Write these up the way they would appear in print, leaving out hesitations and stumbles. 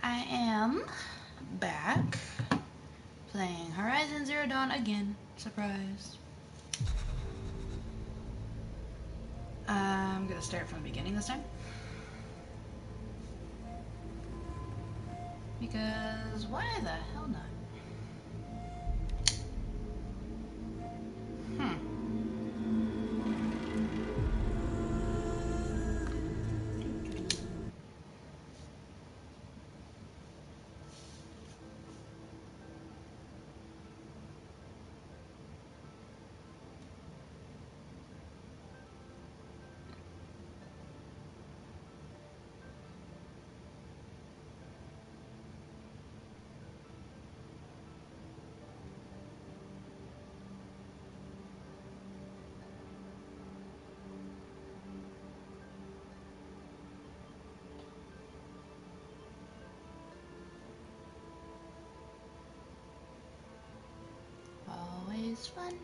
I am back playing Horizon Zero Dawn again. Surprise. I'm gonna start from the beginning this time. Because why the hell not? Always fun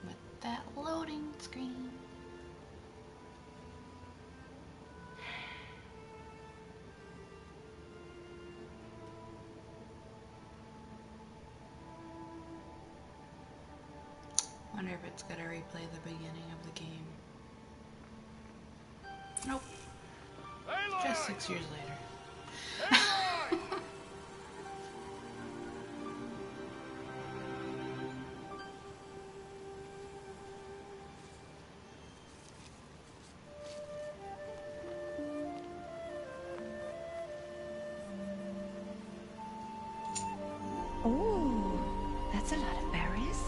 with that loading screen. Wonder if it's gonna replay the beginning of the game. Nope. Just 6 years later. Oh, that's a lot of berries.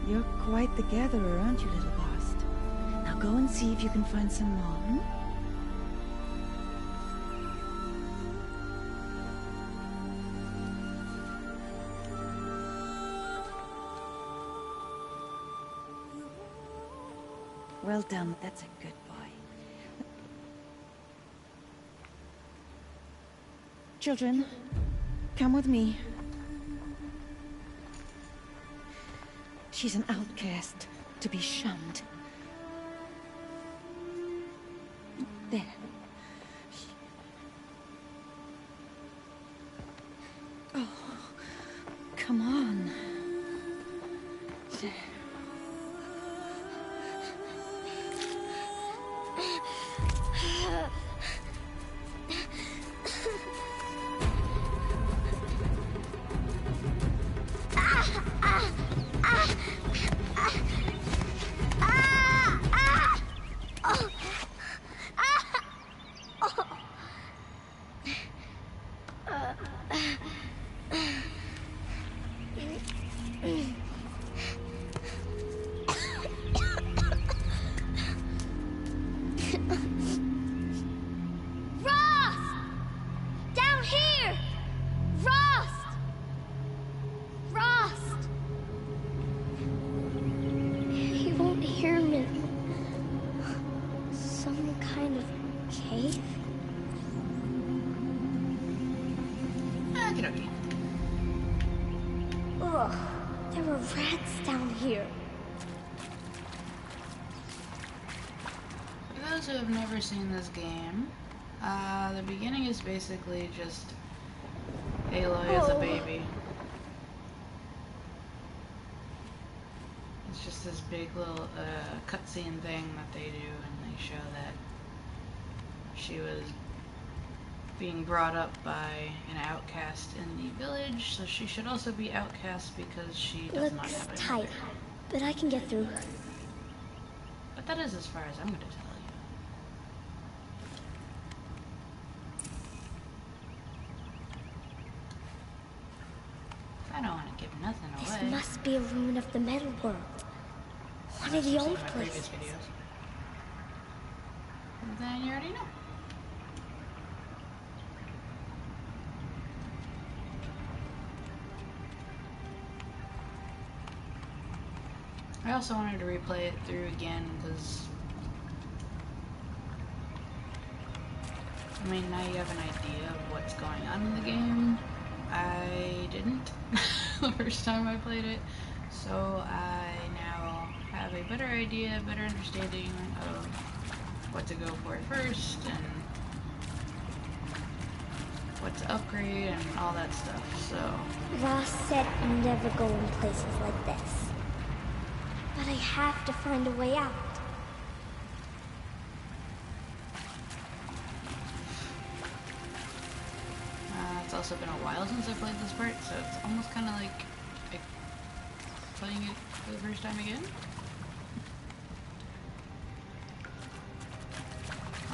You're quite the gatherer, aren't you, little Bast? Now go and see if you can find some more. Well done, that's a good boy. Children, come with me. She's an outcast, to be shunned. There. Oh, come on. There. Ugh, there were rats down here. For those who have never seen this game, the beginning is basically just Aloy as a baby. It's just this big little cutscene thing that they do, and they show that she was being brought up by an outcast in the village, so she should also be outcast because she does not have a Looks tight, mother. but I can get through. But that is as far as I'm going to tell you. I don't want to give nothing away. This must be a ruin of the metal world. One of the old places. Then you already know. I also wanted to replay it through again because, I mean, now you have an idea of what's going on in the game. I didn't the first time I played it, so I now have a better idea, better understanding of what to go for first and what to upgrade and all that stuff, so... Ross said never go in places like this. But I have to find a way out. It's also been a while since I played this part, so it's almost kind of like playing it for the first time again.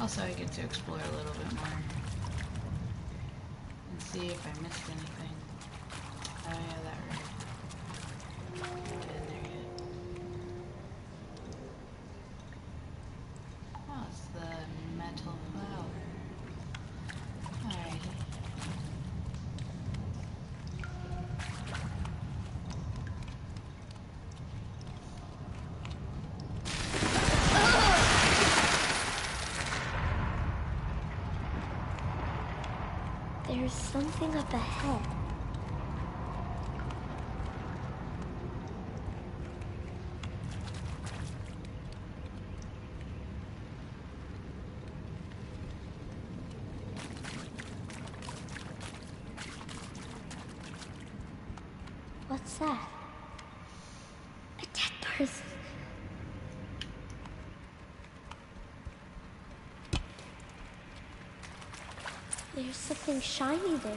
Also, I get to explore a little bit more and see if I missed anything. Oh yeah, that right. Can't get in there yet. Oh, it's the metal flower. Alrighty. There's something up ahead. What's that? A dead person. There's something shiny there.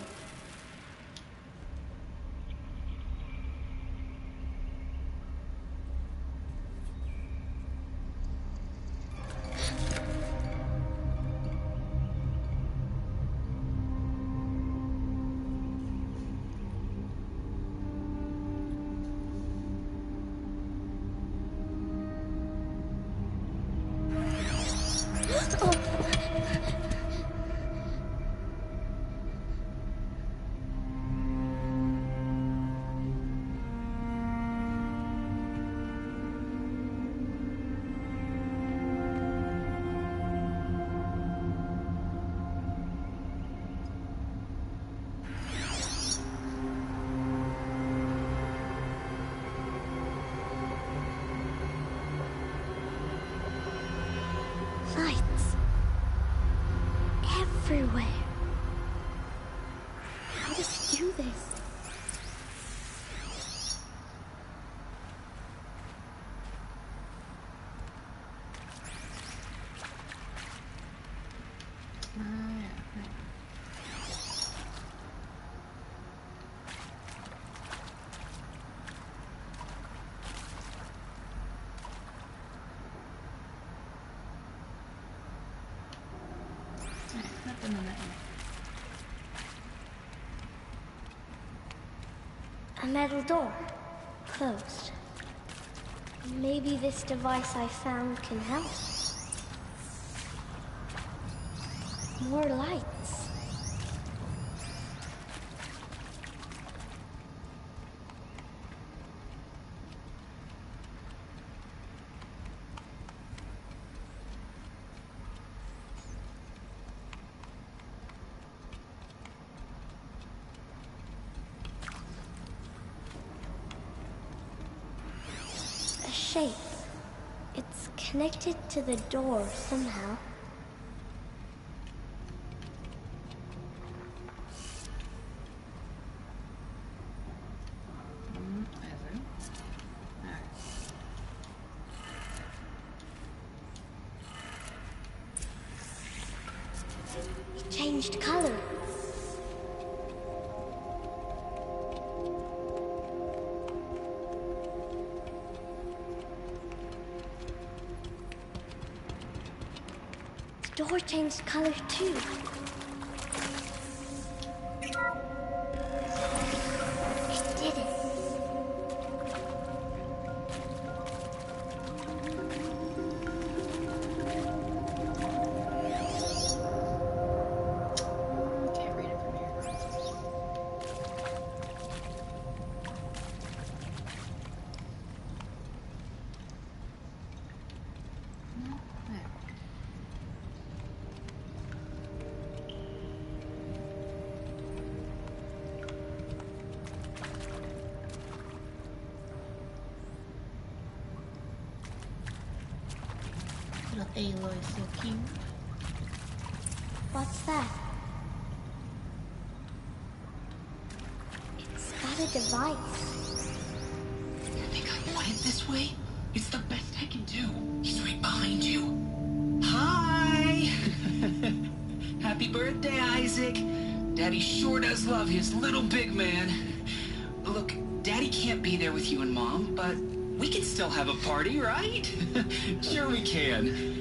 Lights. Everywhere. How does he do this? Nothing in that one. A metal door. Closed. Maybe this device I found can help. More lights. A shape. It's connected to the door somehow. It changed color. The door changed color too. It did it. Can't read it from here. No, there. Aloy's so cute. What's that? It's got a device. You think I want it this way? It's the best I can do. He's right behind you. Hi! Happy birthday, Isaac. Daddy sure does love his little big man. Look, Daddy can't be there with you and Mom, but we can still have a party, right? Sure we can.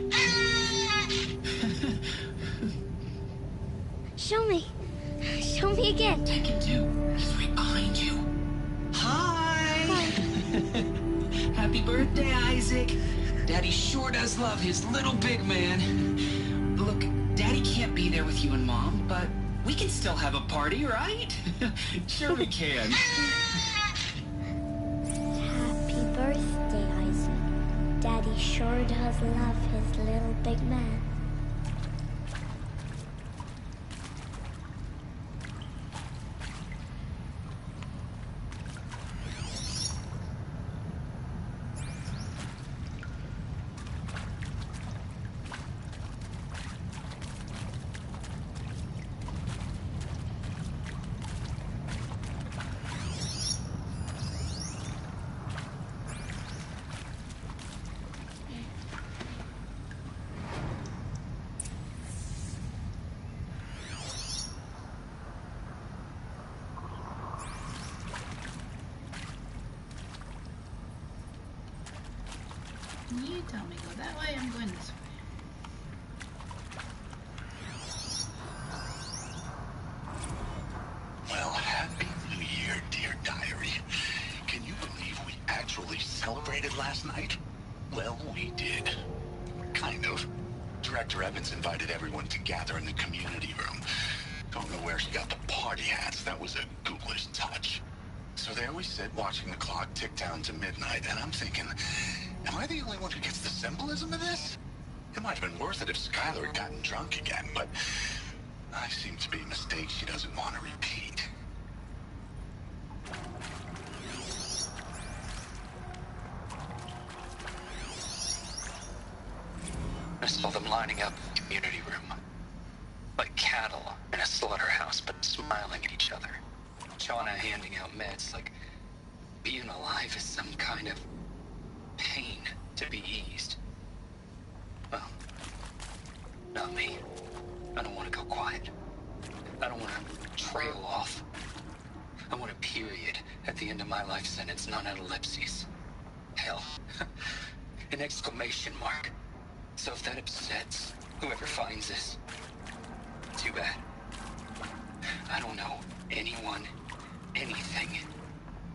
Show me. Show me again. Tekken 2. He's right behind you. Hi! Happy birthday, Isaac. Daddy sure does love his little big man. Look, Daddy can't be there with you and Mom, but we can still have a party, right? Sure we can. Happy birthday, Isaac. Daddy sure does love his little big man. You tell me go that way, I'm going this way. Well, happy New Year, dear diary. Can you believe we actually celebrated last night? Well, we did. Kind of. Director Evans invited everyone to gather in the community room. Don't know where she got the party hats. That was a ghoulish touch. So there we sit, watching the clock tick down to midnight, and I'm thinking, am I the only one who gets the symbolism of this? It might have been worth it if Skylar had gotten drunk again, but I seem to be a mistake she doesn't want to repeat. I saw them lining up in the community room. Like cattle in a slaughterhouse, but smiling at each other. Shauna handing out meds like being alive is some kind of pain to be eased. Well, not me. I don't want to go quiet. I don't want to trail off. I want a period at the end of my life sentence, not an ellipses. Hell, an exclamation mark. So if that upsets whoever finds this, too bad. I don't know anyone, anything,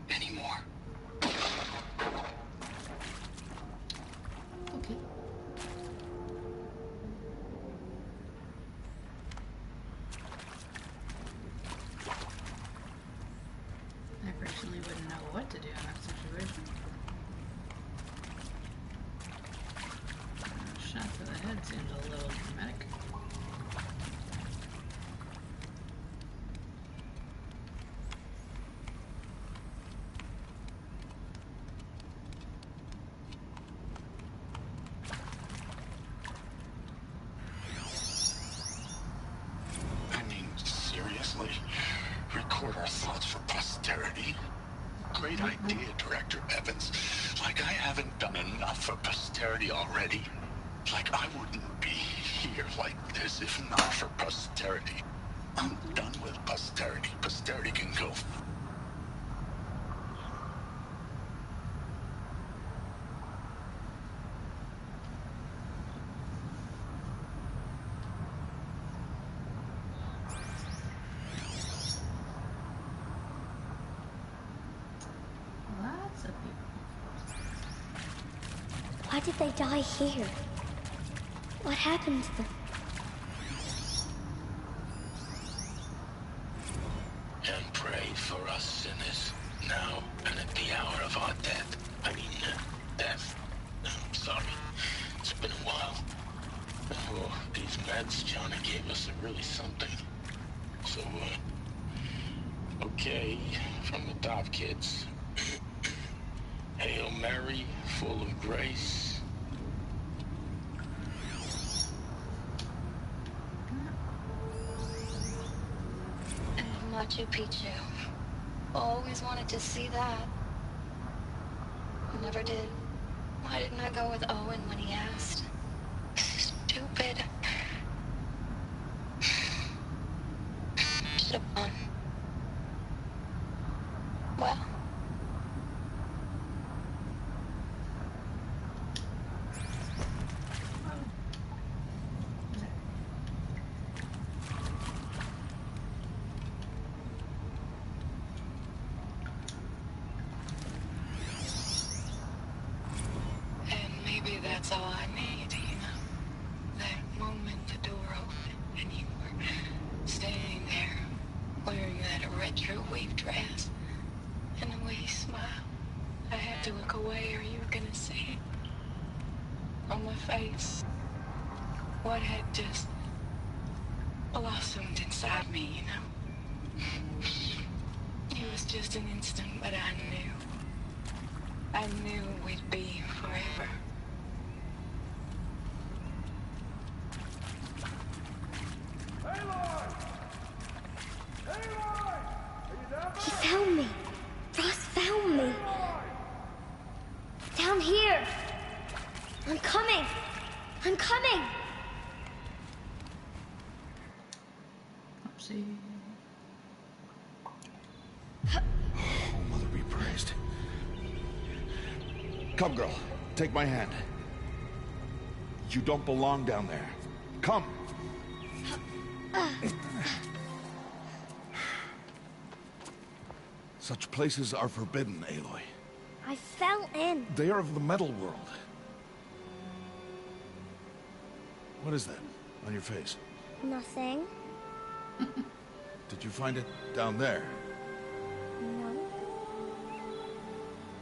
anymore. Okay. I personally wouldn't know what to do in that situation. Shot to the head seems a little dramatic. I mean, seriously? Record our thoughts for posterity? Great idea, Director Evans. Like I haven't done enough for posterity already. Like I wouldn't be here like this if not for posterity. I'm done with posterity. Posterity can go. Lots of people. Why did they die here? What happened to them? And pray for us sinners, now and at the hour of our death. Death. I'm sorry. It's been a while. Oh, these meds Johnny gave us are really something. So, okay, from the top, kids. Hail Mary, full of grace. Machu Picchu. Always wanted to see that. Never did. Why didn't I go with Owen when he asked? Stupid. Should've gone. Well. That's all I need, you know. That moment the door opened and you were standing there wearing that retro weave dress and the way you smiled. I had to look away or you were gonna see it on my face. What had just blossomed inside me, you know. It was just an instant, but I knew we'd be forever. He found me. Ross found me. Down here. I'm coming. I'm coming. Oopsie. Oh, Mother be praised. Come, girl. Take my hand. You don't belong down there. Come. Such places are forbidden, Aloy. I fell in. They are of the metal world. What is that on your face? Nothing. Did you find it down there? No.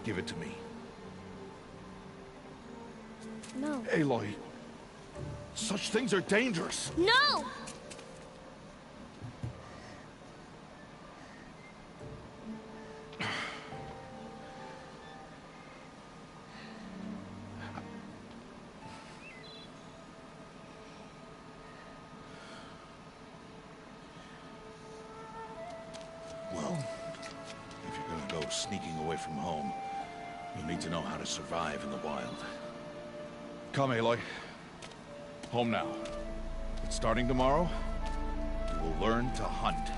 Give it to me. No. Aloy, such things are dangerous. No! Well, if you're gonna go sneaking away from home, you need to know how to survive in the wild. Come, Aloy. Home now. But starting tomorrow, you will learn to hunt.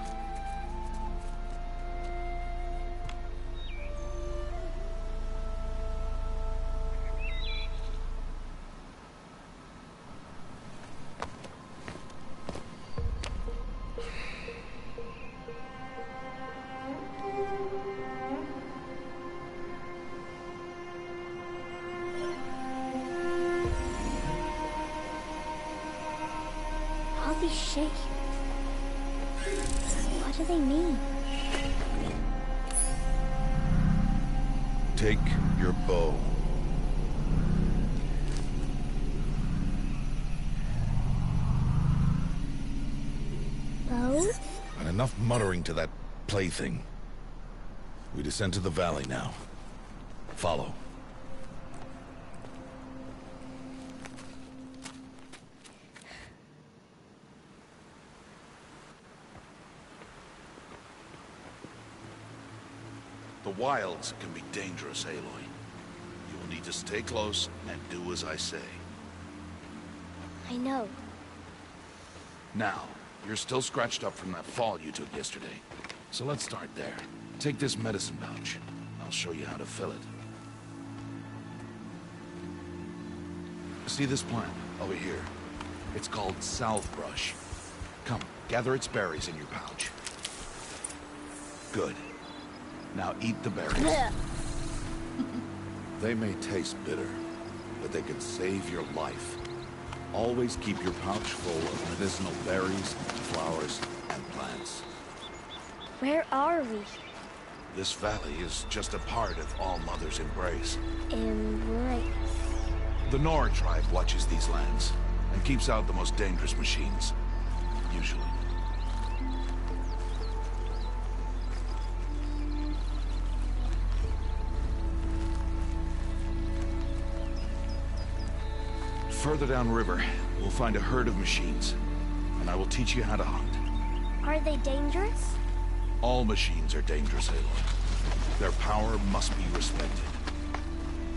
All these shapes. What do they mean? Take your bow. Bow? And enough muttering to that plaything. We descend to the valley now. Follow. The wilds can be dangerous, Aloy. You will need to stay close and do as I say. I know. Now, you're still scratched up from that fall you took yesterday. So let's start there. Take this medicine pouch. I'll show you how to fill it. See this plant over here? It's called salvebrush. Come, gather its berries in your pouch. Good. Now eat the berries. They may taste bitter, but they can save your life. Always keep your pouch full of medicinal berries, flowers, and plants. Where are we? This valley is just a part of All Mother's embrace. Embrace. The Nora tribe watches these lands and keeps out the most dangerous machines. Usually. Further downriver, we'll find a herd of machines, and I will teach you how to hunt. Are they dangerous? All machines are dangerous, Aloy. Their power must be respected.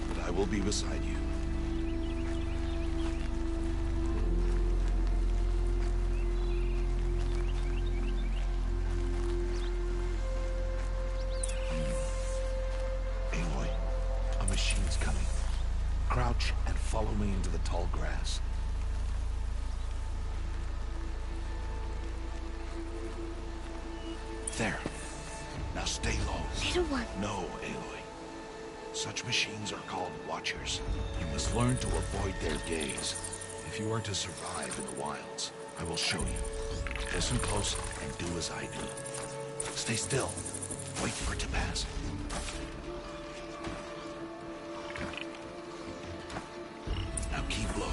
But I will be beside you. Aloy, a machine's coming. Crouch and follow me into the tall grass. There. Now stay low. Little one. No, Aloy. Such machines are called Watchers. You must learn to avoid their gaze. If you are to survive in the wilds, I will show you. Listen close and do as I do. Stay still. Wait for it to pass. Now keep low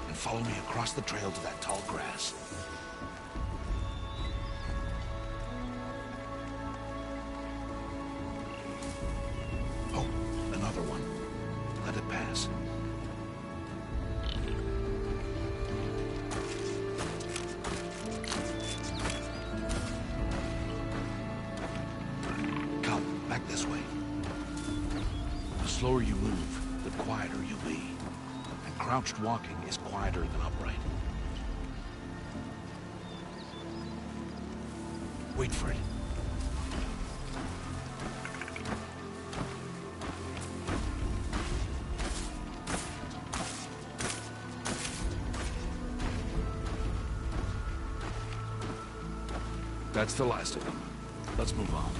and follow me across the trail to that tall grass. Oh, another one. Let it pass. Come, back this way. The slower you move, the quieter you'll be. And crouched walking is quieter than upright. Wait for it. That's the last of them. Let's move on.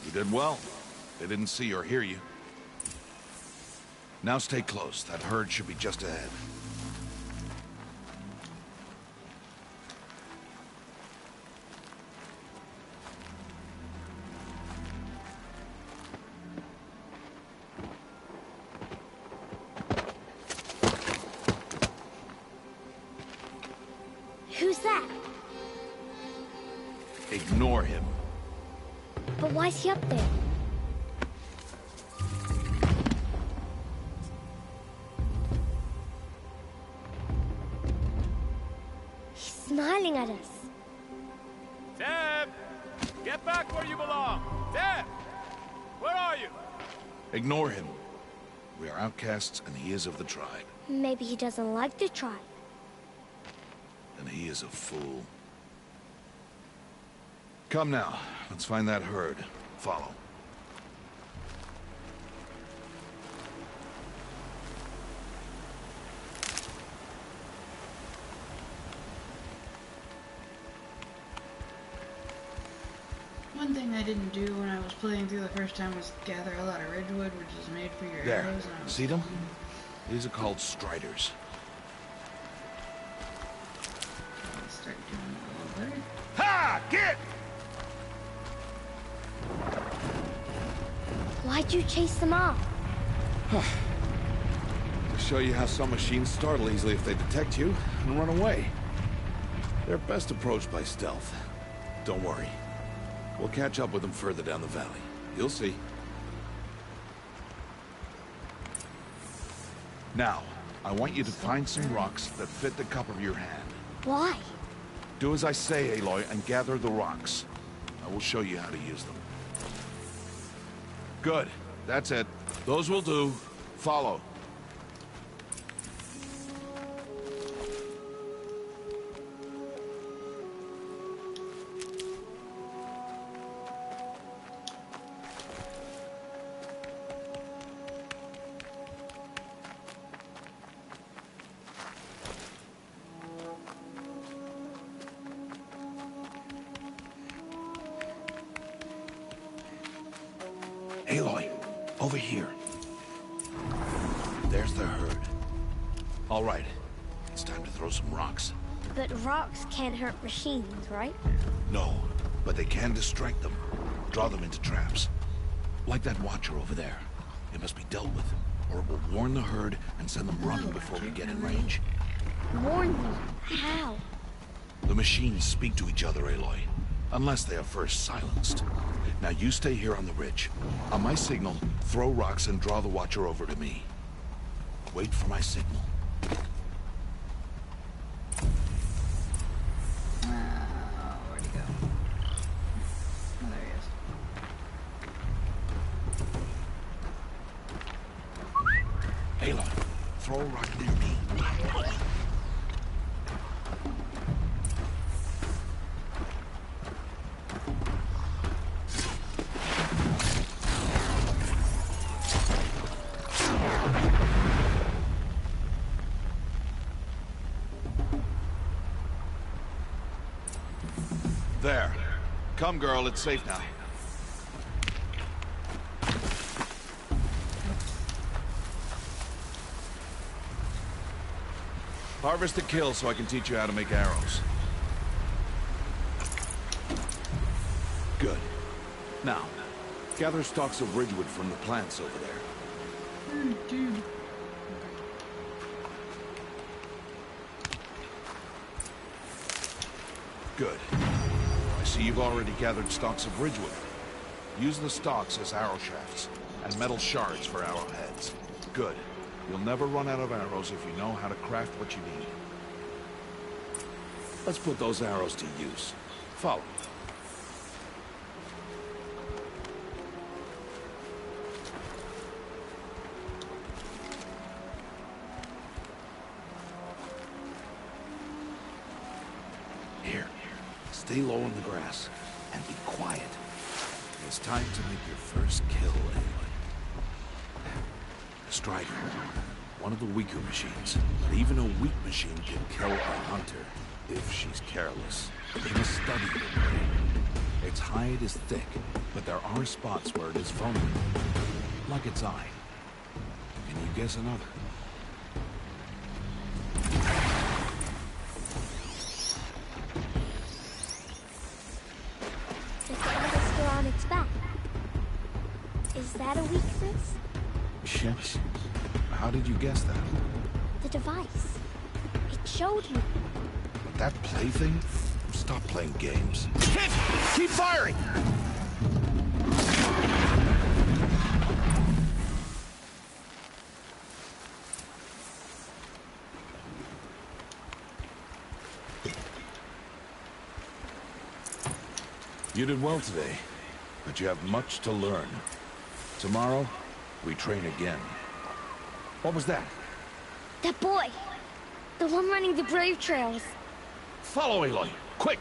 You did well. They didn't see or hear you. Now stay close. That herd should be just ahead. Who's that? Ignore him. But why's he up there? He's smiling at us. Teb! Get back where you belong! Teb! Where are you? Ignore him. We are outcasts, and he is of the tribe. Maybe he doesn't like the tribe. And he is a fool. Come now. Let's find that herd. Follow. One thing I didn't do when I was playing through the first time was gather a lot of Ridgewood, which is made for your There. arrows. And I was See them? These are called striders. gonna start doing it a little better. Ha! Get! Why'd you chase them off? To show you how some machines startle easily if they detect you and run away. They're best approached by stealth. Don't worry. We'll catch up with them further down the valley. You'll see. Now, I want you to find some rocks that fit the cup of your hand. Why? Do as I say, Aloy, and gather the rocks. I will show you how to use them. Good. That's it. Those will do. Follow. Aloy, over here. There's the herd. All right. It's time to throw some rocks. But rocks can't hurt machines, right? No, but they can distract them. Draw them into traps. Like that watcher over there. It must be dealt with, or it will warn the herd and send them running before we get in range. Warn them. How? The machines speak to each other, Aloy. Unless they are first silenced. Now you stay here on the ridge. On my signal, throw rocks and draw the Watcher over to me. Wait for my signal. Where'd he go? Oh, there he is. Aloy, throw a rock near me. There. Come, girl, it's safe now. Harvest a kill so I can teach you how to make arrows. Good. Now, gather stalks of ridgewood from the plants over there. Dude. Good. I see you've already gathered stalks of ridgewood. Use the stalks as arrow shafts, and metal shards for arrowheads. Good. You'll never run out of arrows if you know how to craft what you need. Let's put those arrows to use. Follow me. Here. Stay low in the grass, and be quiet. It's time to make your first kill, Aloy. Strider. One of the weaker machines. But even a weak machine can kill a hunter, if she's careless. You must study the prey. Its hide is thick, but there are spots where it is vulnerable. Like its eye. Can you guess another? The canister on its back. Is that a weakness? Yes. How did you guess that? The device. It showed me. That plaything? Stop playing games. Hit! Keep firing! You did well today, but you have much to learn. Tomorrow, we train again. What was that? That boy. The one running the brave trails. Follow Aloy, quick!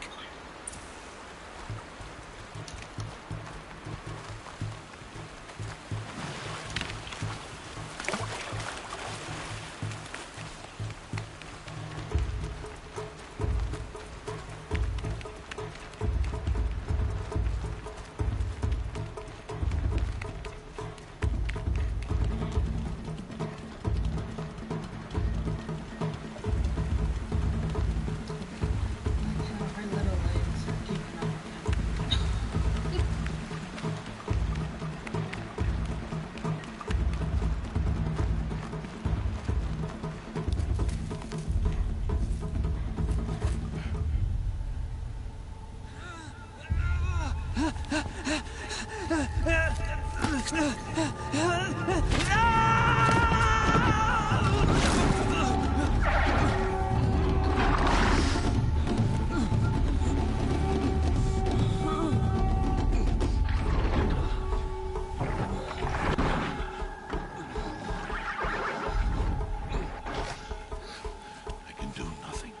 Her little legs are keeping up with him. I can do nothing.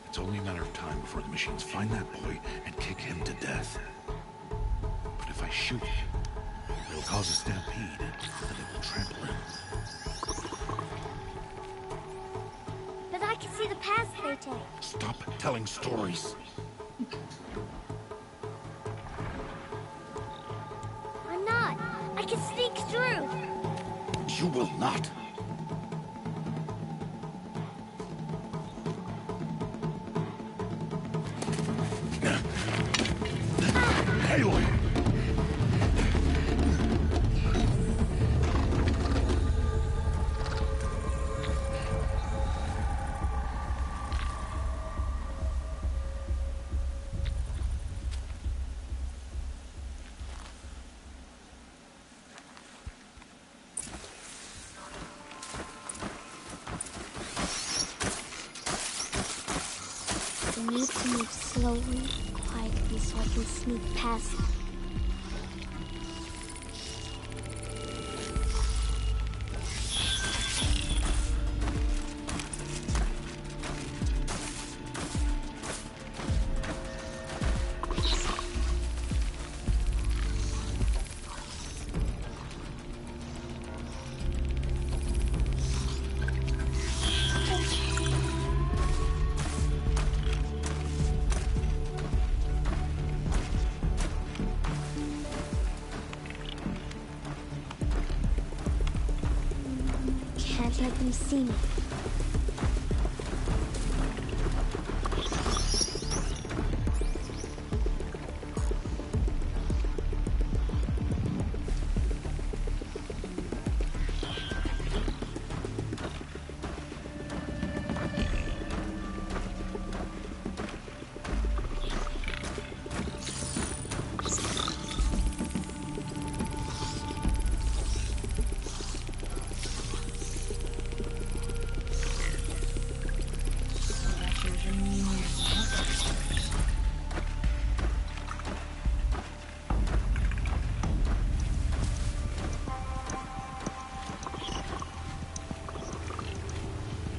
It's only a matter of time before the machines find that boy and kick him to death. But if I shoot, it'll cause a stampede, and it will trample him. But I can see the paths they take. Stop telling stories. I'm not. I can sneak through. You will not. Aloy! need to move slowly, quietly, so I can sneak past them. Can't let them see me.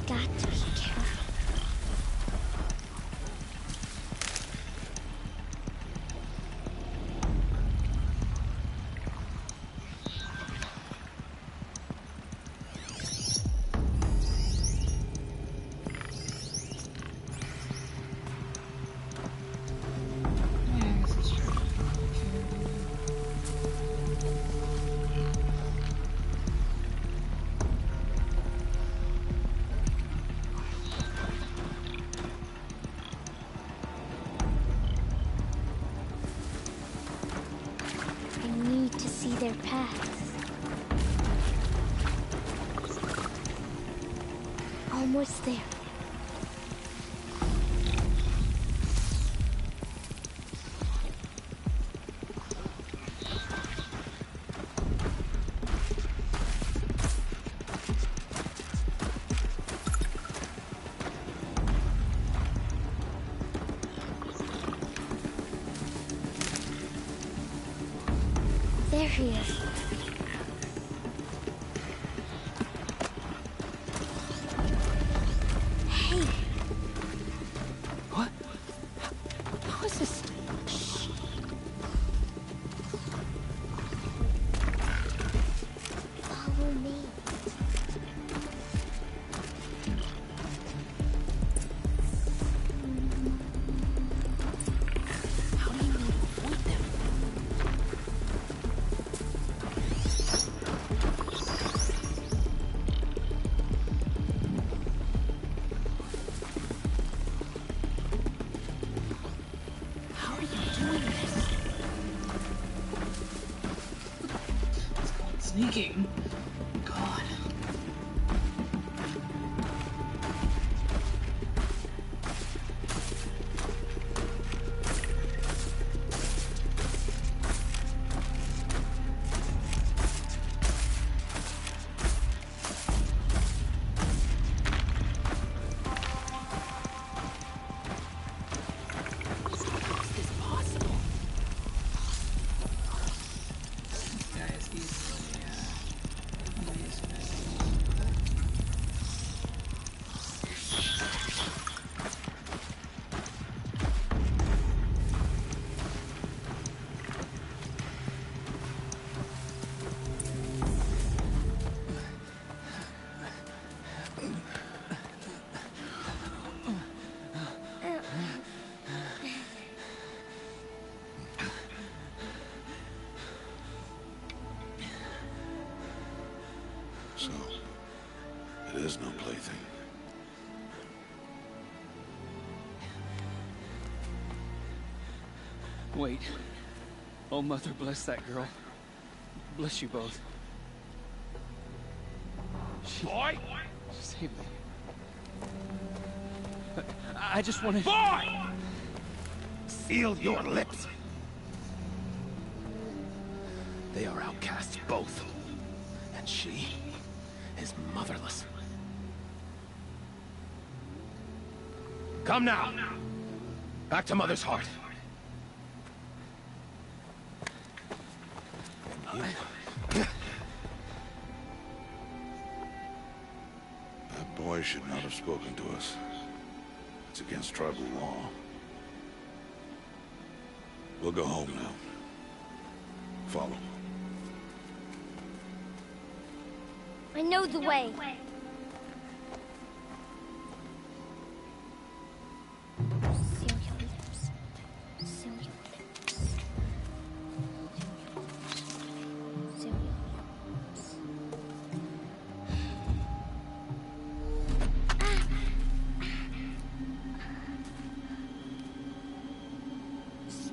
Got to be careful. Yeah, I guess it's true. I need to see their paths. Almost there. There he is. Hey, What? How is this? follow me. How do you know to avoid them? How are you doing this? It's called sneaking. God. How is this possible? This guy is easily amazed by things. So, it is no plaything. Wait. Oh, Mother, bless that girl. Bless you both. Boy! She saved me. I just wanted... Boy! Seal your lips. They are outcasts, both. And she is motherless. Come now. Back to Mother's heart. That boy should not have spoken to us. It's against tribal law. We'll go home now. Follow. I know the way.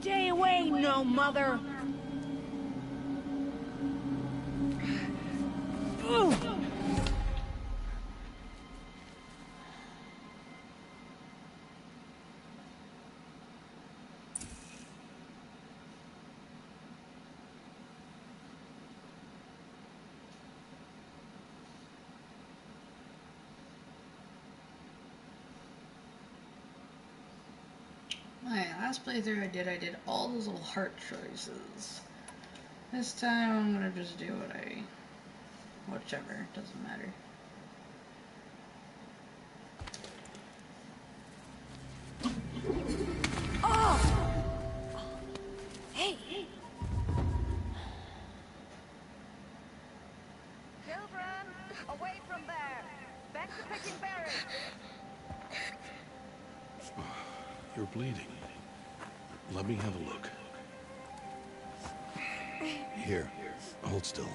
Stay away, no mother! My last playthrough I did all those little heart choices. This time I'm gonna just do whichever, doesn't matter. Oh! Hey! Children, away from there! Back to picking berries! You're bleeding. Let me have a look. Here, hold still.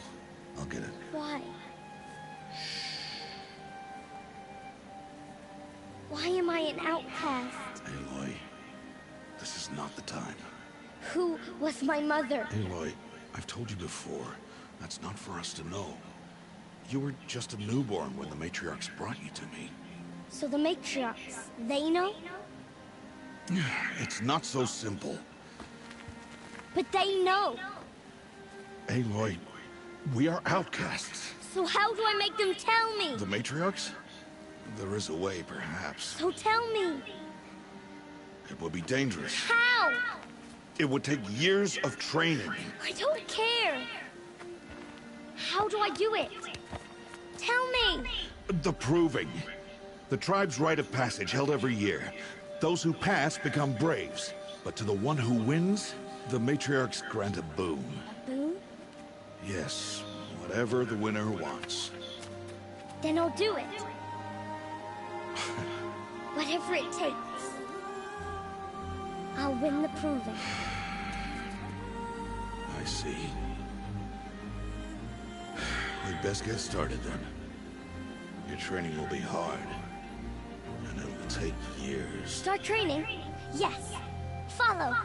I'll get it. Why? Why am I an outcast? Aloy, this is not the time. Who was my mother? Aloy, I've told you before, that's not for us to know. You were just a newborn when the matriarchs brought you to me. So the matriarchs, they know? It's not so simple. But they know. Aloy, we are outcasts. So how do I make them tell me? The matriarchs? There is a way, perhaps. So tell me. It would be dangerous. How? It would take years of training. I don't care. How do I do it? Tell me. The proving. The tribe's rite of passage held every year. Those who pass become braves. But to the one who wins, the matriarchs grant a boon. A boon? Yes, whatever the winner wants. Then I'll do it. Whatever it takes. I'll win the proving. I see. We'd best get started then. Your training will be hard. And it will take years. Start training? Yes. Follow.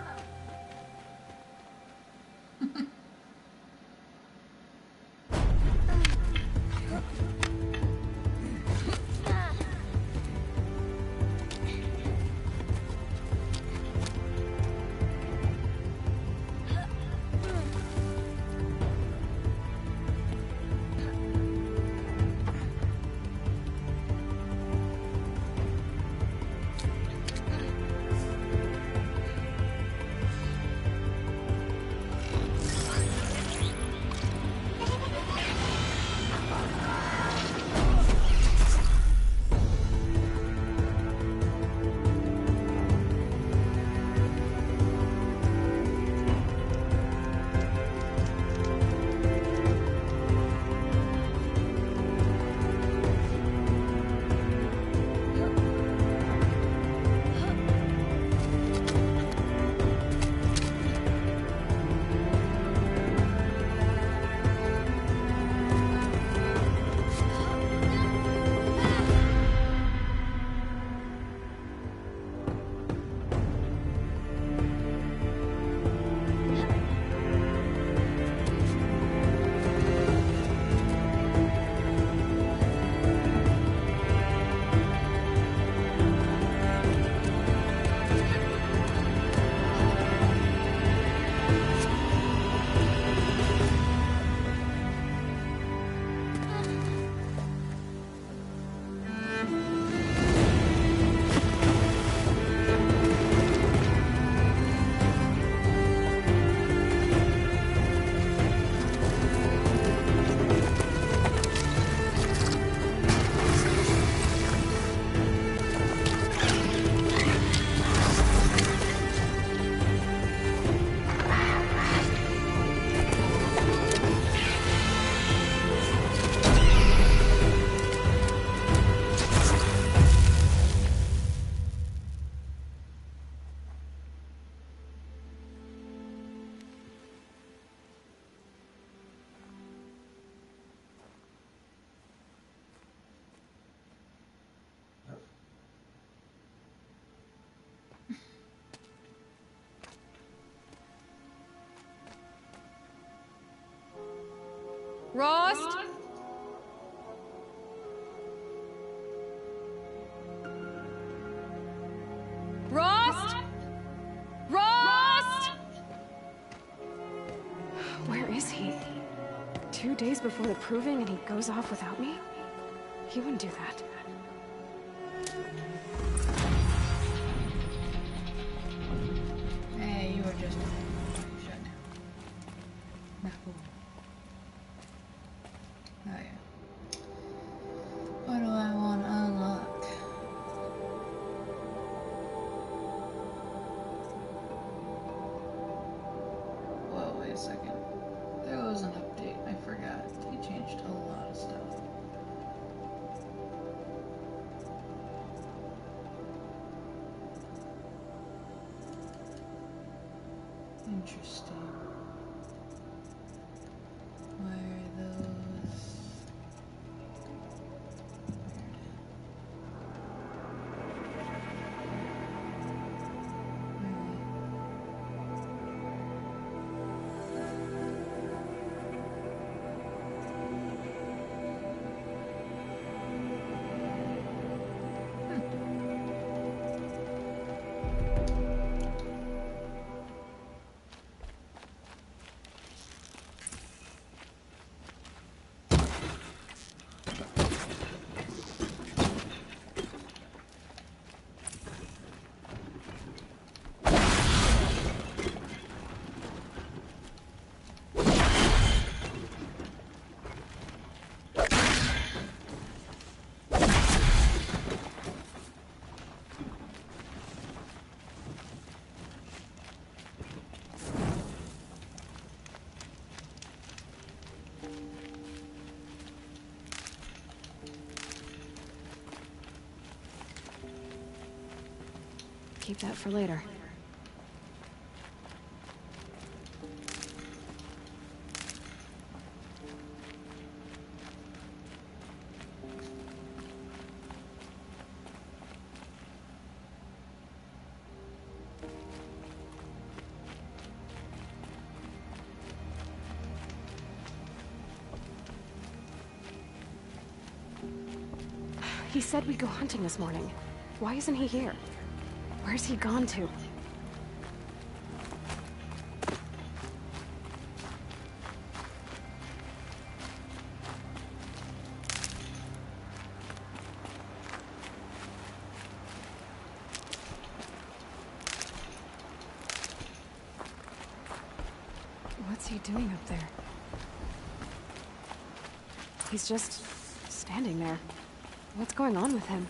Rost? Rost? Rost? Where is he? 2 days before the proving and he goes off without me? He wouldn't do that. Hey, you were just shut down. No. Oh yeah. What do I want to unlock? Whoa, wait a second. There was an update. I forgot. He changed a lot of stuff. Interesting. Why are those Keep that for later. He said we'd go hunting this morning. Why isn't he here? Where's he gone to? What's he doing up there? He's just standing there. What's going on with him?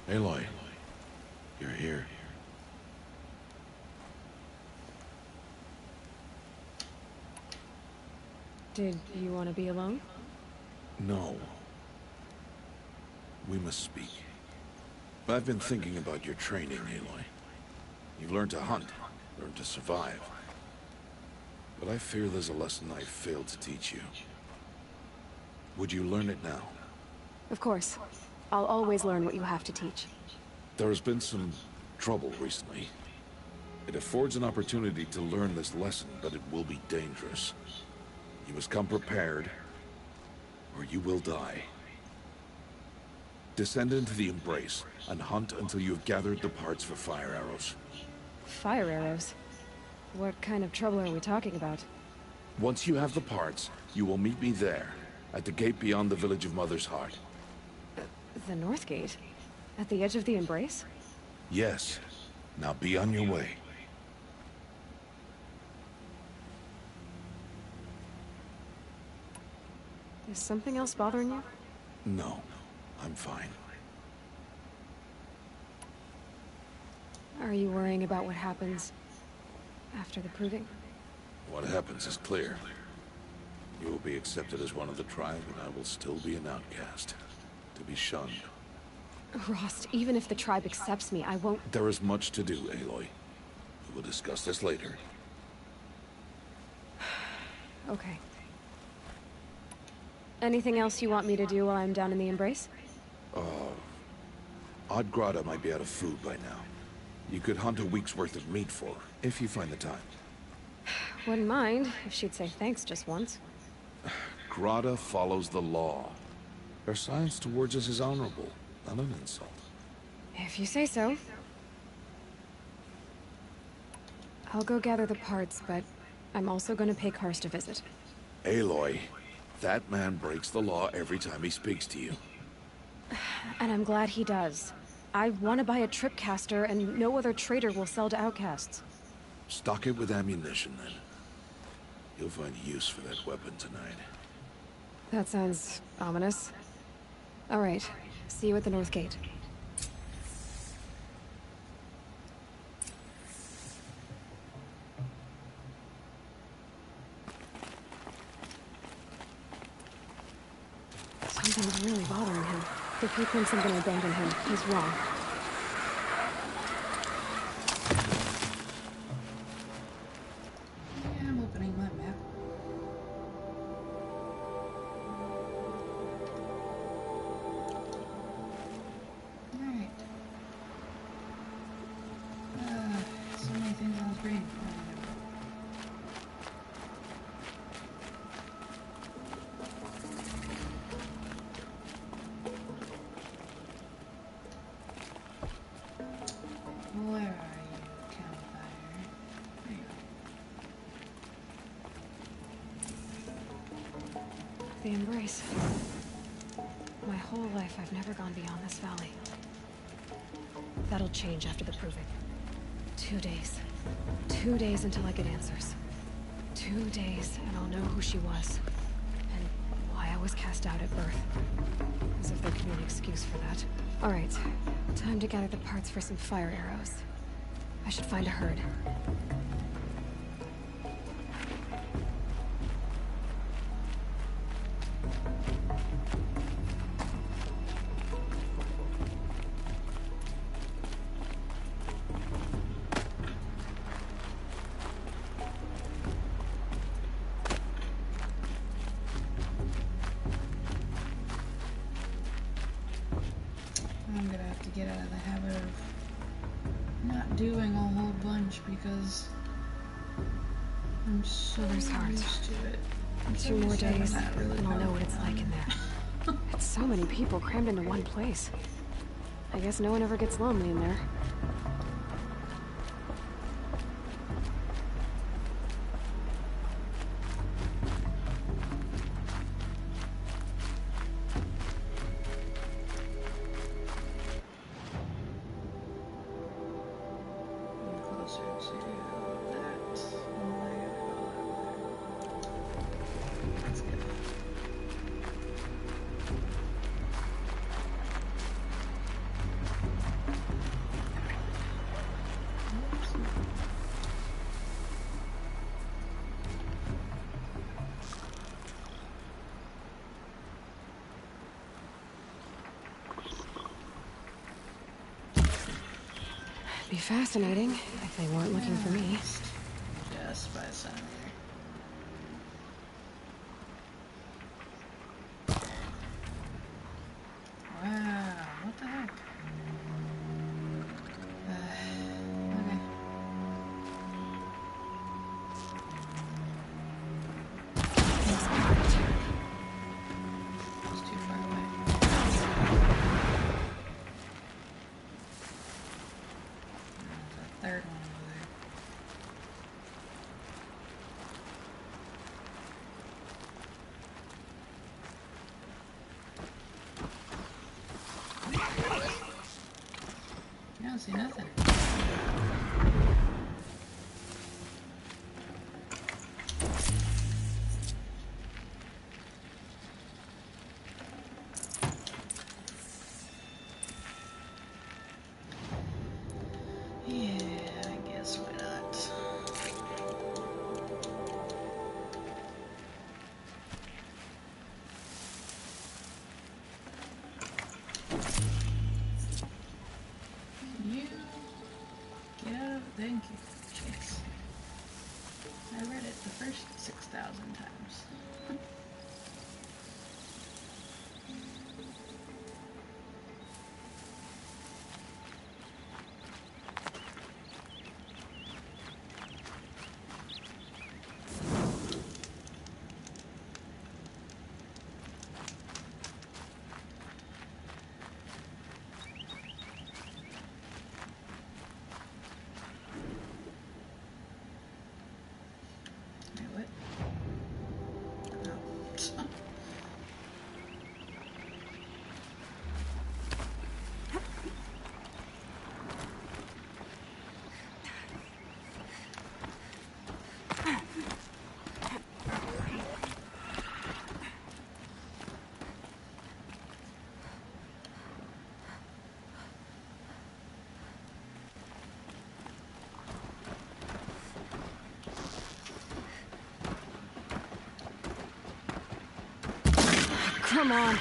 Aloy, you're here. Did you want to be alone? No. We must speak. I've been thinking about your training, Aloy. You learned to hunt, learned to survive. But I fear there's a lesson I failed to teach you. Would you learn it now? Of course. I'll always learn what you have to teach. There has been some trouble recently. It affords an opportunity to learn this lesson, but it will be dangerous. You must come prepared, or you will die. Descend into the Embrace, and hunt until you have gathered the parts for fire arrows. Fire arrows? What kind of trouble are we talking about? Once you have the parts, you will meet me there, at the gate beyond the village of Mother's Heart. The North Gate? At the edge of the Embrace? Yes. Now be on your way. Is something else bothering you? No, I'm fine. Are you worrying about what happens after the proving? What happens is clear. You will be accepted as one of the tribe, and I will still be an outcast. To be shunned. Rost, even if the tribe accepts me, I won't— There is much to do, Aloy. We will discuss this later. Okay. Anything else you want me to do while I'm down in the Embrace? Odd Grata might be out of food by now. You could hunt a week's worth of meat for her, if you find the time. Wouldn't mind if she'd say thanks just once. Grata follows the law. Her science towards us is honorable, not an insult. If you say so. I'll go gather the parts, but I'm also gonna pay Karst a visit. Aloy, that man breaks the law every time he speaks to you. And I'm glad he does. I want to buy a tripcaster, and no other trader will sell to outcasts. Stock it with ammunition, then. You'll find use for that weapon tonight. That sounds ominous. All right, see you at the North Gate. Something's really bothering him. If he thinks I'm gonna abandon him, he's wrong. Yeah, I'm opening my map. Alright. So many things on the screen. Where are you, campfire? There you go. The Embrace. My whole life, I've never gone beyond this valley. That'll change after the proving. 2 days. 2 days until I get answers. 2 days, and I'll know who she was. And why I was cast out at birth. As if there could be an excuse for that. Alright, time to gather the parts for some fire arrows. I should find a herd. I'm gonna have to get out of the habit of not doing a whole bunch because I'm so used to it. 2 more days, Not really and I'll know what it's like in there. It's so many people crammed into one place. I guess no one ever gets lonely in there. Closer to that. That's good. Be fascinating if they weren't looking for me. Just by the sound of it. Wow, what the heck? Okay. It's too far away. There's a third one over there. I don't see nothing. Yeah, I guess why not? You get out of thank you. Jeez. I read it the first 6,000 times. Come on.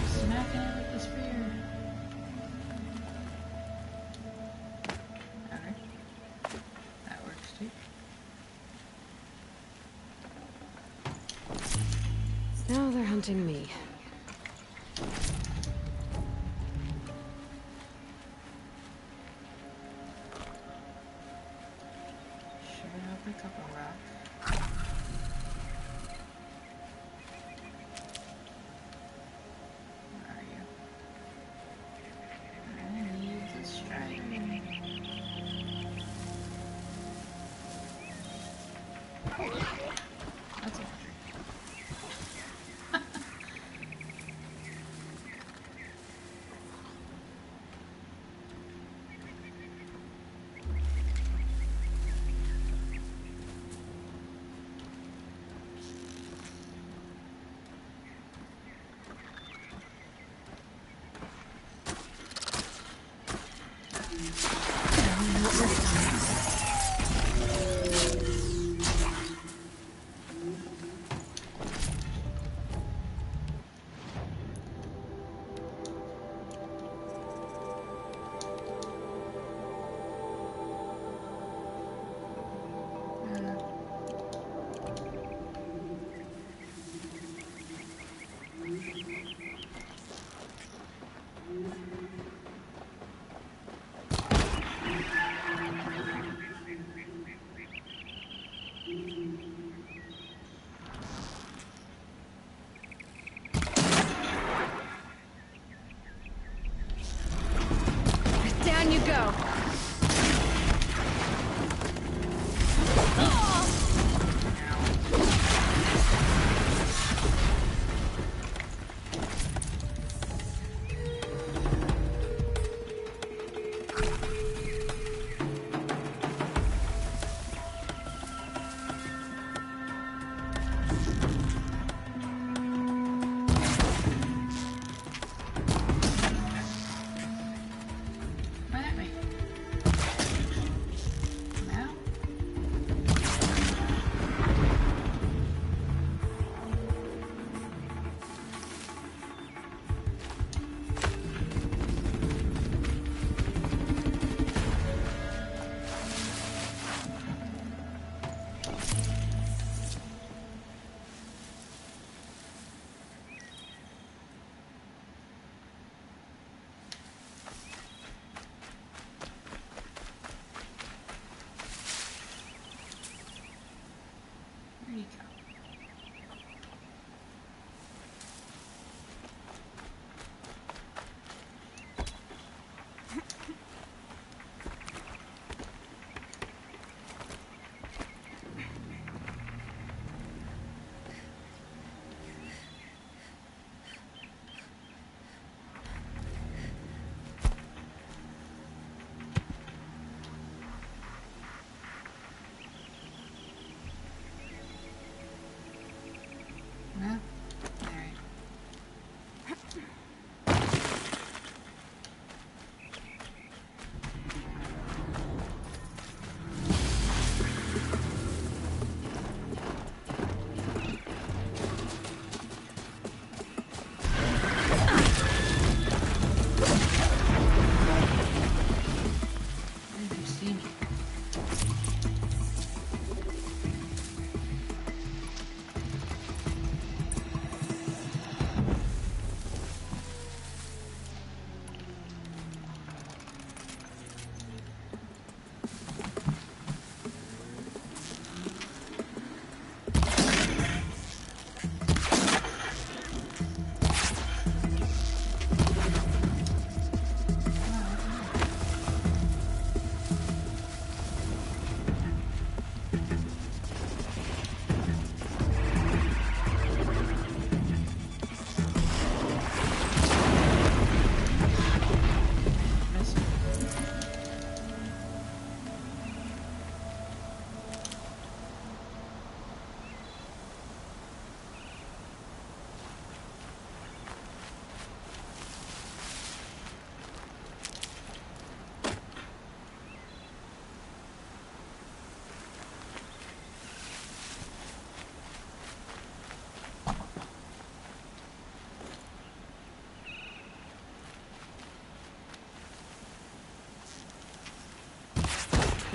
Smacking it with the spear. Alright. That works too. Now they're hunting me. Sure enough, pick up a rock. Where are you? I need to strike. That's a tree. Down you go. Come at me.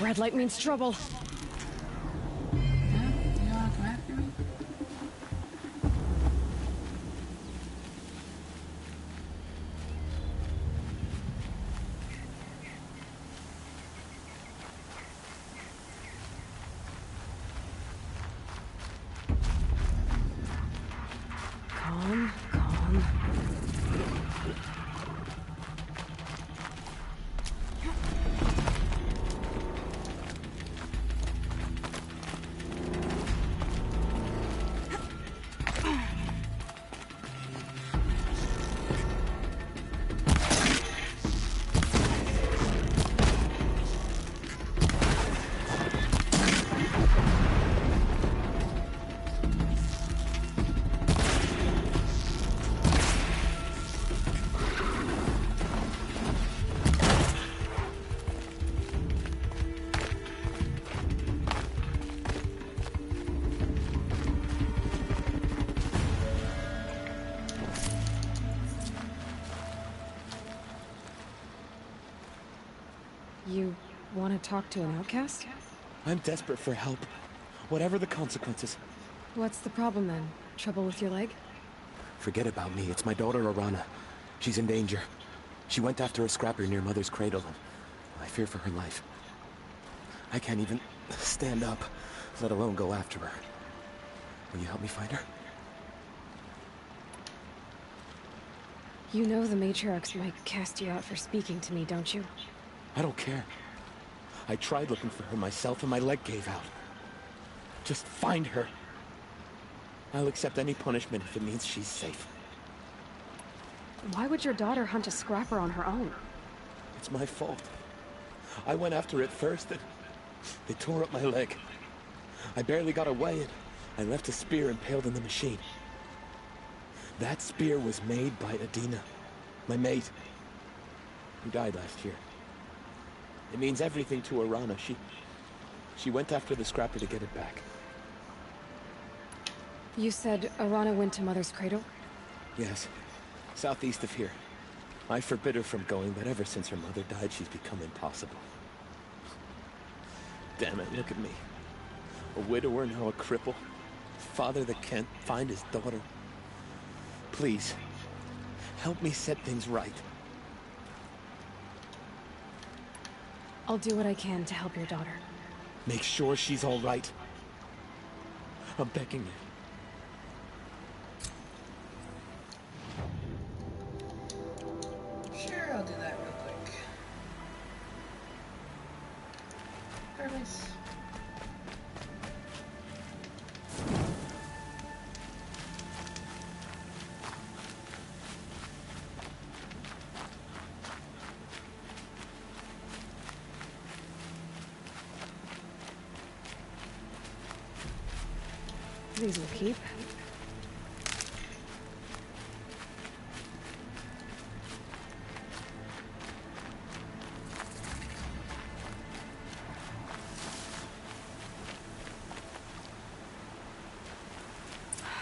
Red light means trouble. Huh? You wanna come after me? Calm, calm. You want to talk to an outcast? I'm desperate for help. Whatever the consequences. What's the problem then? Trouble with your leg? Forget about me. It's my daughter, Arana. She's in danger. She went after a scrapper near Mother's cradle. I fear for her life. I can't even stand up, let alone go after her. Will you help me find her? You know the matriarchs might cast you out for speaking to me, don't you? I don't care. I tried looking for her myself and my leg gave out. Just find her. I'll accept any punishment if it means she's safe. Why would your daughter hunt a scrapper on her own? It's my fault. I went after it first and they tore up my leg. I barely got away and I left a spear impaled in the machine. That spear was made by Adina, my mate, who died last year. It means everything to Arana. She went after the scrapper to get it back. You said Arana went to Mother's cradle? Yes, southeast of here. I forbid her from going, but ever since her mother died, she's become impossible. Damn it, look at me. A widower, now a cripple. Father that can't find his daughter. Please, help me set things right. I'll do what I can to help your daughter. Make sure she's all right. I'm begging you. Sure, I'll do that real quick. Purpose. These will keep.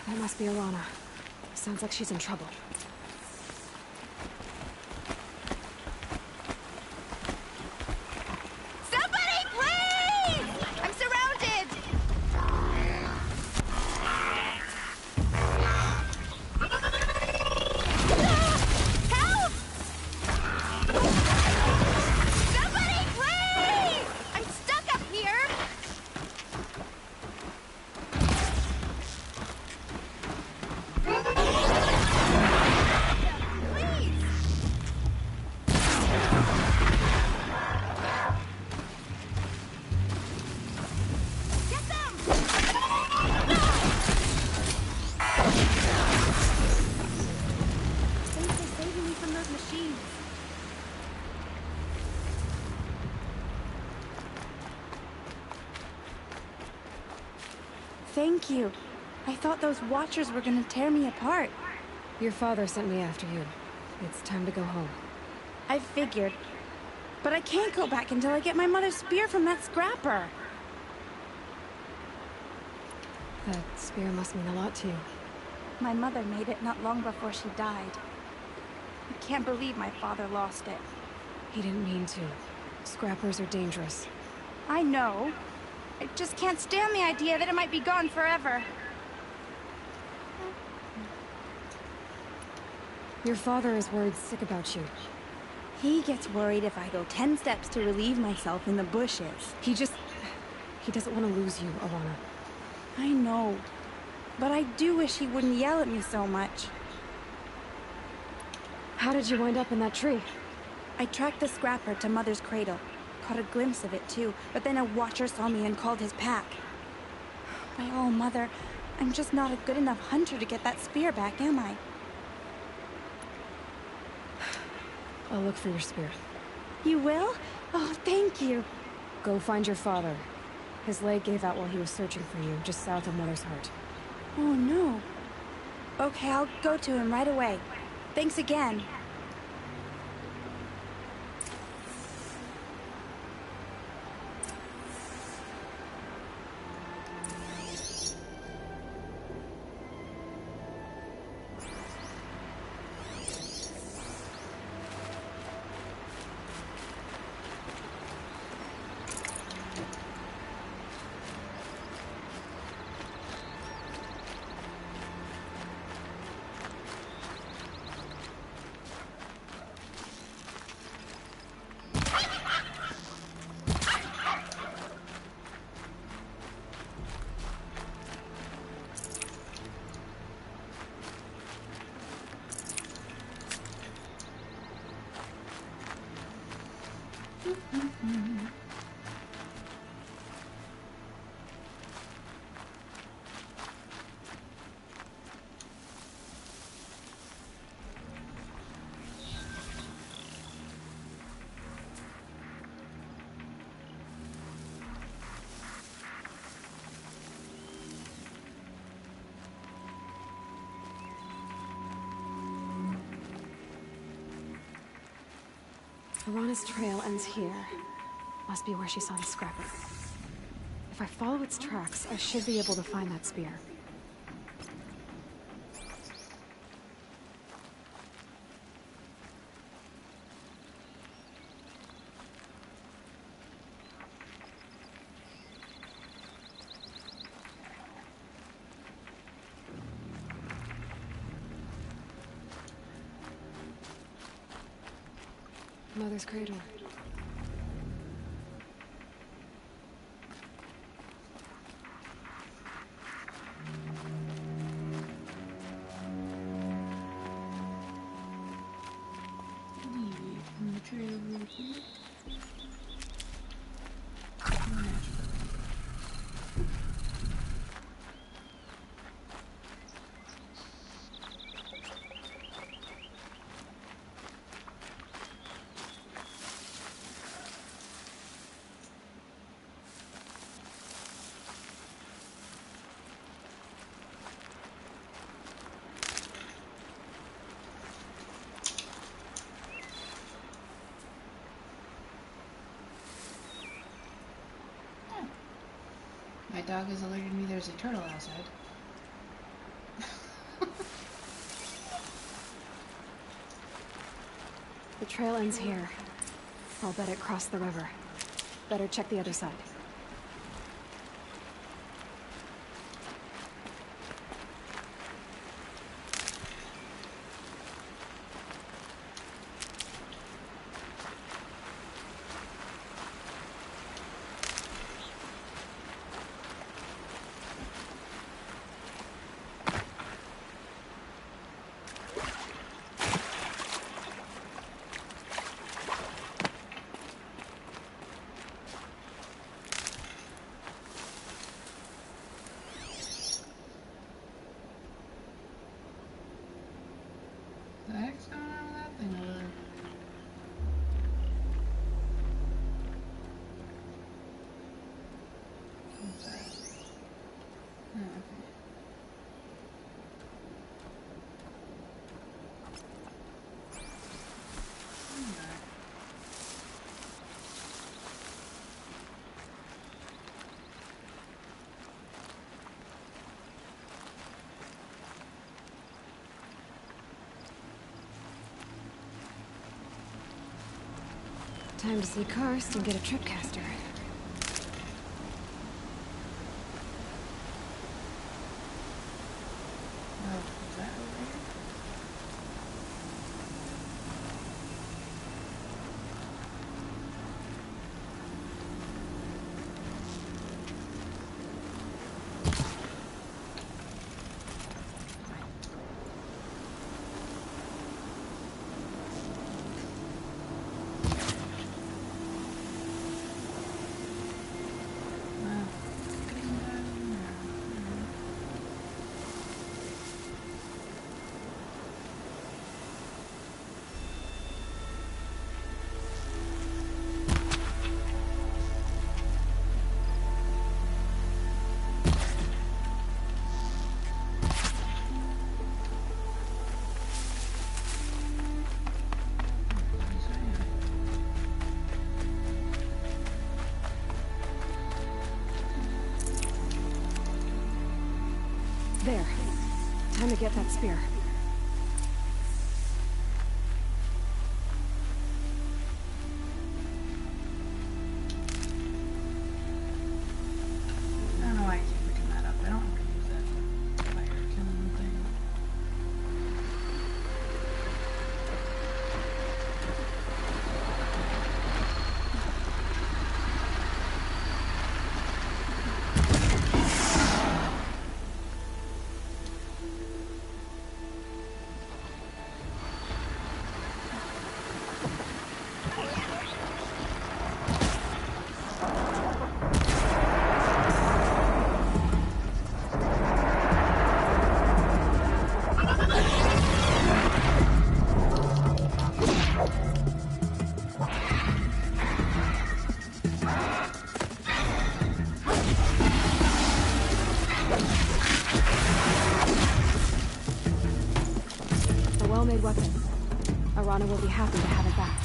That must be Arana. Sounds like she's in trouble. Somebody, please! I'm surrounded! Help! Somebody, please! I'm stuck up here! Thank you. I thought those Watchers were gonna tear me apart. Your father sent me after you. It's time to go home. I figured. But I can't go back until I get my mother's spear from that scrapper. That spear must mean a lot to you. My mother made it not long before she died. I can't believe my father lost it. He didn't mean to. Scrappers are dangerous. I know. I just can't stand the idea that it might be gone forever. Your father is worried sick about you. He gets worried if I go 10 steps to relieve myself in the bushes. He doesn't want to lose you, Alana. I know. But I do wish he wouldn't yell at me so much. How did you wind up in that tree? I tracked the scrapper to Mother's cradle. Caught a glimpse of it too, but then a watcher saw me and called his pack. Oh, Mother, I'm just not a good enough hunter to get that spear back, am I? I'll look for your spear. You will? Oh, thank you. Go find your father. His leg gave out while he was searching for you, just south of Mother's Heart. Oh, no. Okay, I'll go to him right away. Thanks again. Alana's trail ends here. Must be where she saw the scrapper. If I follow its tracks, I should be able to find that spear. Mother's cradle. My dog has alerted me there's a turtle outside. The trail ends here. I'll bet it crossed the river. Better check the other side. The heck's going on with that thing over there? What's that? Oh, okay. Time to see Karst and get a tripcaster. to get that spear. I don't know why I keep picking that up. I don't want to use that fire killing thing. Well-made weapon. Arana will be happy to have it back.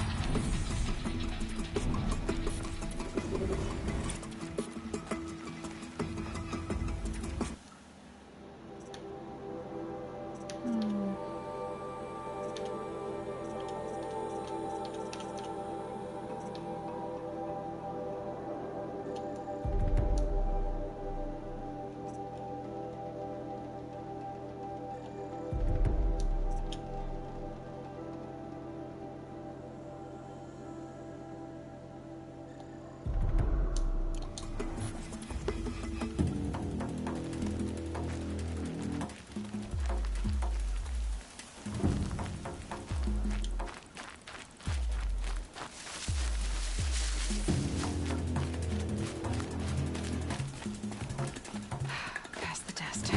Pass the test.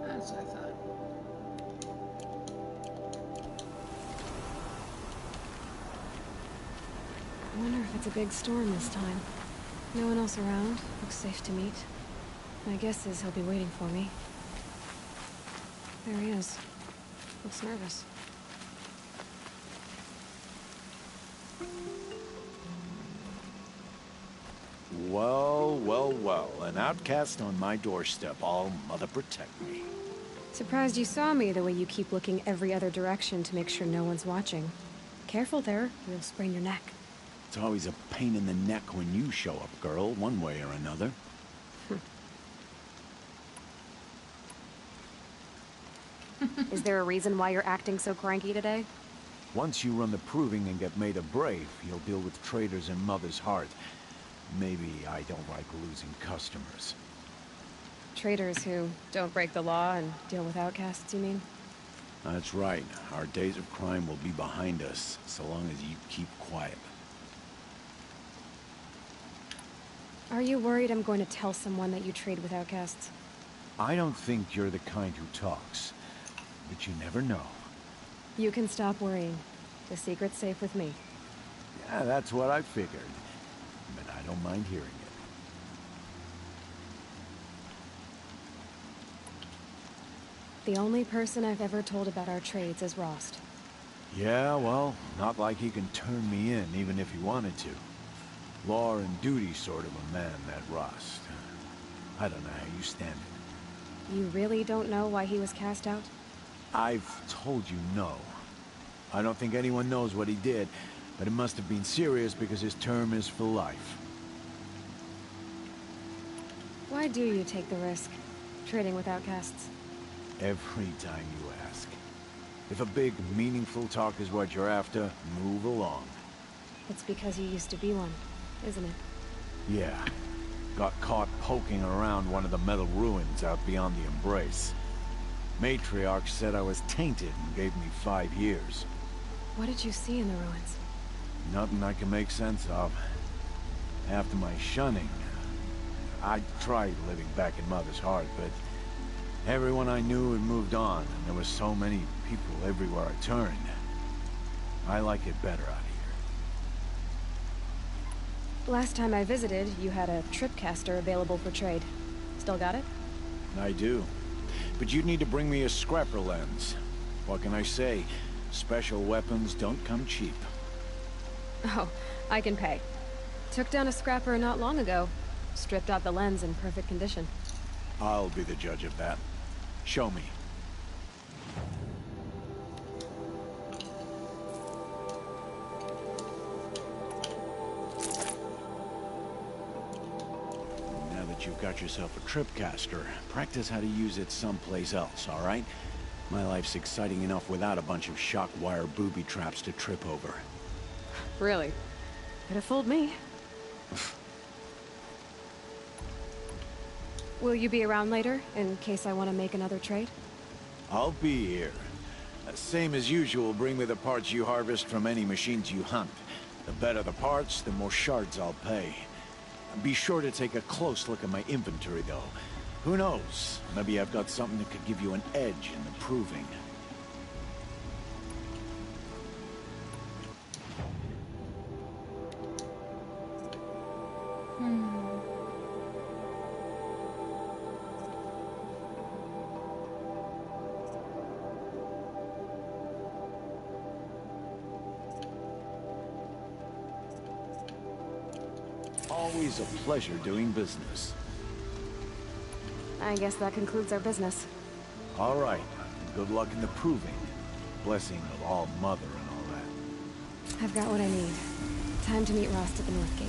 That's what I thought. I wonder if it's a big storm this time. No one else around. Looks safe to meet. My guess is he'll be waiting for me. There he is. Looks nervous. Well, well, well. An outcast on my doorstep. All mother protect me. Surprised you saw me the way you keep looking every other direction to make sure no one's watching. Careful there, you'll sprain your neck. It's always a pain in the neck when you show up, girl, one way or another. Is there a reason why you're acting so cranky today? Once you run the proving and get made a brave, you'll deal with traitors in Mother's Heart. Maybe I don't like losing customers. Traitors who don't break the law and deal with outcasts, you mean? That's right. Our days of crime will be behind us, so long as you keep quiet. Are you worried I'm going to tell someone that you trade with outcasts? I don't think you're the kind who talks, but you never know. You can stop worrying. The secret's safe with me. Yeah, that's what I figured. But I don't mind hearing it. The only person I've ever told about our trades is Rost. Yeah, well, not like he can turn me in, even if he wanted to. Law and duty sort of a man, that Rost. I don't know how you stand it. You really don't know why he was cast out? I've told you no. I don't think anyone knows what he did, but it must have been serious because his term is for life. Why do you take the risk, trading with outcasts? Every time you ask. If a big, meaningful talk is what you're after, move along. It's because you used to be one, isn't it? Yeah. Got caught poking around one of the metal ruins out beyond the Embrace. Matriarch said I was tainted and gave me 5 years. What did you see in the ruins? Nothing I can make sense of. After my shunning, I tried living back in Mother's heart, but everyone I knew had moved on, and there were so many people everywhere I turned. I like it better out here. Last time I visited, you had a tripcaster available for trade. Still got it? I do. But you'd need to bring me a scrapper lens. What can I say? Special weapons don't come cheap. Oh, I can pay. Took down a scrapper not long ago. Stripped out the lens in perfect condition. I'll be the judge of that. Show me. Now that you've got yourself a tripcaster, practice how to use it someplace else, all right? My life's exciting enough without a bunch of shock wire booby traps to trip over. Really? Could have fooled me. Will you be around later, in case I want to make another trade? I'll be here. Same as usual, bring me the parts you harvest from any machines you hunt. The better the parts, the more shards I'll pay. Be sure to take a close look at my inventory, though. Who knows? Maybe I've got something that could give you an edge in the proving. Always a pleasure doing business. I guess that concludes our business. All right. Good luck in the proving. Blessing of All Mother and all that. I've got what I need. Time to meet Rost at the North Gate.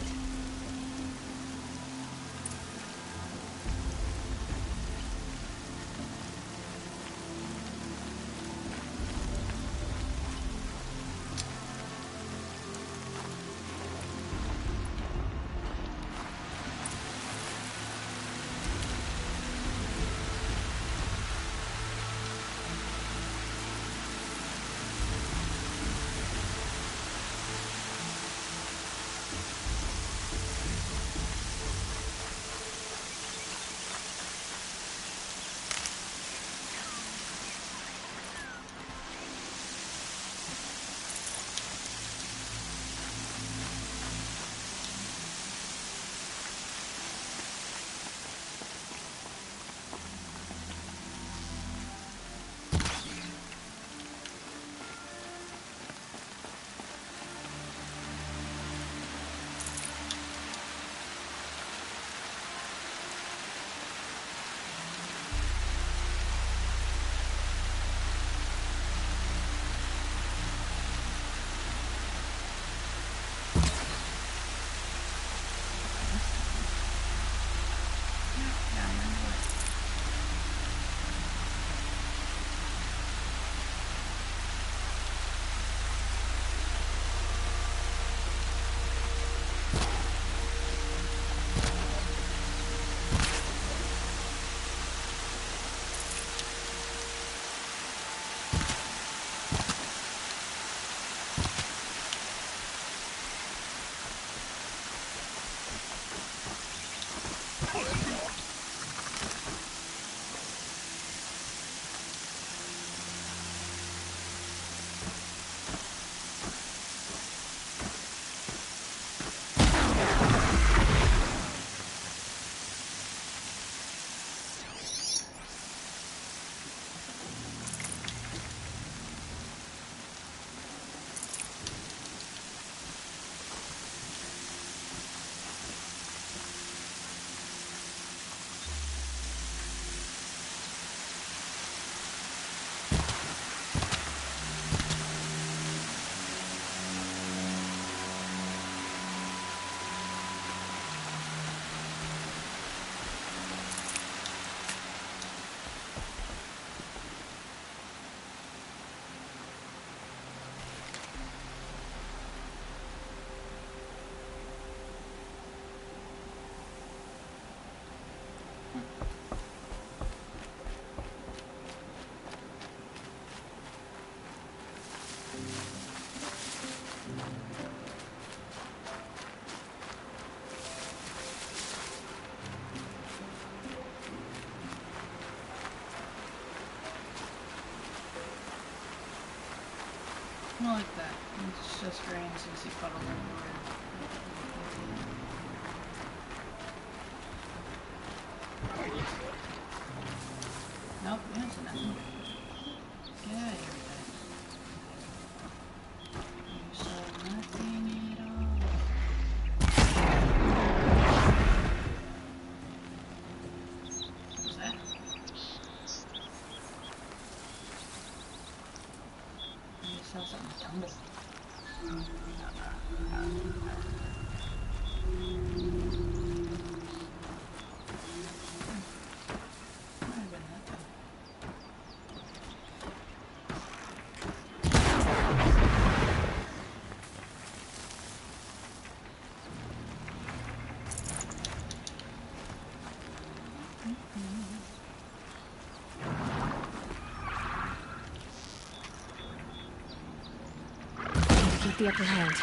I like that. It's just rain, so you see puddles everywhere. Nope, we don't see nothing. Get out of here with that. You saw nothing at all. What was that? You saw something tumble. Keep the upper hand.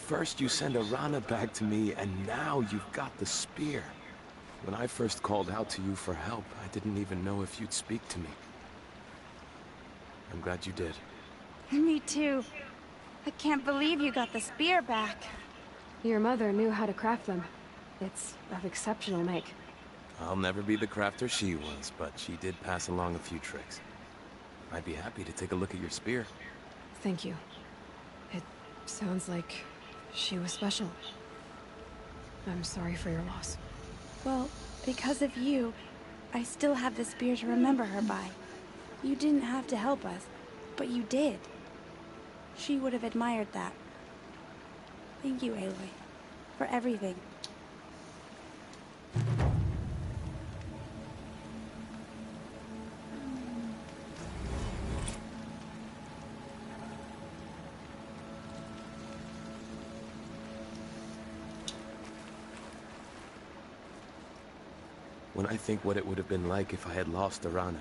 First you send Arana back to me, and now you've got the spear. When I first called out to you for help, I didn't even know if you'd speak to me. I'm glad you did. Me too. I can't believe you got the spear back. Your mother knew how to craft them. It's of exceptional make. I'll never be the crafter she was, but she did pass along a few tricks. I'd be happy to take a look at your spear. Thank you. It sounds like she was special. I'm sorry for your loss. Well, because of you, I still have the spear to remember her by. You didn't have to help us, but you did. She would have admired that. Thank you, Aloy, for everything. When I think what it would have been like if I had lost Arana.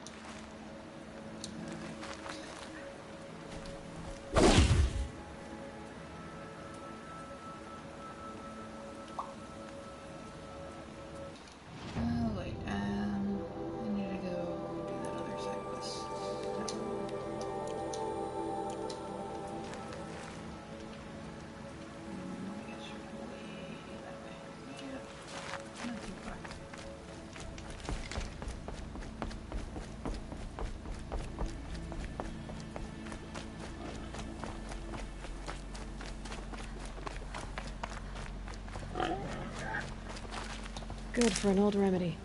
Good for an old remedy.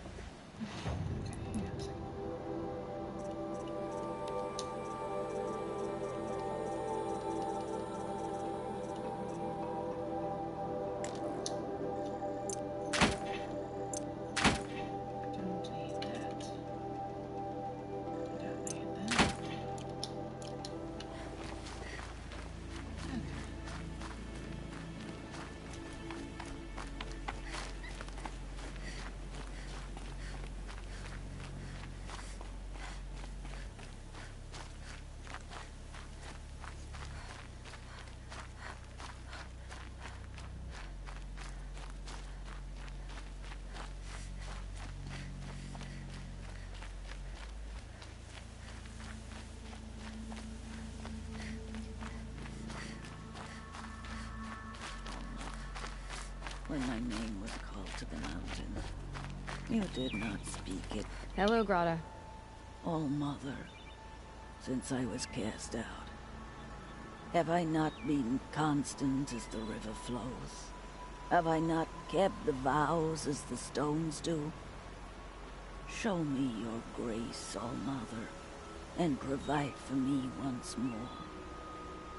when my name was called to the mountain. You did not speak it. Hello, Grata. All-Mother, since I was cast out, have I not been constant as the river flows? Have I not kept the vows as the stones do? Show me your grace, All-Mother, and provide for me once more.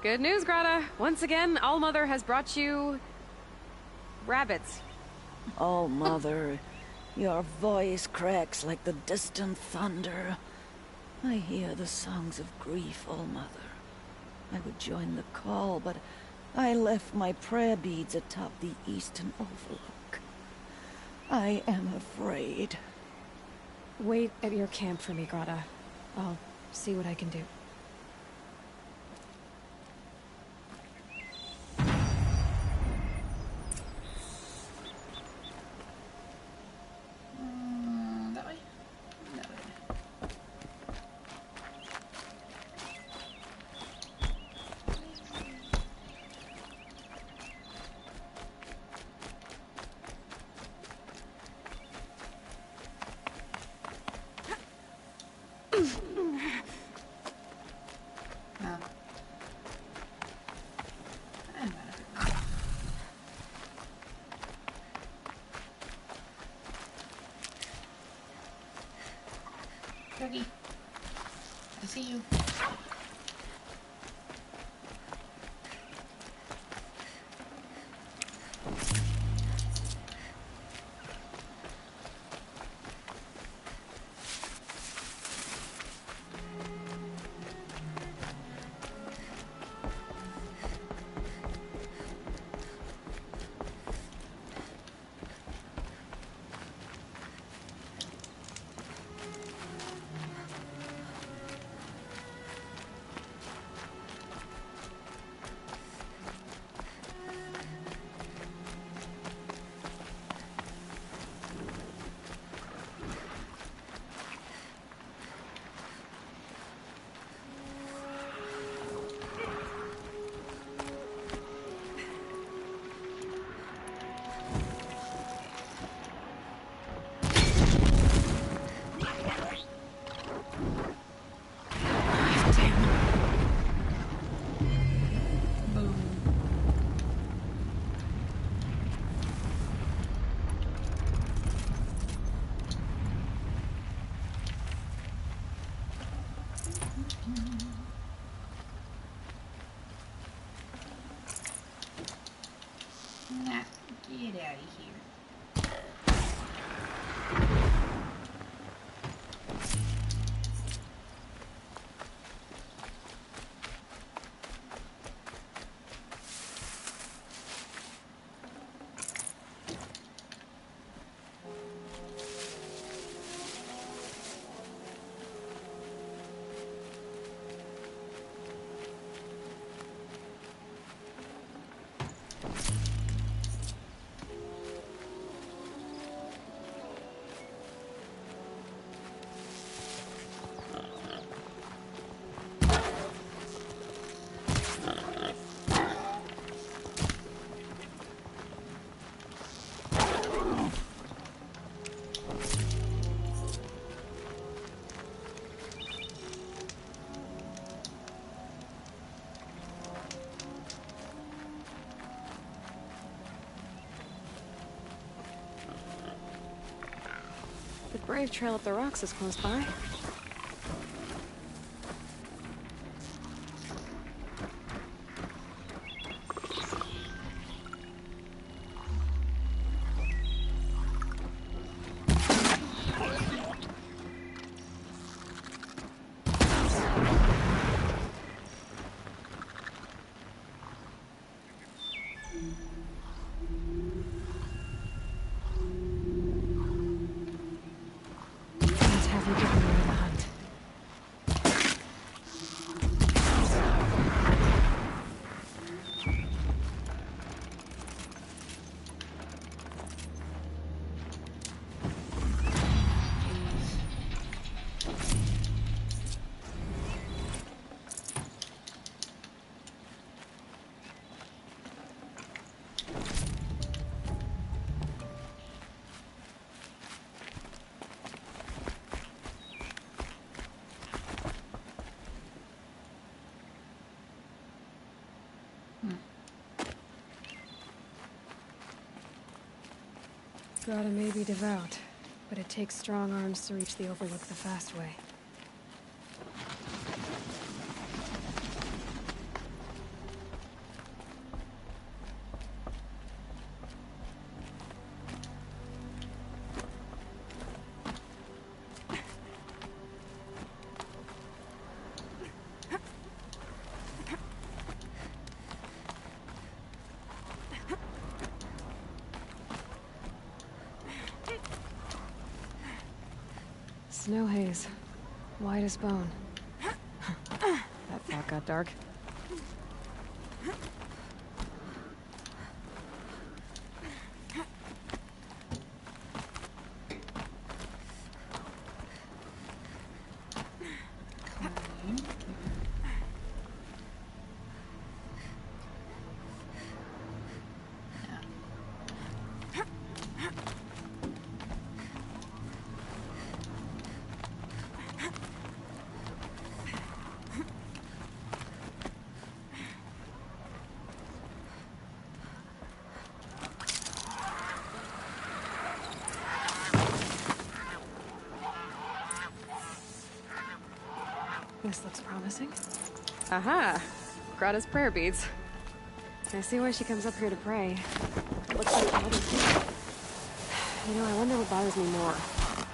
Good news, Grata. Once again, All-Mother has brought you... rabbits. All-Mother, your voice cracks like the distant thunder. I hear the songs of grief, All-Mother. I would join the call, but I left my prayer beads atop the eastern overlook. I am afraid. Wait at your camp for me, Grata. I'll see what I can do. That way? That way. No. Dougie, I see you. Nah, get out of here. The Brave Trail up the rocks is close by. Grata may be devout, but it takes strong arms to reach the Overlook the fast way. Snow haze. White as bone. That fog got dark. This looks promising. Aha! Grata's prayer beads. I see why she comes up here to pray. It looks like others do. You know, I wonder what bothers me more.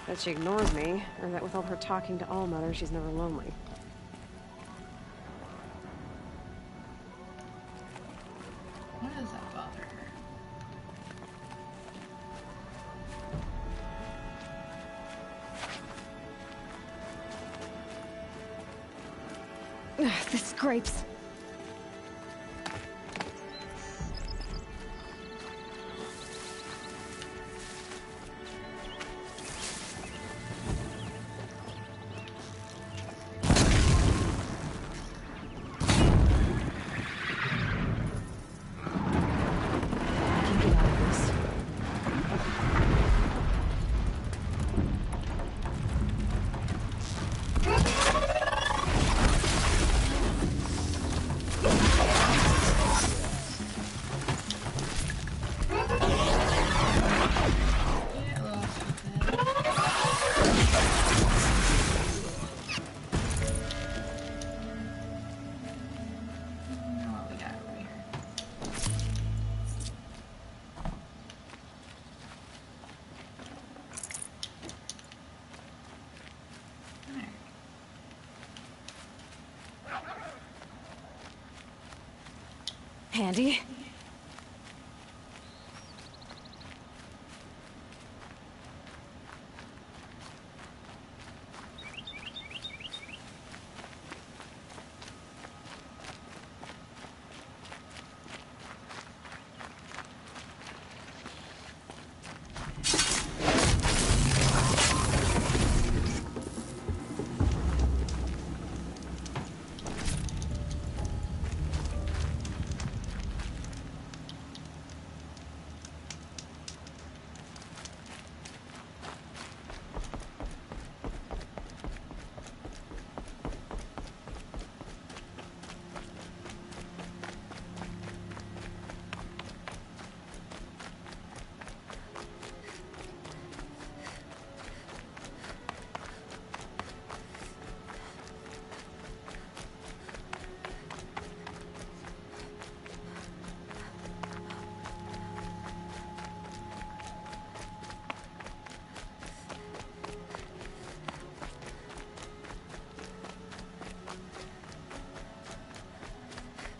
That she ignores me, or that with all her talking to Allmother, she's never lonely. Why does that bother her? Ugh, this scrapes. Handy.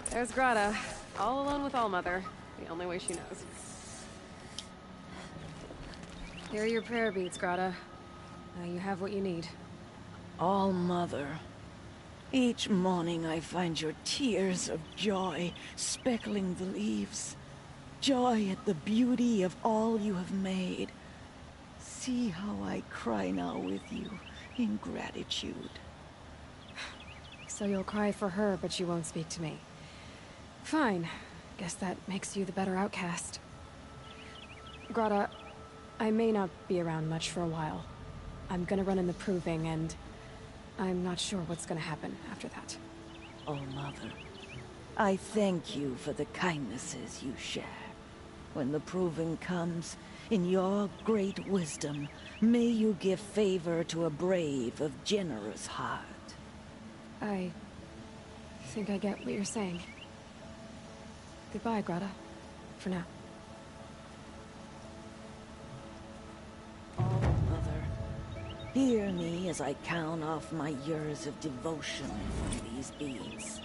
There's Grata, all alone with Allmother, the only way she knows. Here are your prayer beads, Grata. Now you have what you need. Allmother, each morning I find your tears of joy speckling the leaves. Joy at the beauty of all you have made. See how I cry now with you in gratitude. So you'll cry for her, but you won't speak to me. Fine. Guess that makes you the better outcast. Grata, I may not be around much for a while. I'm gonna run in the Proving, and I'm not sure what's gonna happen after that. Allmother, I thank you for the kindnesses you share. When the proving comes, in your great wisdom, may you give favor to a brave of generous heart. I think I get what you're saying. Goodbye, Grata. For now. Oh, Mother, hear me as I count off my years of devotion from these beads.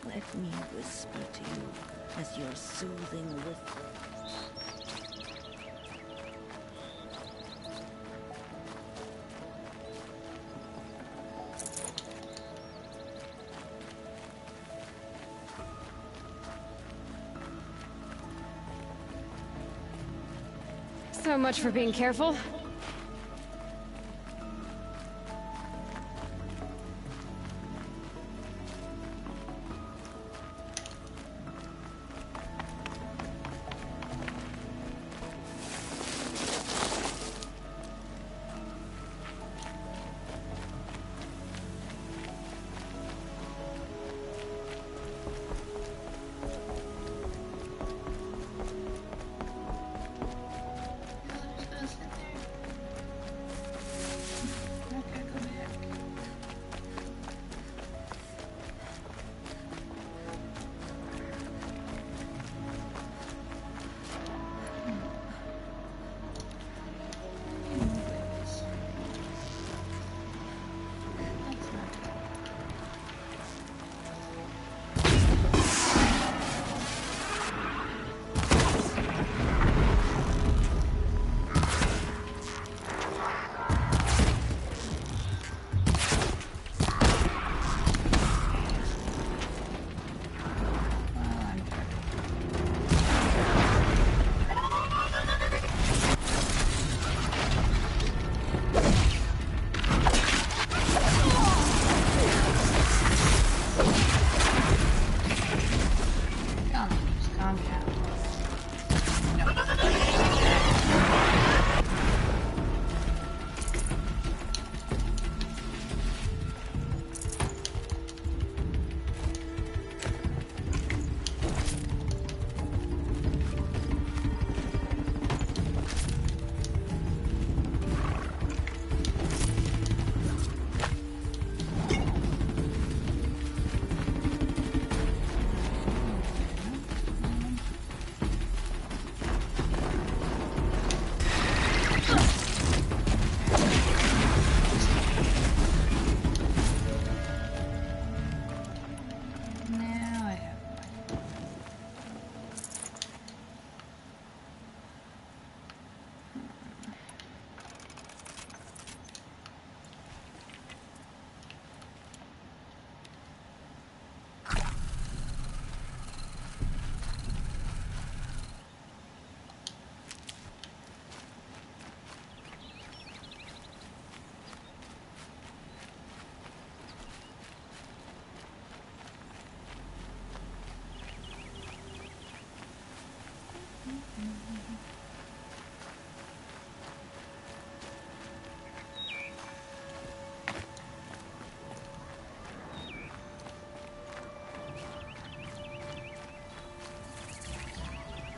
Let me whisper to you as your soothing whisper. So much for being careful.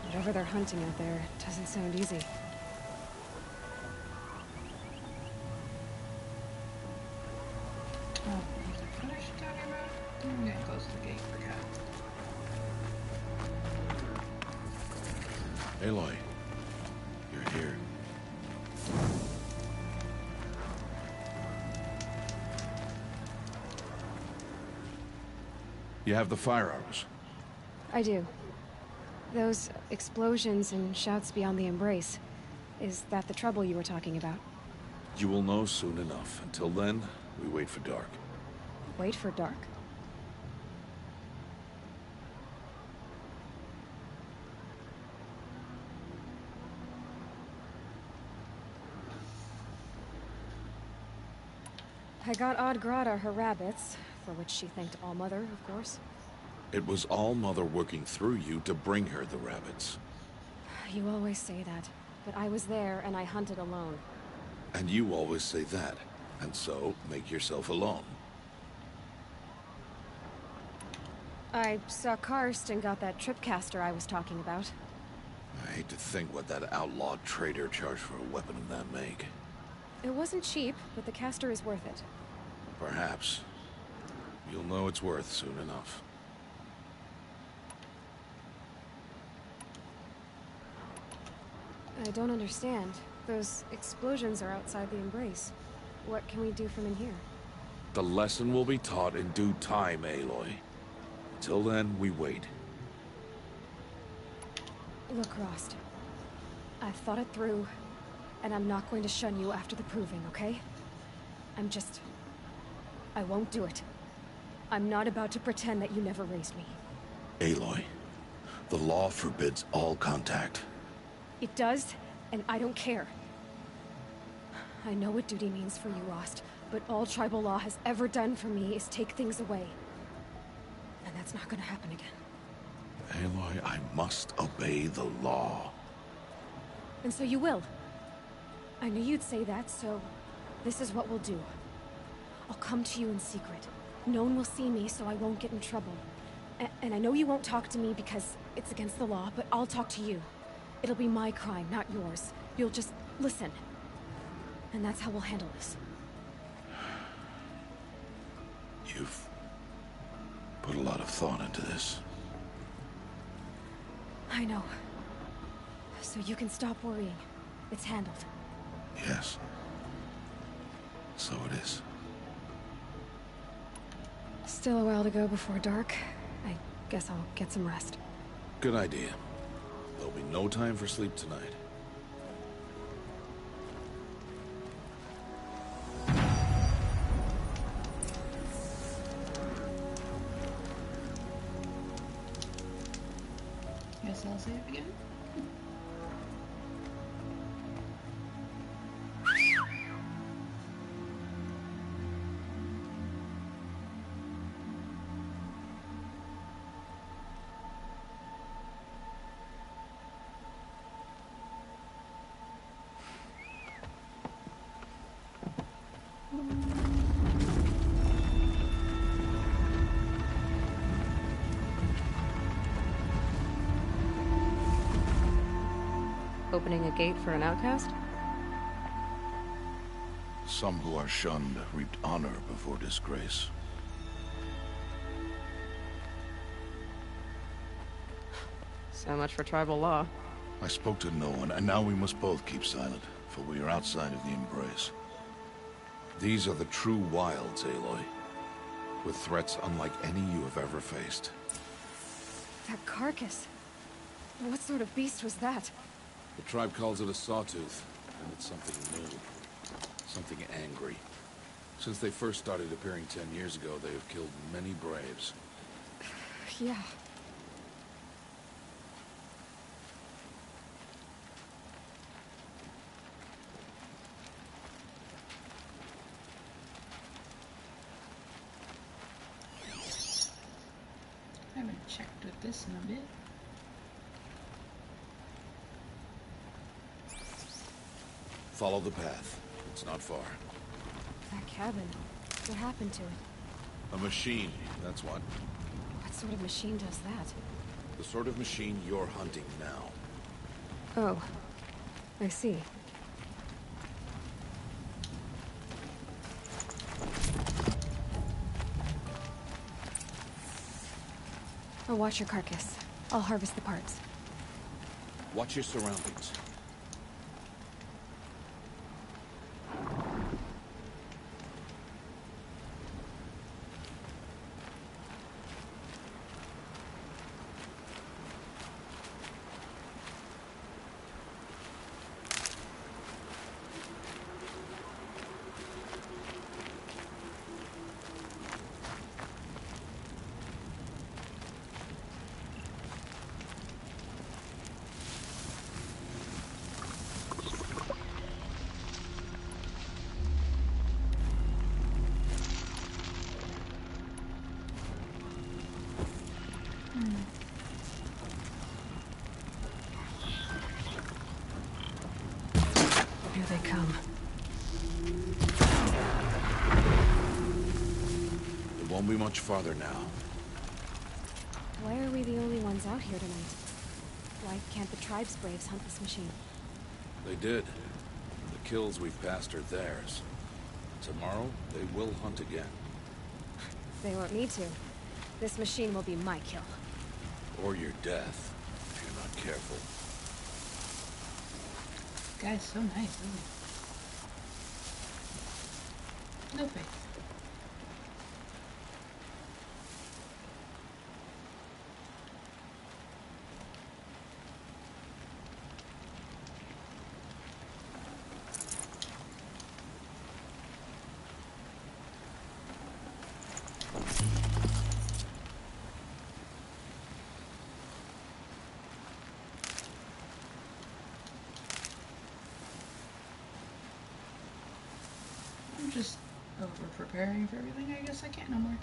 Whatever they're hunting out there doesn't sound easy. Oh, was it what I should talk about? I'm getting close to the gate, forgot. Aloy, you're here. You have the fire arrows. I do. Those explosions and shouts beyond the embrace. Is that the trouble you were talking about? You will know soon enough. Until then, we wait for dark. Wait for dark. I got Odd Grata her rabbits, for which she thanked All-Mother, of course. It was All-Mother working through you to bring her the rabbits. You always say that, but I was there and I hunted alone. And you always say that, and so make yourself alone. I saw Karst and got that tripcaster I was talking about. I hate to think what that outlawed trader charged for a weapon of that make. It wasn't cheap, but the caster is worth it. Perhaps. You'll know it's worth soon enough. I don't understand. Those explosions are outside the Embrace. What can we do from in here? The lesson will be taught in due time, Aloy. Till then, we wait. Look, Rost. I've thought it through, and I'm not going to shun you after the proving, okay? I won't do it. I'm not about to pretend that you never raised me. Aloy, the law forbids all contact. It does, and I don't care. I know what duty means for you, Rost, but all tribal law has ever done for me is take things away. And that's not gonna happen again. Aloy, I must obey the law. And so you will. I knew you'd say that, so this is what we'll do. I'll come to you in secret. No one will see me, so I won't get in trouble. And I know you won't talk to me because it's against the law, but I'll talk to you. It'll be my crime, not yours. You'll just listen. And that's how we'll handle this. You've put a lot of thought into this. I know. So you can stop worrying. It's handled. Yes. So it is. Still a while to go before dark. I guess I'll get some rest. Good idea. There'll be no time for sleep tonight. Guess I'll save again. Opening a gate for an outcast? Some who are shunned reaped honor before disgrace. So much for tribal law. I spoke to no one, and now we must both keep silent, for we are outside of the Embrace. These are the true wilds, Aloy, with threats unlike any you have ever faced. That carcass. What sort of beast was that? The tribe calls it a sawtooth, and it's something new. Something angry. Since they first started appearing 10 years ago, they have killed many braves. Yeah. I haven't checked with this in a bit. Follow the path. It's not far. That cabin. What happened to it? A machine, that's what. What sort of machine does that? The sort of machine you're hunting now. Oh. I see. I'll watch your carcass. I'll harvest the parts. Watch your surroundings. Here they come. It won't be much farther now. are we the only ones out here tonight? Why can't the tribe's braves hunt this machine? They did. The kills we've passed are theirs. Tomorrow, they will hunt again. They won't need to. This machine will be my kill. Or your death, if you're not careful. This guy's so nice, isn't he? No face. I'm just over-preparing for everything. I guess I can't no more.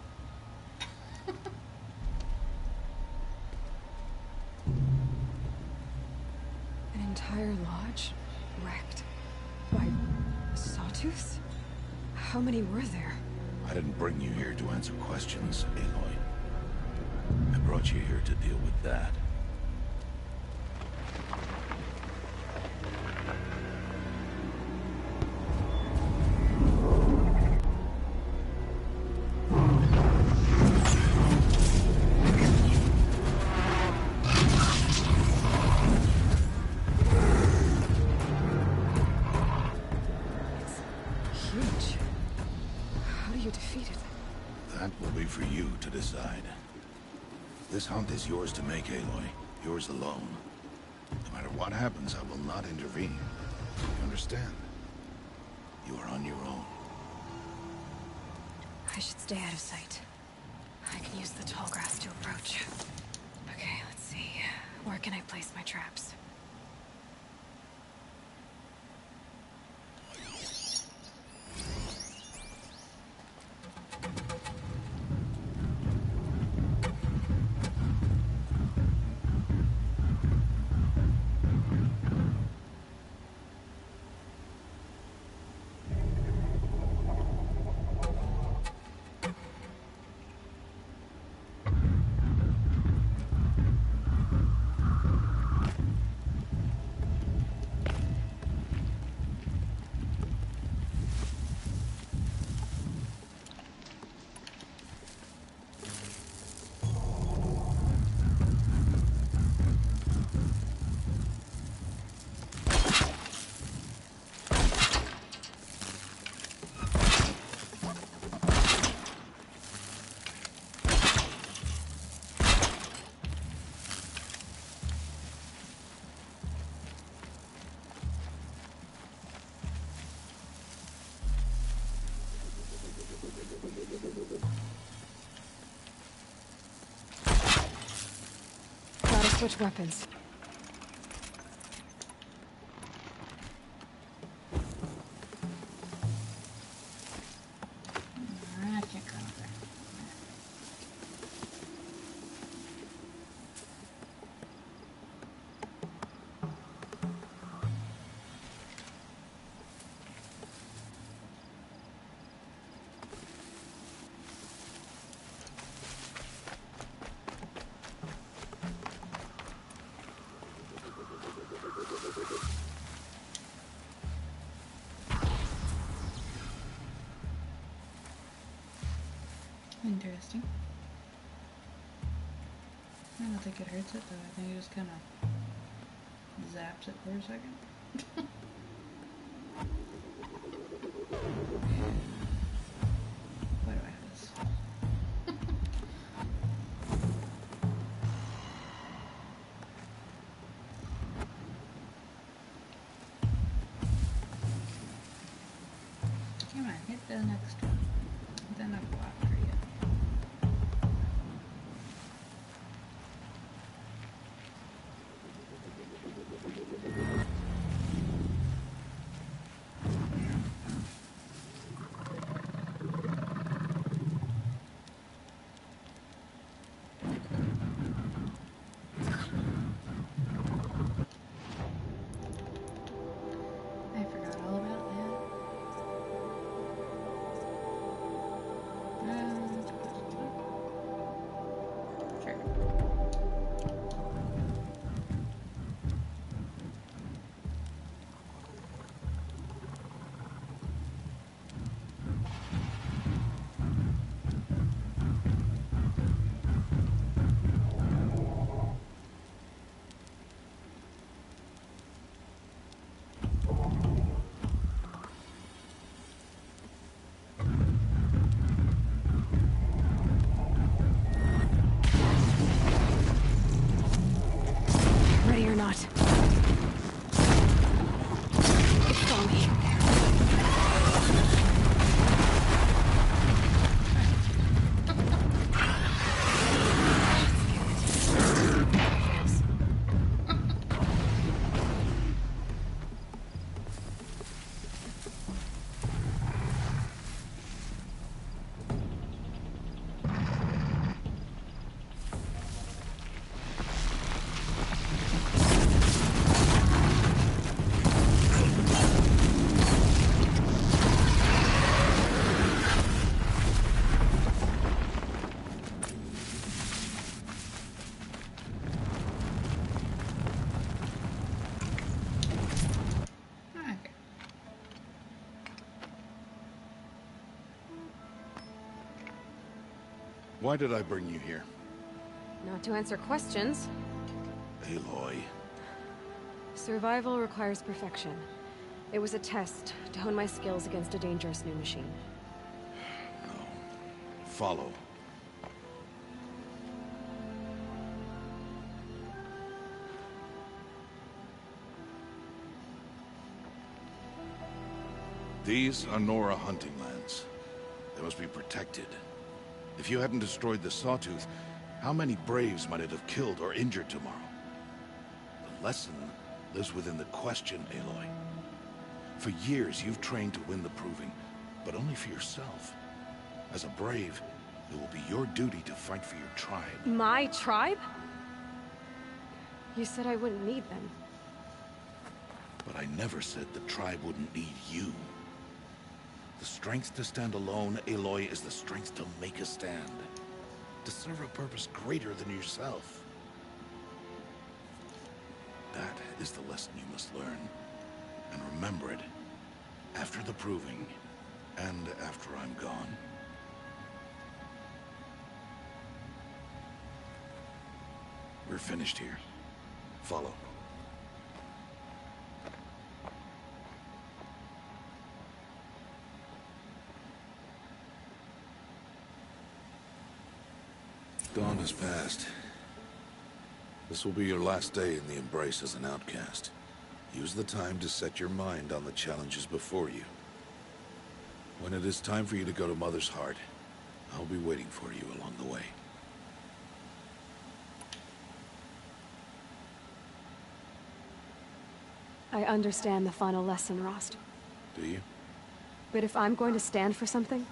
An entire lodge wrecked by sawtooths? How many were there? I didn't bring you here to answer questions, Aloy. I brought you here to deal with that. Huge. How do you defeat it? That will be for you to decide. This hunt is yours to make, Aloy. Yours alone. No matter what happens, I will not intervene. You understand? You are on your own. I should stay out of sight. I can use the tall grass to approach. Okay, let's see. Where can I place my traps? Gotta switch weapons. I can't go up there. Interesting. I don't think it hurts it though. I think it just kind of zaps it for a second. Why do I have this? Come on, hit the next one. Then I've got for you. I forgot all about that. Why did I bring you here? Not to answer questions. Aloy. Survival requires perfection. It was a test to hone my skills against a dangerous new machine. No. Follow. These are Nora hunting lands. They must be protected. If you hadn't destroyed the Sawtooth, how many Braves might it have killed or injured tomorrow? The lesson lives within the question, Aloy. For years, you've trained to win the Proving, but only for yourself. As a Brave, it will be your duty to fight for your tribe. My tribe? You said I wouldn't need them. But I never said the tribe wouldn't need you. The strength to stand alone, Aloy, is the strength to make a stand. To serve a purpose greater than yourself. That is the lesson you must learn. And remember it after the Proving, and after I'm gone. We're finished here. Follow. Dawn has passed. This will be your last day in the Embrace as an outcast. Use the time to set your mind on the challenges before you. When it is time for you to go to Mother's Heart, I'll be waiting for you along the way. I understand the final lesson, Rost. Do you? But if I'm going to stand for something,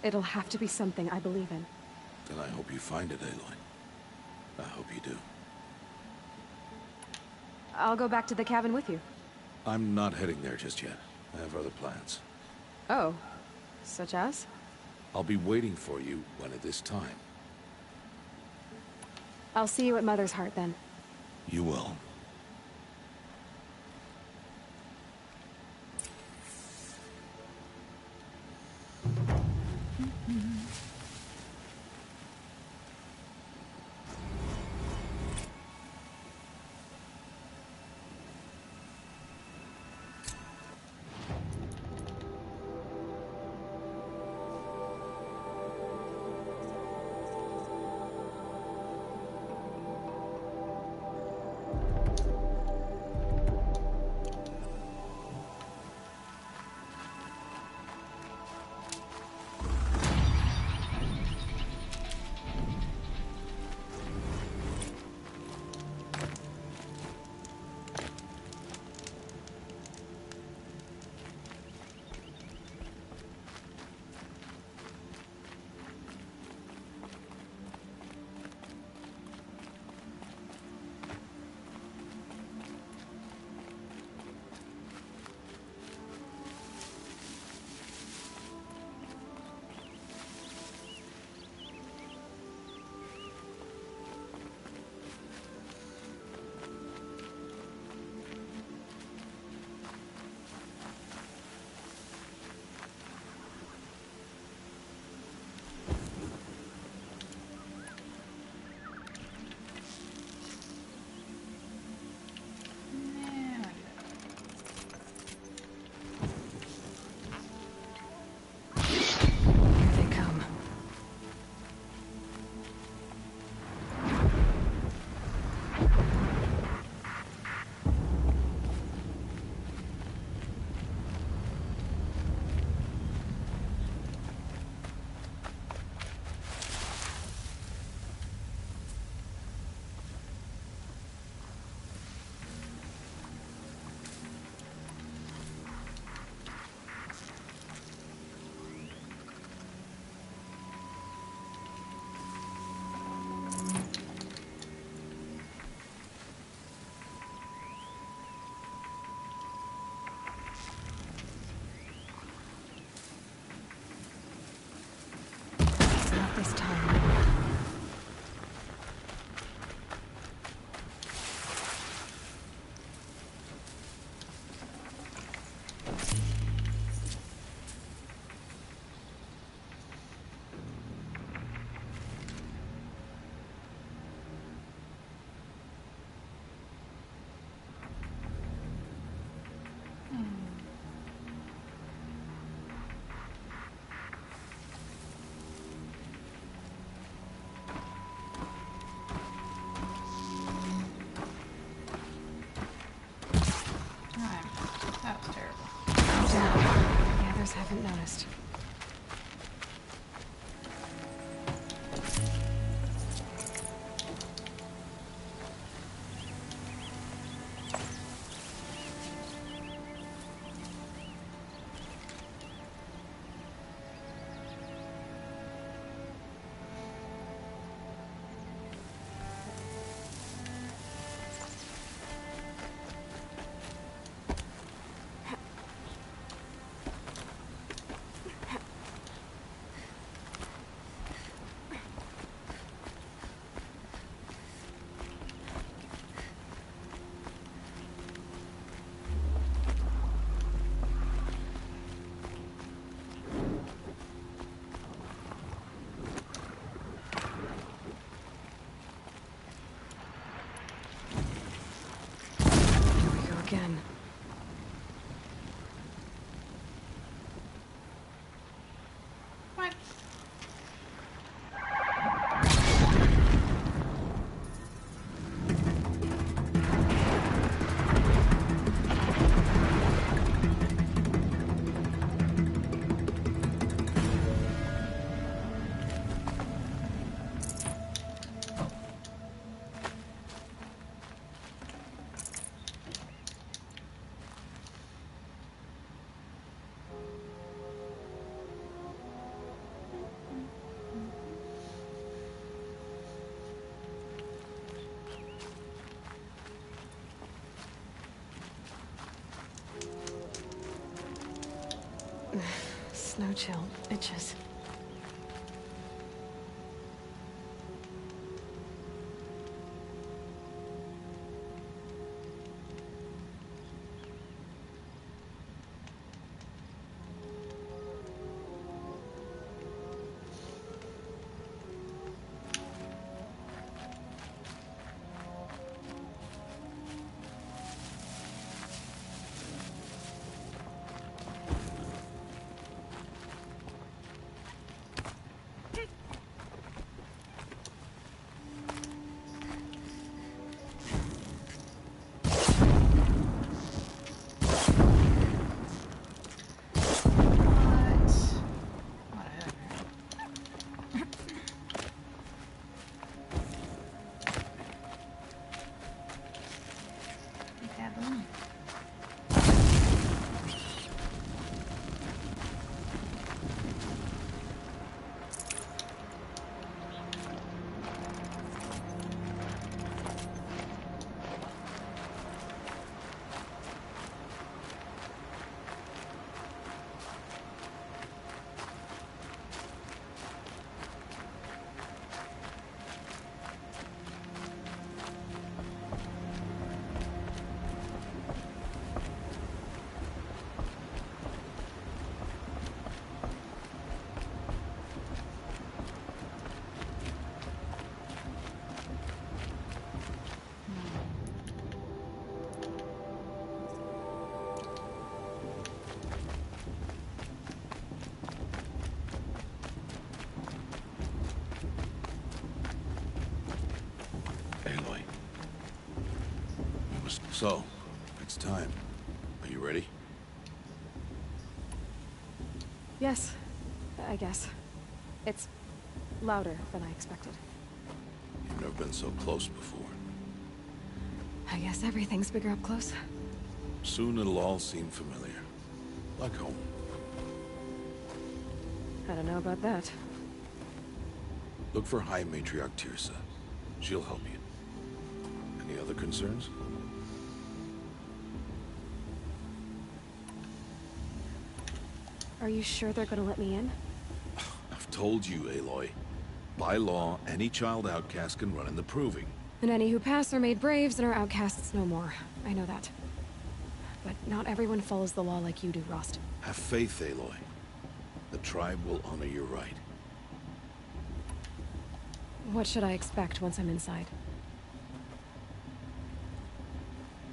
it'll have to be something I believe in. Then I hope you find it, Aloy. I hope you do. I'll go back to the cabin with you. I'm not heading there just yet. I have other plans. Oh, such as? I'll be waiting for you when it is time. I'll see you at Mother's Heart then. You will. haven't noticed. Again. What? Snow chill, itches. So, it's time. Are you ready? Yes, I guess. It's louder than I expected. You've never been so close before. I guess everything's bigger up close. Soon it'll all seem familiar. Like home. I don't know about that. Look for High Matriarch Teersa. She'll help you. Any other concerns? Are you sure they're gonna let me in? I've told you, Aloy. By law, any child outcast can run in the Proving. And any who pass are made braves and are outcasts no more. I know that. But not everyone follows the law like you do, Rost. Have faith, Aloy. The tribe will honor your right. What should I expect once I'm inside?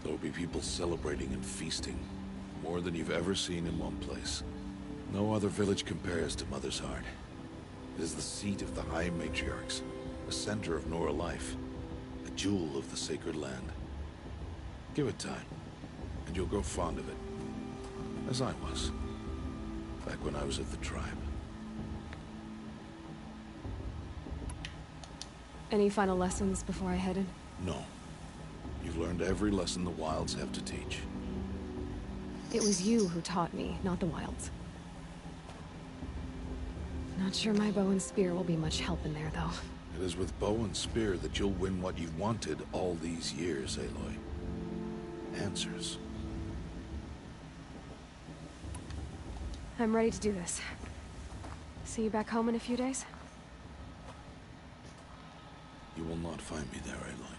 There will be people celebrating and feasting. More than you've ever seen in one place. No other village compares to Mother's Heart. It is the seat of the High Matriarchs, the center of Nora life, a jewel of the sacred land. Give it time, and you'll grow fond of it. As I was. back when I was of the tribe. Any final lessons before I head in? No. You've learned every lesson the Wilds have to teach. It was you who taught me, not the Wilds. Not sure my bow and spear will be much help in there, though. It is with bow and spear that you'll win what you've wanted all these years, Aloy. Answers. I'm ready to do this. See you back home in a few days? You will not find me there, Aloy.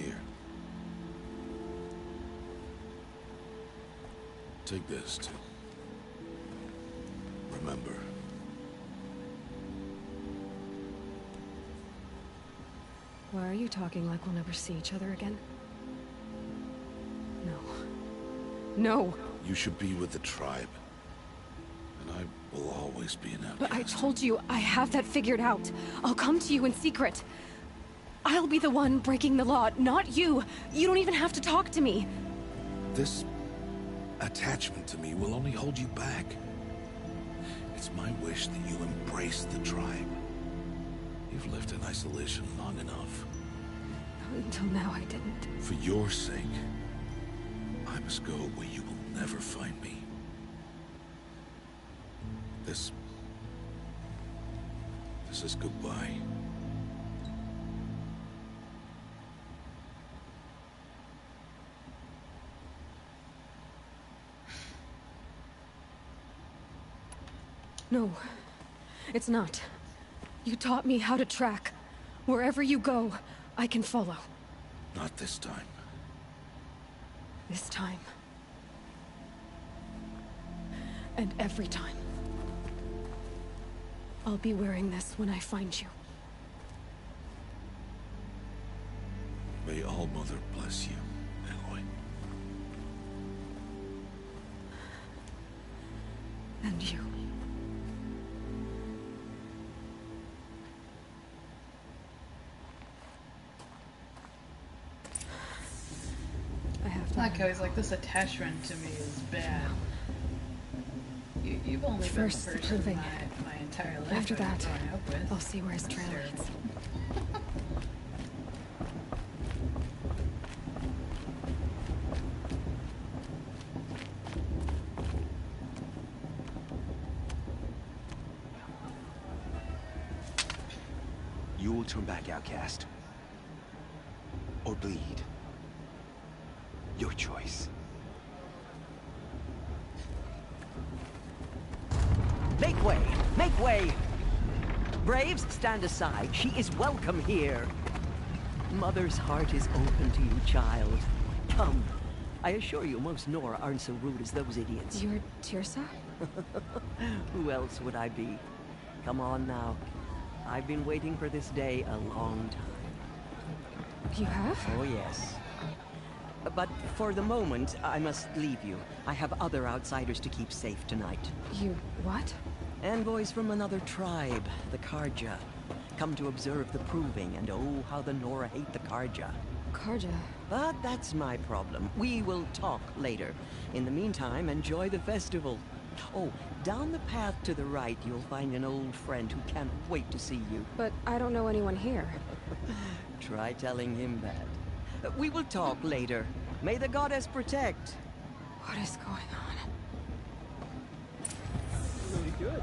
Here. Take this, too. Remember. Why are you talking like we'll never see each other again? No. No! You should be with the tribe. And I will always be an outcast. But I told you, I have that figured out. I'll come to you in secret. I'll be the one breaking the law, not you. You don't even have to talk to me. This attachment to me will only hold you back. It's my wish that you embrace the tribe. You've lived in isolation long enough. Until now, I didn't. For your sake, I must go where you will never find me. This is goodbye. No, it's not. You taught me how to track. Wherever you go, I can follow. Not this time. This time. And every time. I'll be wearing this when I find you. May All-Mother bless you, Aloy. And you. I have to. Like how he's like, this attachment to me is bad. You've only First, been the the person proving. my entire life After I've been that, growing up with. I'll see where his trail That's leads. You will turn back, outcast. Or bleed. Your choice. Make way! Make way! Braves, stand aside. She is welcome here. Mother's heart is open to you, child. Come. I assure you, most Nora aren't so rude as those idiots. You're Teersa? Who else would I be? Come on now. I've been waiting for this day a long time. You have? Oh, yes. But for the moment, I must leave you. I have other outsiders to keep safe tonight. You what? Envoys from another tribe, the Carja. Come to observe the proving, and oh, how the Nora hate the Carja. Carja? But that's my problem. We will talk later. In the meantime, enjoy the festival. Oh, down the path to the right, you'll find an old friend who can't wait to see you. But I don't know anyone here. Try telling him that. We will talk later. May the goddess protect. What is going on? Really good.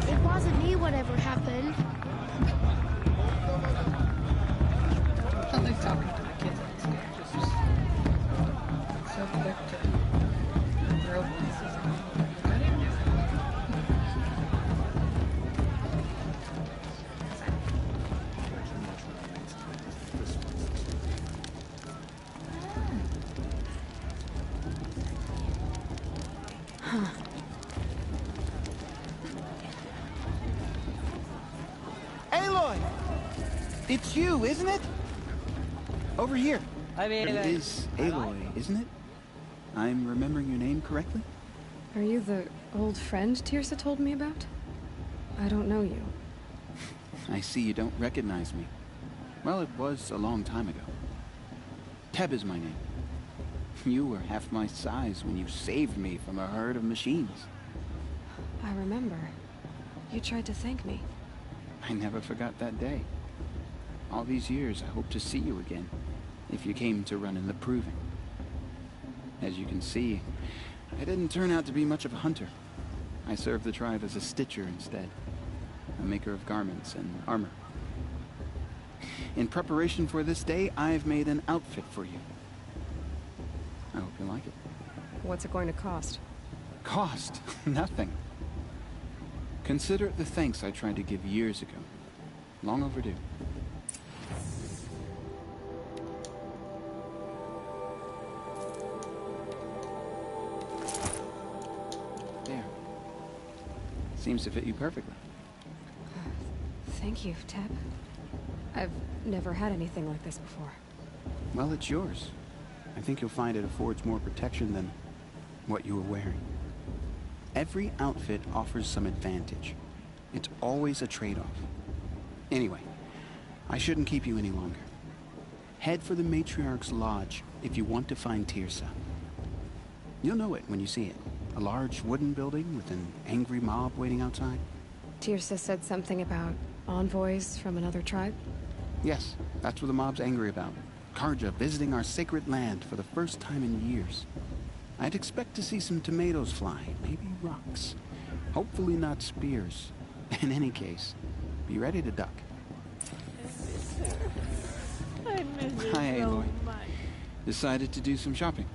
It wasn't me, whatever happened. I like talking to the kids in this game. Just so quick to throw places at me. I didn't do Huh. Aloy! It's you, isn't it? Over here. I mean, It is Aloy, isn't it? I'm remembering your name correctly? Are you the old friend Teersa told me about? I don't know you. I see you don't recognize me. Well, it was a long time ago. Teb is my name. You were half my size when you saved me from a herd of machines. I remember. You tried to thank me. I never forgot that day. All these years, I hope to see you again, if you came to run in the Proving. As you can see, I didn't turn out to be much of a hunter. I served the tribe as a stitcher instead, a maker of garments and armor. In preparation for this day, I've made an outfit for you. I hope you like it. What's it going to cost? Cost? Nothing. Consider it the thanks I tried to give years ago. Long overdue. There. Seems to fit you perfectly. Thank you, Teb. I've never had anything like this before. Well, it's yours. I think you'll find it affords more protection than what you were wearing. Every outfit offers some advantage. It's always a trade-off. Anyway, I shouldn't keep you any longer. Head for the Matriarch's Lodge if you want to find Teersa. You'll know it when you see it. A large wooden building with an angry mob waiting outside. Teersa said something about envoys from another tribe? Yes, that's what the mob's angry about. Carja visiting our sacred land for the first time in years. I'd expect to see some tomatoes fly, maybe rocks. Hopefully not spears. In any case, be ready to duck. I miss it Hi, so Aloy. much. Decided to do some shopping.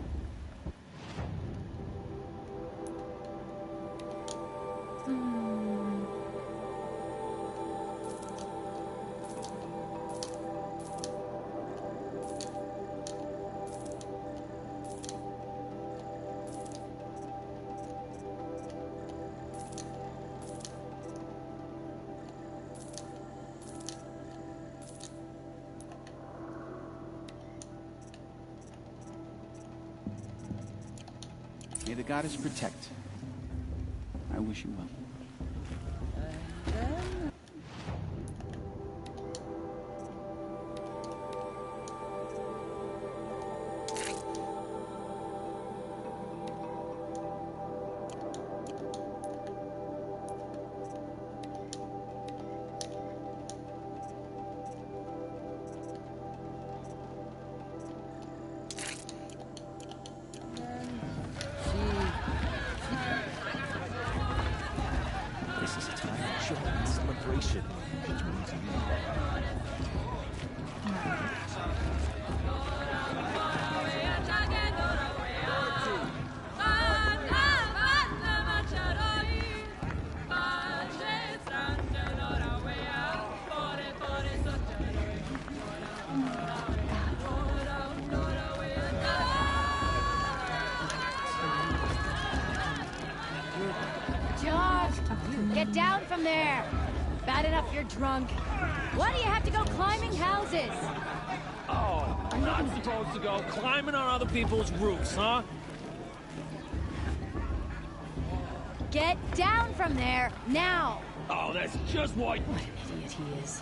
May the goddess protect. I wish you well. This is a time of joy and celebration. Which means Josh, get down from there. Bad enough you're drunk. Why do you have to go climbing houses? Oh, I'm not supposed to go climbing on other people's roofs, huh? Get down from there, now! Oh, that's just why... What an idiot he is.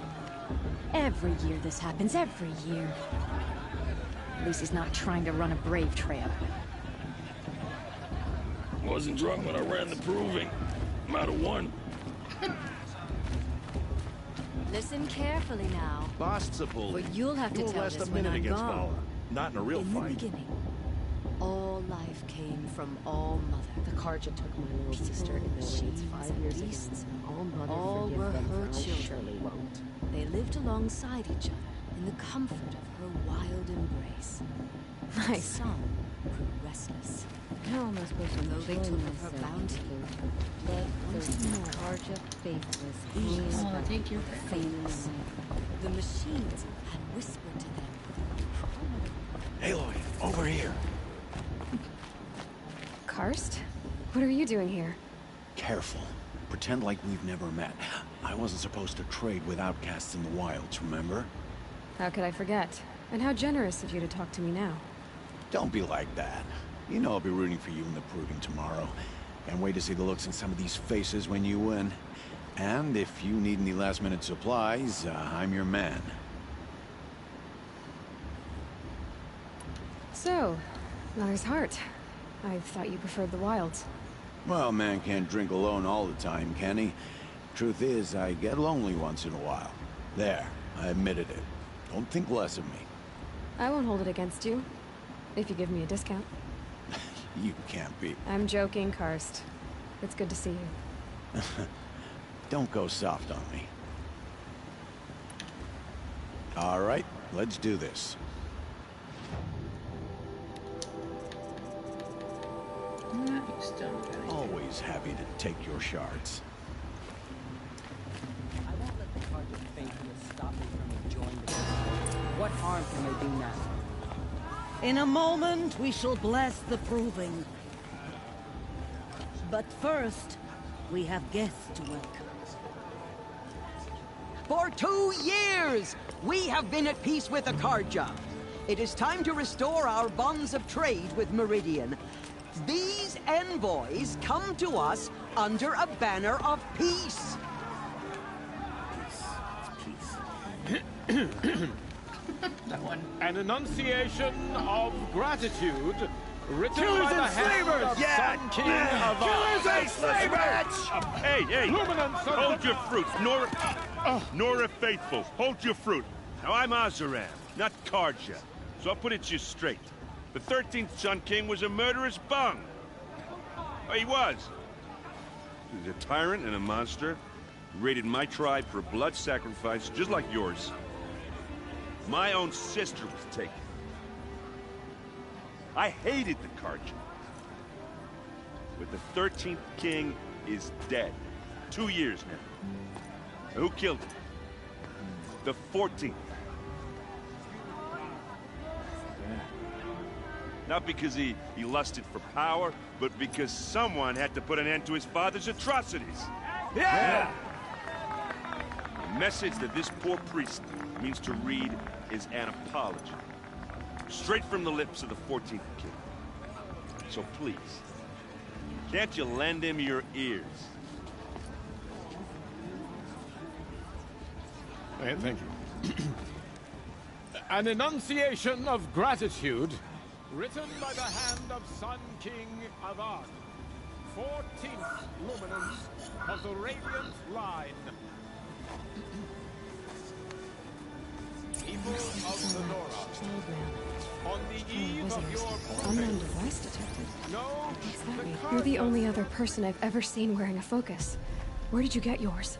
Every year this happens, every year. At least he's not trying to run a brave trail. Wasn't drunk when I ran the Proving. I'm out of one. Listen carefully now. Bost's a bully. But you'll have to He won't tell last this a when minute I'm against gone. Vala. Not in a real In the fight. beginning, all life came from All Mother. The Carja took my little sister in their raids 5 years ago. All Mother All forgive were them, her for I children. surely won't. They lived alongside each other in the comfort of her wild embrace. Nice. Some grew restless. How am I supposed to Though they took of her bounty, Let once those more, Carja faithless these hang Oh, about thank you. famous. The machines had whispered to them. Aloy, over here. Karst? What are you doing here? Careful. Pretend like we've never met. I wasn't supposed to trade with outcasts in the wilds, remember? How could I forget? And how generous of you to talk to me now. Don't be like that. You know I'll be rooting for you in the Proving tomorrow. Can't wait to see the looks in some of these faces when you win. And if you need any last-minute supplies, I'm your man. So, Mother's Heart. I thought you preferred the wilds. Well, man can't drink alone all the time, can he? Truth is, I get lonely once in a while. There, I admitted it. Don't think less of me. I won't hold it against you, if you give me a discount. You can't be. I'm joking, Karst. It's good to see you. Don't go soft on me. All right, let's do this. Nice, don't Always happy to take your shards. I won't let the Carja faithless stop me from enjoying the festival. What harm can they do now? In a moment, we shall bless the proving. But first, we have guests to welcome. For 2 years, we have been at peace with the Carja. It is time to restore our bonds of trade with Meridian. These envoys come to us under a banner of peace. That one. An enunciation of gratitude written Killers by the and hand slavers! of Yeah! Sun King of Killers and slavers! Hey, hey! Luminance of Hold the- your fruits, Nora Faithful. Hold your fruit. Now, I'm Oseram, not Carja, so I'll put it to you straight. The 13th Sun King was a murderous bung. Oh, he was. He was a tyrant and a monster. He raided my tribe for blood sacrifice, just like yours. My own sister was taken. I hated the Carja. But the 13th king is dead. 2 years now. Who killed him? The 14th. Not because he lusted for power, but because someone had to put an end to his father's atrocities. Yeah! The message that this poor priest means to read is an apology. Straight from the lips of the 14th king. So please, can't you lend him your ears? Thank you. An enunciation of gratitude written by the hand of Sun King Avad, 14th luminance of the Radiant Line. People of the Nora, on the eve of your Unknown device detected. No, What's that mean? You're the only other person I've ever seen wearing a focus. Where did you get yours?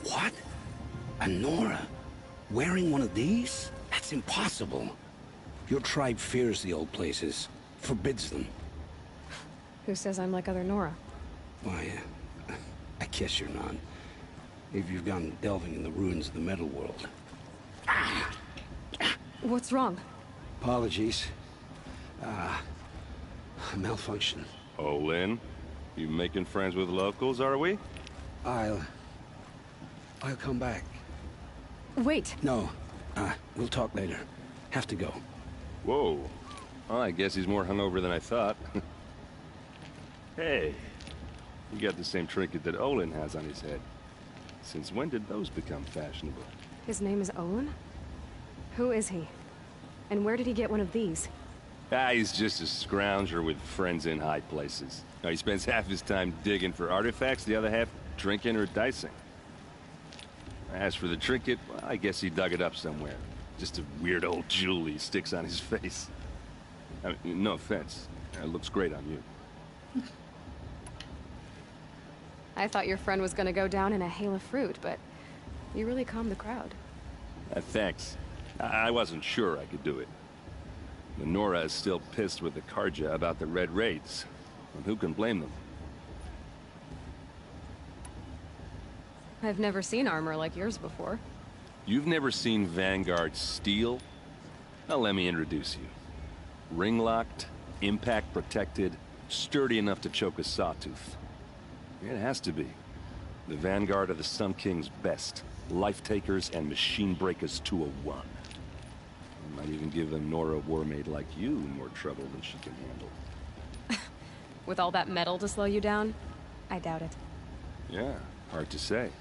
What? A Nora? Wearing one of these? That's impossible. Your tribe fears the old places, forbids them. Who says I'm like other Nora? Why, I guess you're not. If you've gone delving in the ruins of the metal world. What's wrong? Apologies. A malfunction. Oh, Lynn, you making friends with locals, are we? I'll come back. Wait. No, we'll talk later. Have to go. Whoa. Well, I guess he's more hungover than I thought. Hey, you got the same trinket that Olin has on his head. Since when did those become fashionable? His name is Olin? Who is he? And where did he get one of these? He's just a scrounger with friends in high places. Now, he spends half his time digging for artifacts, the other half drinking or dicing. As for the trinket, well, I guess he dug it up somewhere. Just a weird old jewel he sticks on his face. I mean, no offense. It looks great on you. I thought your friend was gonna go down in a hail of fruit, but you really calmed the crowd. Thanks. I wasn't sure I could do it. The Nora is still pissed with the Carja about the Red Raids. And who can blame them? I've never seen armor like yours before. You've never seen Vanguard steel? Now let me introduce you. Ring-locked, impact-protected, sturdy enough to choke a sawtooth. It has to be. The Vanguard of the Sun King's best. Life-takers and machine breakers to a one. Might even give a Nora warmaid like you more trouble than she can handle. With all that metal to slow you down? I doubt it. Yeah, hard to say.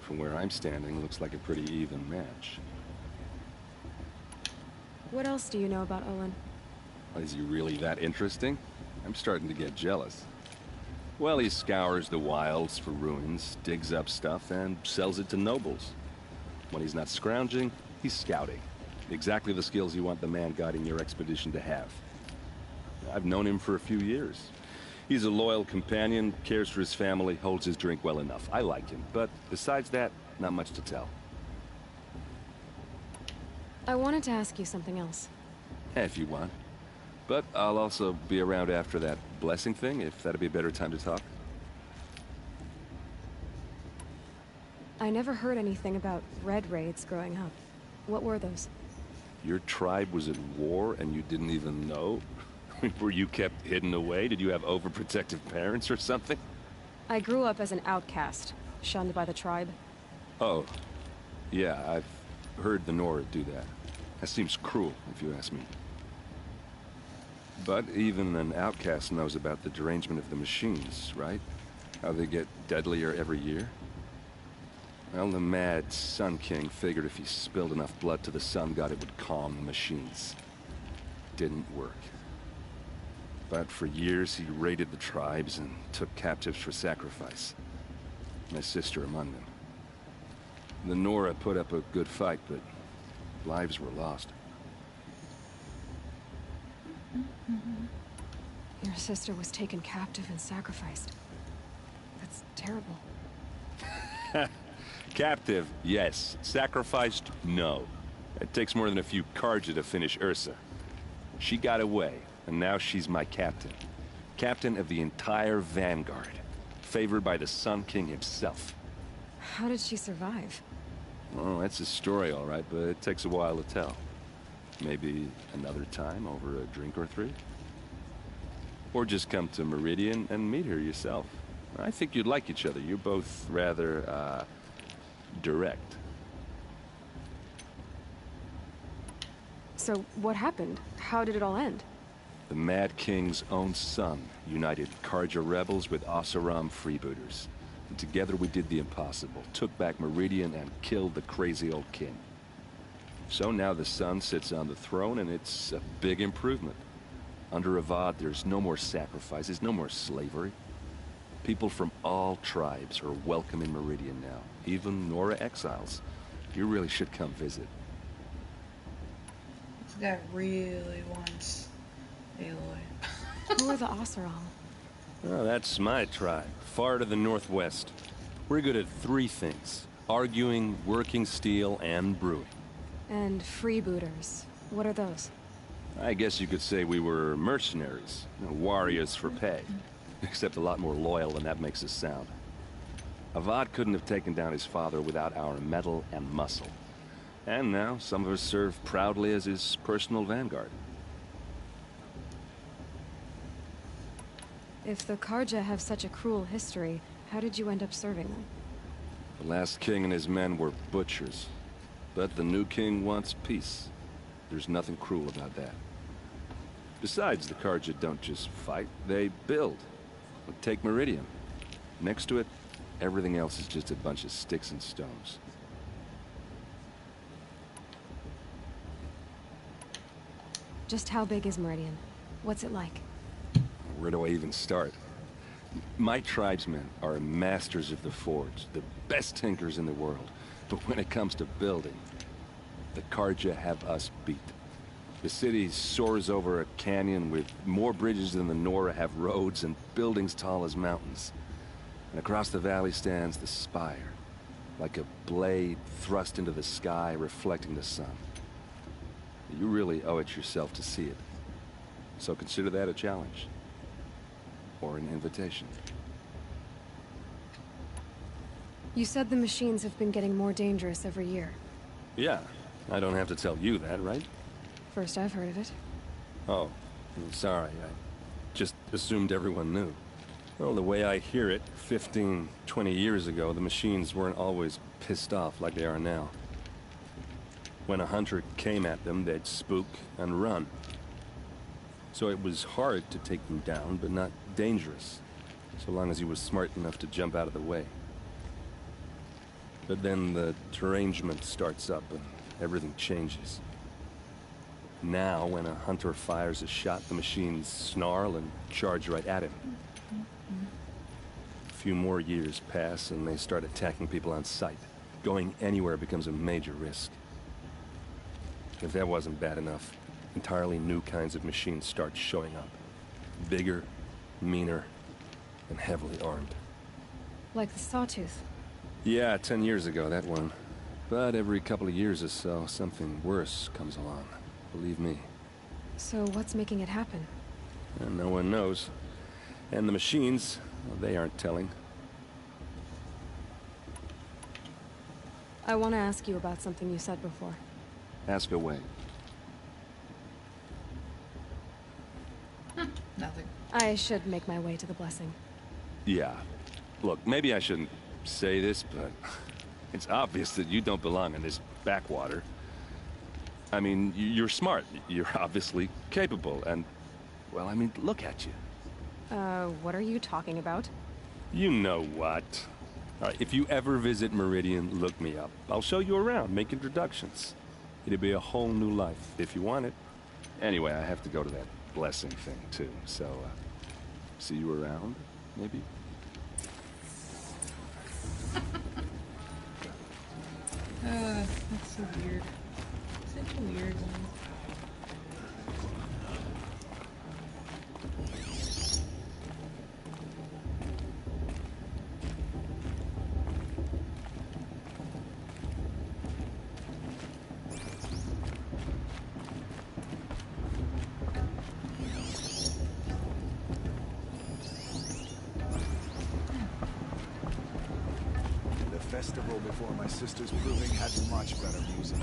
From where I'm standing, looks like a pretty even match. What else do you know about Olin? Is he really that interesting? I'm starting to get jealous. Well, he scours the wilds for ruins, digs up stuff, and sells it to nobles. When he's not scrounging, he's scouting. Exactly the skills you want the man guiding your expedition to have. I've known him for a few years. He's a loyal companion, cares for his family, holds his drink well enough. I like him, but besides that, not much to tell. I wanted to ask you something else. If you want. But I'll also be around after that blessing thing, if that'd be a better time to talk. I never heard anything about Red Raids growing up. What were those? Your tribe was at war and you didn't even know? Were you kept hidden away? Did you have overprotective parents or something? I grew up as an outcast, shunned by the tribe. Oh. Yeah, I've heard the Nora do that. That seems cruel, if you ask me. But even an outcast knows about the derangement of the machines, right? How they get deadlier every year? Well, the mad Sun King figured if he spilled enough blood to the Sun God, it would calm the machines. Didn't work. But for years, he raided the tribes and took captives for sacrifice. My sister among them. The Nora put up a good fight, but lives were lost. Your sister was taken captive and sacrificed. That's terrible. Captive, yes. Sacrificed, no. It takes more than a few Carja to finish Ursa. She got away, and now she's my captain. Captain of the entire Vanguard. Favored by the Sun King himself. How did she survive? Well, that's a story, all right, but it takes a while to tell. Maybe another time over a drink or three? Or just come to Meridian and meet her yourself. I think you'd like each other. You're both rather, direct. So, what happened? How did it all end? The Mad King's own son united Carja rebels with Oseram freebooters. And together we did the impossible, took back Meridian and killed the crazy old king. So now the son sits on the throne and it's a big improvement. Under Avad, there's no more sacrifices, no more slavery. People from all tribes are welcome in Meridian now, even Nora exiles. You really should come visit. This guy really wants Aloy. Who are the Oseram? Oh, that's my tribe, far to the northwest. We're good at three things: arguing, working steel, and brewing. And freebooters. What are those? I guess you could say we were mercenaries, warriors for pay. Except a lot more loyal than that makes us sound. Avad couldn't have taken down his father without our metal and muscle. And now, some of us serve proudly as his personal vanguard. If the Carja have such a cruel history, how did you end up serving them? The last king and his men were butchers. But the new king wants peace. There's nothing cruel about that. Besides, the Carja don't just fight, they build. Take Meridian. Next to it, everything else is just a bunch of sticks and stones. Just how big is Meridian? What's it like? Where do I even start? My tribesmen are masters of the forge, the best tinkers in the world. But when it comes to building, the Carja have us beat. The city soars over a canyon with more bridges than the Nora have roads and buildings tall as mountains. And across the valley stands the spire, like a blade thrust into the sky reflecting the sun. You really owe it yourself to see it. So consider that a challenge. Or an invitation. You said the machines have been getting more dangerous every year. Yeah, I don't have to tell you that, right? First I've heard of it. Oh, I'm sorry. I just assumed everyone knew. Well, the way I hear it, 15, 20 years ago, the machines weren't always pissed off like they are now. When a hunter came at them, they'd spook and run. So it was hard to take them down, but not dangerous, so long as he was smart enough to jump out of the way. But then the derangement starts up and everything changes. Now, when a hunter fires a shot, the machines snarl and charge right at him. A few more years pass and they start attacking people on sight. Going anywhere becomes a major risk. If that wasn't bad enough, entirely new kinds of machines start showing up. Bigger, meaner, and heavily armed. Like the Sawtooth. Yeah, 10 years ago, that one. But every couple of years or so, something worse comes along. Believe me. So what's making it happen? And no one knows. And the machines, well, they aren't telling. I want to ask you about something you said before. Ask away. Nothing. I should make my way to the blessing. Yeah. Look, maybe I shouldn't say this, but it's obvious that you don't belong in this backwater. I mean, you're smart. You're obviously capable, and, well, I mean, look at you. What are you talking about? You know what. All right, if you ever visit Meridian, look me up. I'll show you around, make introductions. It'll be a whole new life, if you want it. Anyway, I have to go to that blessing thing, too, so, see you around, maybe? That's so weird. Such a weird one. The festival before my sister's proving had much better music.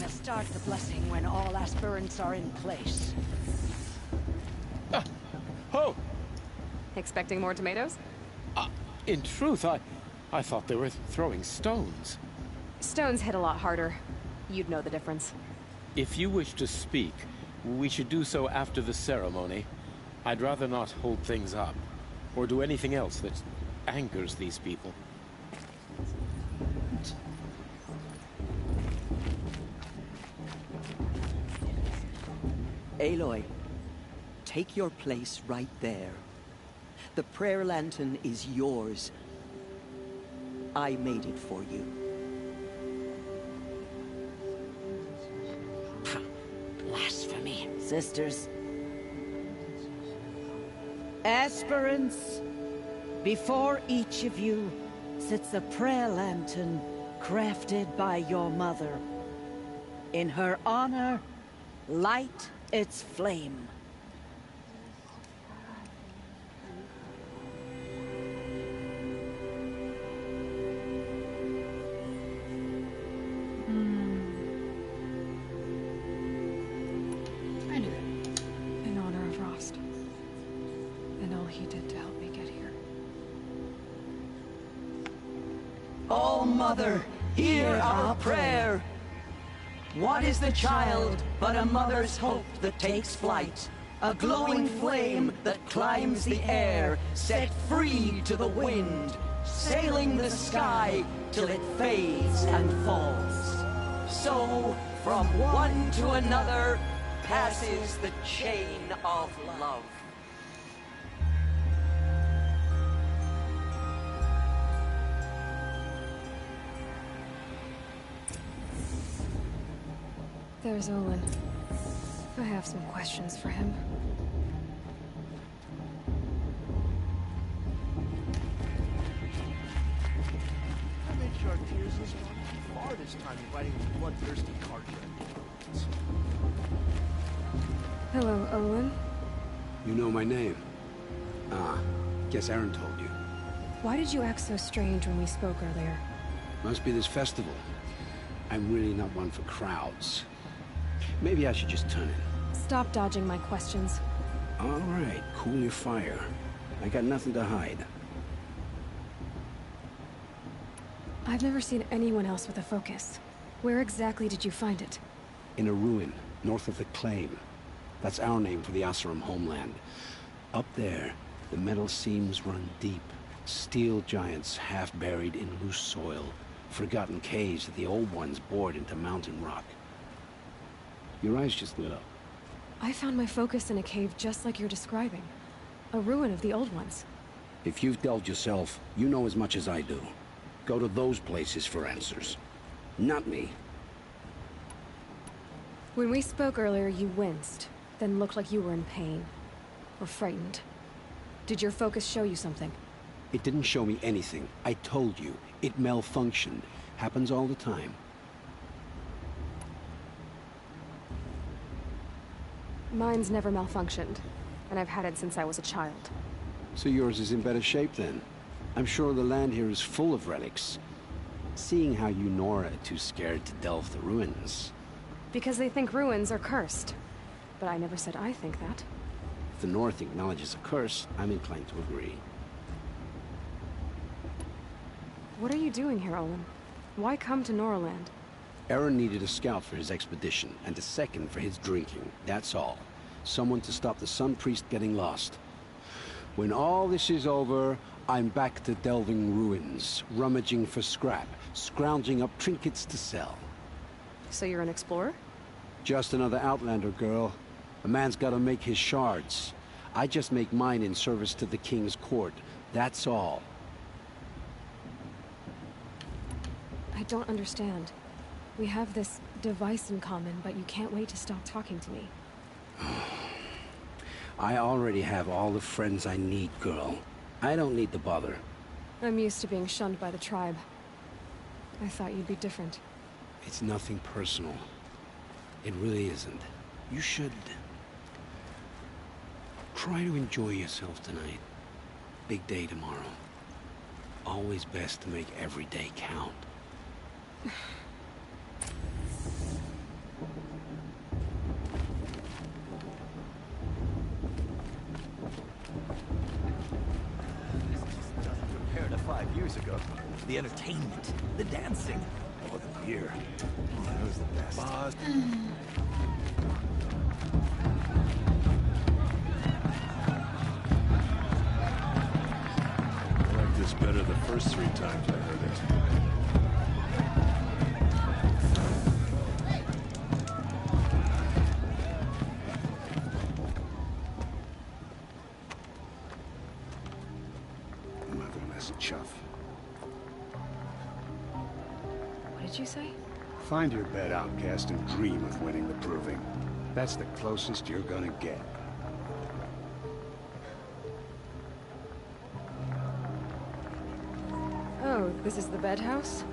Let's start the blessing when all aspirants are in place. Oh! Expecting more tomatoes? In truth, I thought they were throwing stones. Stones hit a lot harder. You'd know the difference. If you wish to speak, we should do so after the ceremony. I'd rather not hold things up, or do anything else that angers these people. Aloy, take your place right there. The prayer lantern is yours. I made it for you. Blasphemy. Sisters. Aspirants, before each of you sits a prayer lantern crafted by your mother. In her honor, light its flame. I knew that. In honor of Rost. And all he did to help me get here. Oh, Mother, hear our prayer. What is the child but a mother's hope that takes flight? A glowing flame that climbs the air, set free to the wind, sailing the sky till it fades and falls. So, from one to another, passes the chain of love. There's Olin. I have some questions for him. I made sure our tears has gone too far this time inviting these bloodthirsty carja. Hello, Olin. You know my name? Ah, guess Aaron told you. Why did you act so strange when we spoke earlier? Must be this festival. I'm really not one for crowds. Maybe I should just turn in. Stop dodging my questions. All right, cool your fire. I got nothing to hide. I've never seen anyone else with a focus. Where exactly did you find it? In a ruin, north of the Claim. That's our name for the Oseram homeland. Up there, the metal seams run deep. Steel giants half buried in loose soil. Forgotten caves that the old ones bored into mountain rock. Your eyes just lit up. I found my focus in a cave just like you're describing. A ruin of the old ones. If you've delved yourself, you know as much as I do. Go to those places for answers. Not me. When we spoke earlier, you winced, then looked like you were in pain. Or frightened. Did your focus show you something? It didn't show me anything. I told you. It malfunctioned. Happens all the time. Mine's never malfunctioned, and I've had it since I was a child. So yours is in better shape then. I'm sure the land here is full of relics. Seeing how you Nora are too scared to delve the ruins. Because they think ruins are cursed. But I never said I think that. If the North acknowledges a curse, I'm inclined to agree. What are you doing here, Olin? Why come to Noraland? Aaron needed a scout for his expedition, and a second for his drinking. That's all. Someone to stop the Sun Priest getting lost. When all this is over, I'm back to delving ruins, rummaging for scrap, scrounging up trinkets to sell. So you're an explorer? Just another Outlander, girl. A man's gotta make his shards. I just make mine in service to the King's court. That's all. I don't understand. We have this device in common, but you can't wait to stop talking to me. I already have all the friends I need, girl. I don't need the bother. I'm used to being shunned by the tribe. I thought you'd be different. It's nothing personal. It really isn't. You should... try to enjoy yourself tonight. Big day tomorrow. Always best to make every day count. Compared to 5 years ago, the entertainment, the dancing, oh, the beer. Oh, it was the best. Boss. I liked this better the first 3 times I heard it. Motherless chuff. What did you say? Find your bed, outcast, and dream of winning the Proving. That's the closest you're gonna get. Oh, this is the bed house?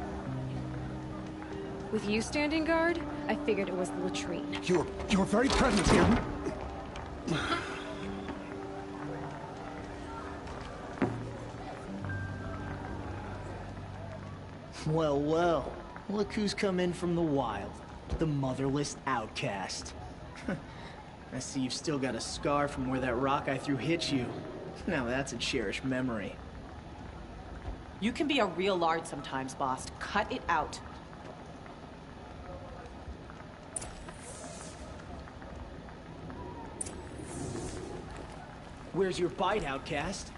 With you standing guard, I figured it was the latrine. Your very presence here. Well, well. Look who's come in from the wild. The motherless outcast. I see you've still got a scar from where that rock I threw hit you. Now that's a cherished memory. You can be a real lard sometimes, boss. Cut it out. Where's your bite, outcast?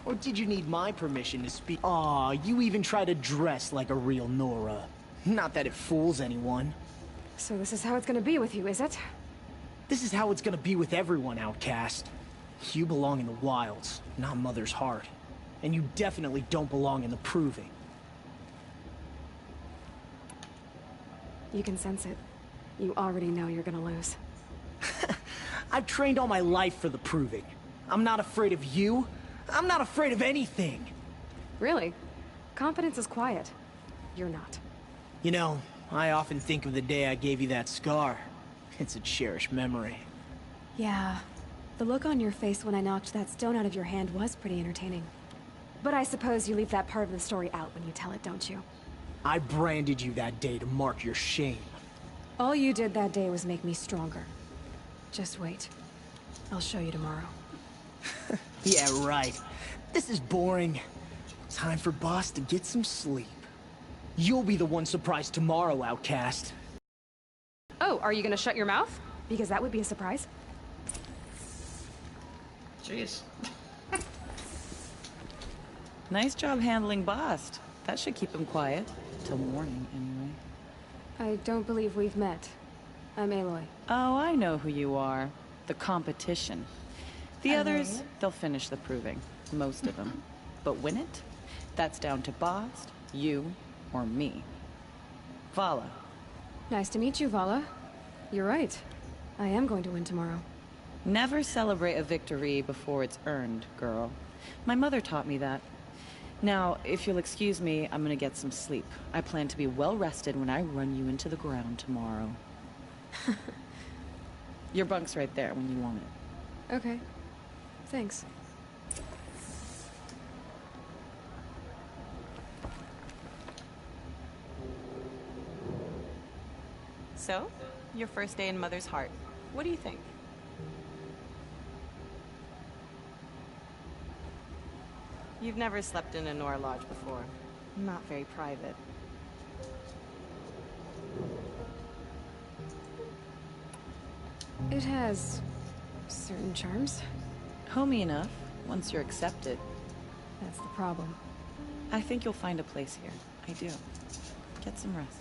Or did you need my permission to speak? Aw, you even try to dress like a real Nora. Not that it fools anyone. So this is how it's gonna be with you, is it? This is how it's gonna be with everyone, outcast. You belong in the wilds, not Mother's heart. And you definitely don't belong in the Proving. You can sense it. You already know you're gonna lose. I've trained all my life for the Proving. I'm not afraid of you. I'm not afraid of anything. Really? Confidence is quiet. You're not. You know, I often think of the day I gave you that scar. It's a cherished memory. Yeah. The look on your face when I knocked that stone out of your hand was pretty entertaining. But I suppose you leave that part of the story out when you tell it, don't you? I branded you that day to mark your shame. All you did that day was make me stronger. Just wait. I'll show you tomorrow. Yeah, right. This is boring. Time for Boss to get some sleep. You'll be the one surprised tomorrow, outcast. Oh, are you gonna shut your mouth? Because that would be a surprise. Jeez. Nice job handling Bast. That should keep him quiet. Till morning, anyway. I don't believe we've met. I'm Aloy. Oh, I know who you are. The competition. The others, they'll finish the proving. Most of them. But win it? That's down to Bast, you, or me. Vala. Nice to meet you, Vala. You're right. I am going to win tomorrow. Never celebrate a victory before it's earned, girl. My mother taught me that. Now, if you'll excuse me, I'm gonna get some sleep. I plan to be well rested when I run you into the ground tomorrow. Your bunk's right there when you want it. Okay. Thanks. So, your first day in Mother's Heart. What do you think? You've never slept in a Nora Lodge before. Not very private. It has certain charms. Homey enough, once you're accepted. That's the problem. I think you'll find a place here. I do. Get some rest.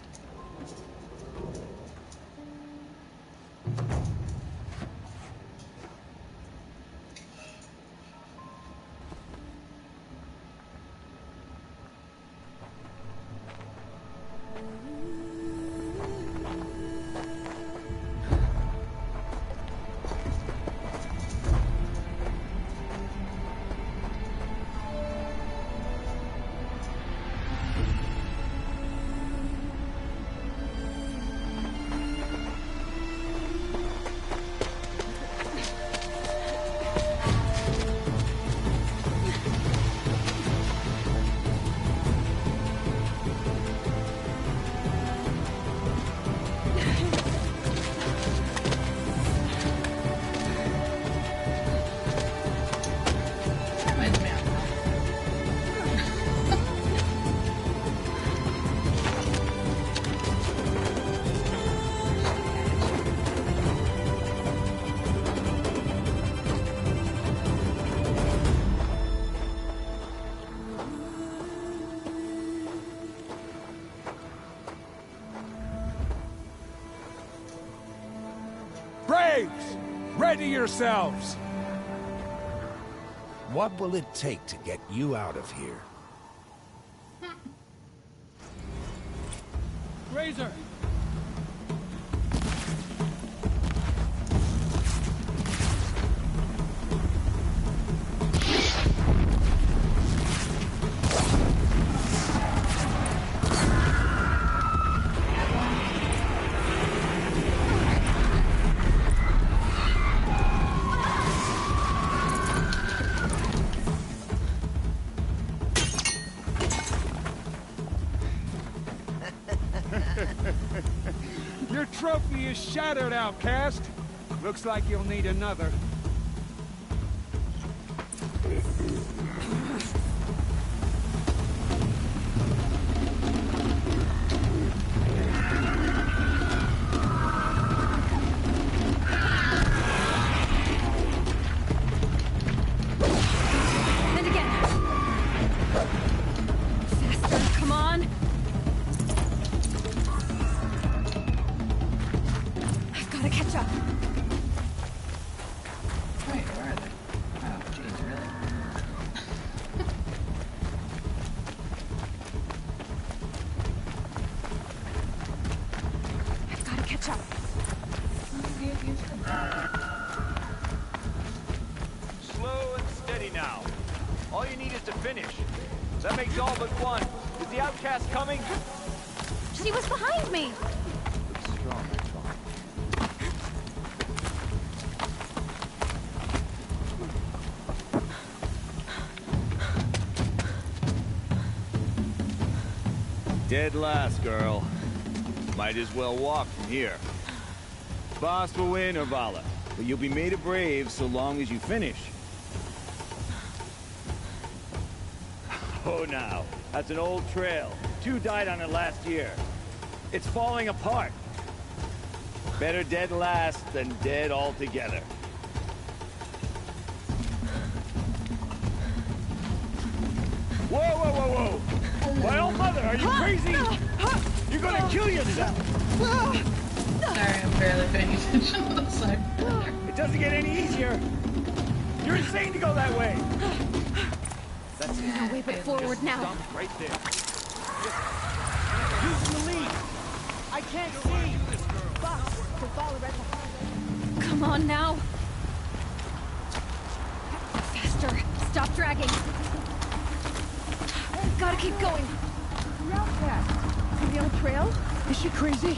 Braves! Ready yourselves! What will it take to get you out of here? Razor! Your trophy is shattered, outcast. Looks like you'll need another. And again. Faster, come on. I've got to catch up. Wait, where are they? Oh, jeez, really? I've got to catch up. Slow and steady now. All you need is to finish. That makes all but one. Is the outcast coming? She was behind me. Dead last, girl. Might as well walk from here. Bast will win or Vala, but you'll be made a brave so long as you finish. Oh, now. That's an old trail. 2 died on it last year. It's falling apart. Better dead last than dead altogether. Whoa, whoa, whoa, whoa! My old mother, are you crazy? You're gonna kill yourself! Sorry, I'm barely paying attention to the side. It doesn't get any easier. You're insane to go that way. That's no way but forward now. Stop right there. Using the lead. I can't see. Fox, to follow right behind. Come on now. Faster. Stop dragging. Gotta keep going. The outcast. See the old trail? Is she crazy?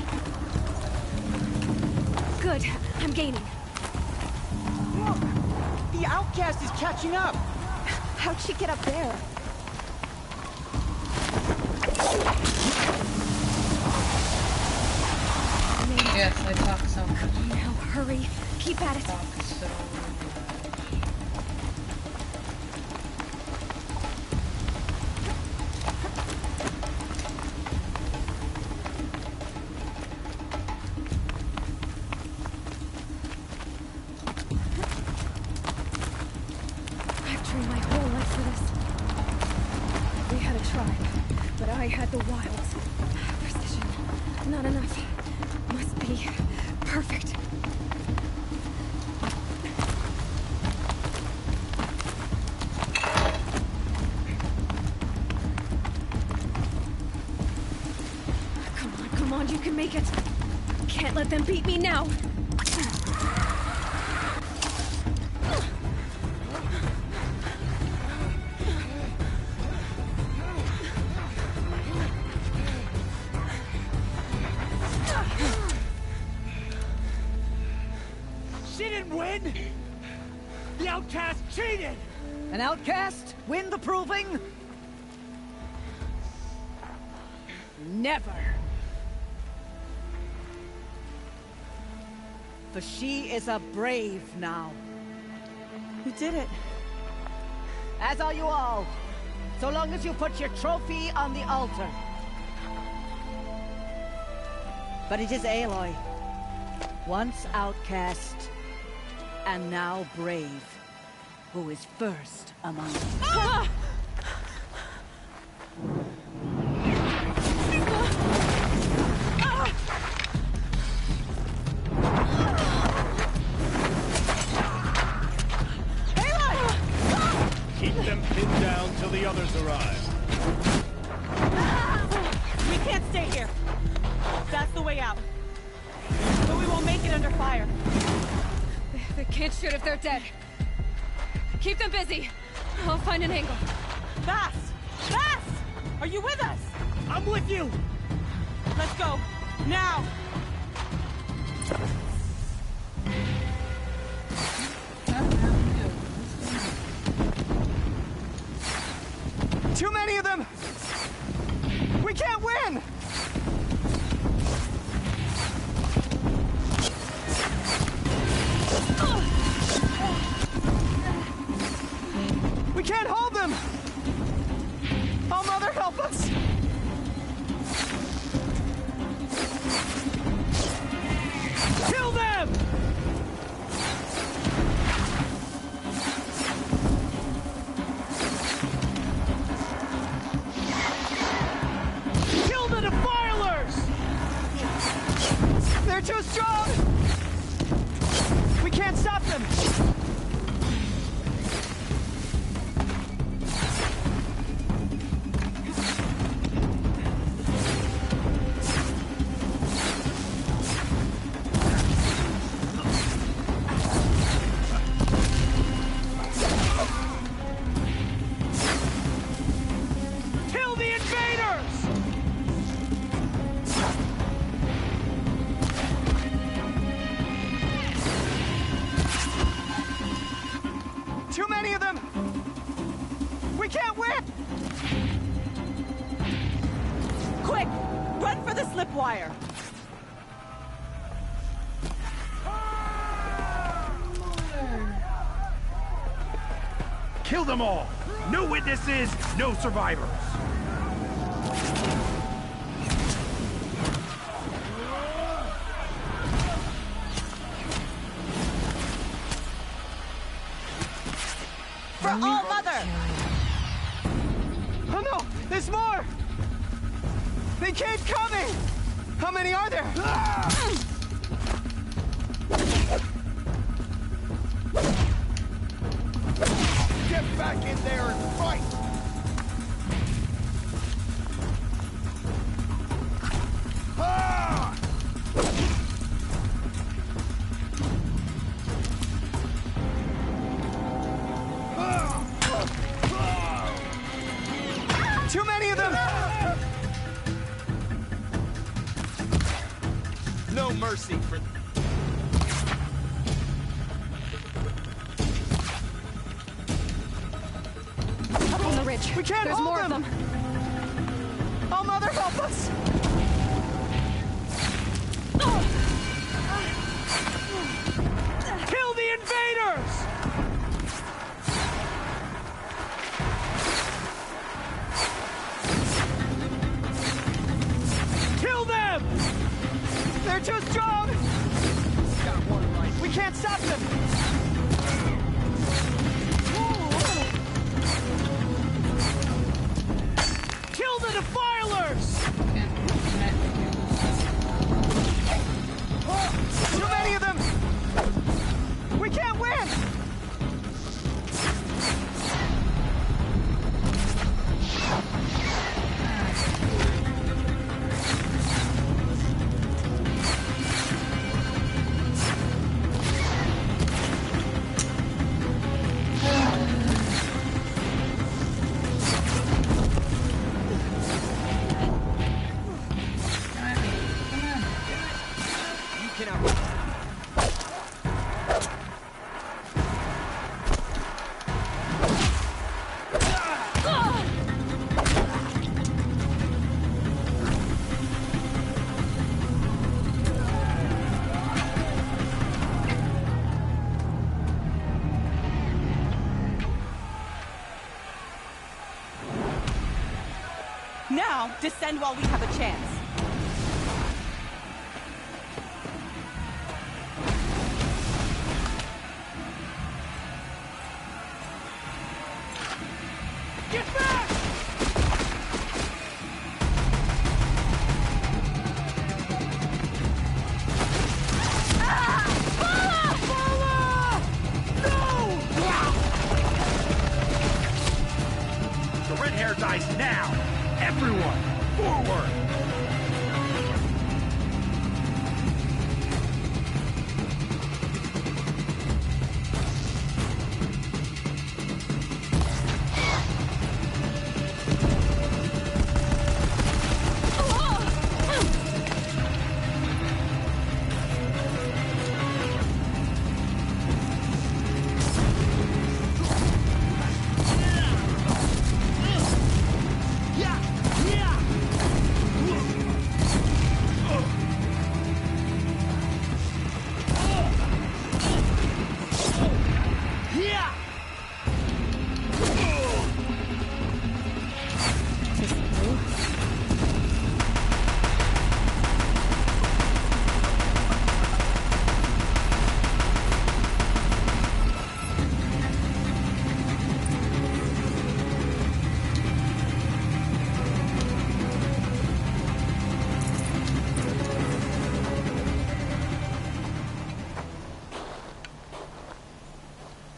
Good. I'm gaining. Look! The outcast is catching up! How'd she get up there? Yes, I talk so much. Now hurry. Keep at it. Talk so much. I've trained my whole life for this. We had a tribe, but I had the wilds. Precision. Not enough. Must be perfect. Come on, you can make it. Can't let them beat me now. She didn't win! The outcast cheated! An outcast? Win the proving? Never! For she is a brave now. You did it. As are you all. So long as you put your trophy on the altar. But it is Aloy. Once outcast, and now brave, who is first among us. Ah! Keep them pinned down till the others arrive. We can't stay here. That's the way out. But we won't make it under fire. They can't shoot if they're dead. Keep them busy. I'll find an angle. Bass! Bass! Are you with us? I'm with you! Let's go. Now! Too many of them! We can't win! We can't hold them! Oh, Mother, help us! Kill them! Kill the defilers! They're too strong! We can't stop them! Kill the invaders! Too many of them! We can't win! Quick! Run for the slip wire! Kill them all! No witnesses, no survivors! For All Mother! Oh no! There's more! They keep coming! How many are there? Get back in there and fight! Ah! Too many of them! No mercy for... Up on the ridge. We can't There's hold more them. of them. Oh, Mother, help us! Kill the invaders! Kill them! They're too strong! Got one right. We can't stop them! Kill the defilers! Too many of them! We can't win! You cannot... Now, descend while we have a chance. Get back! The red hair dies now! Everyone, forward!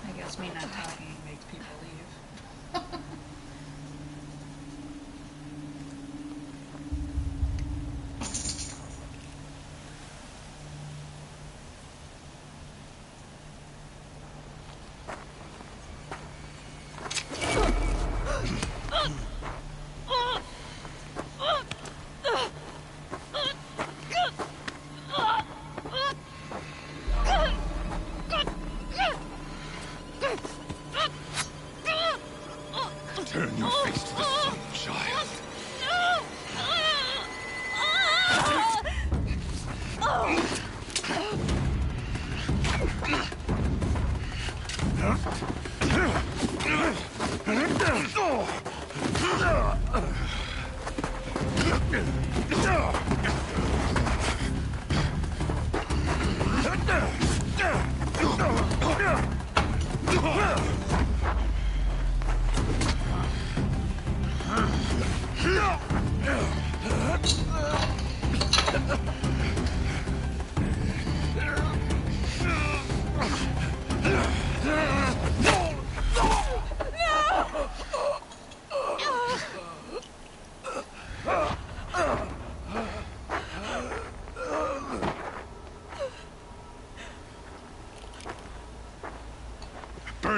I guess me not talking makes people leave. Turn your face to the sun, child.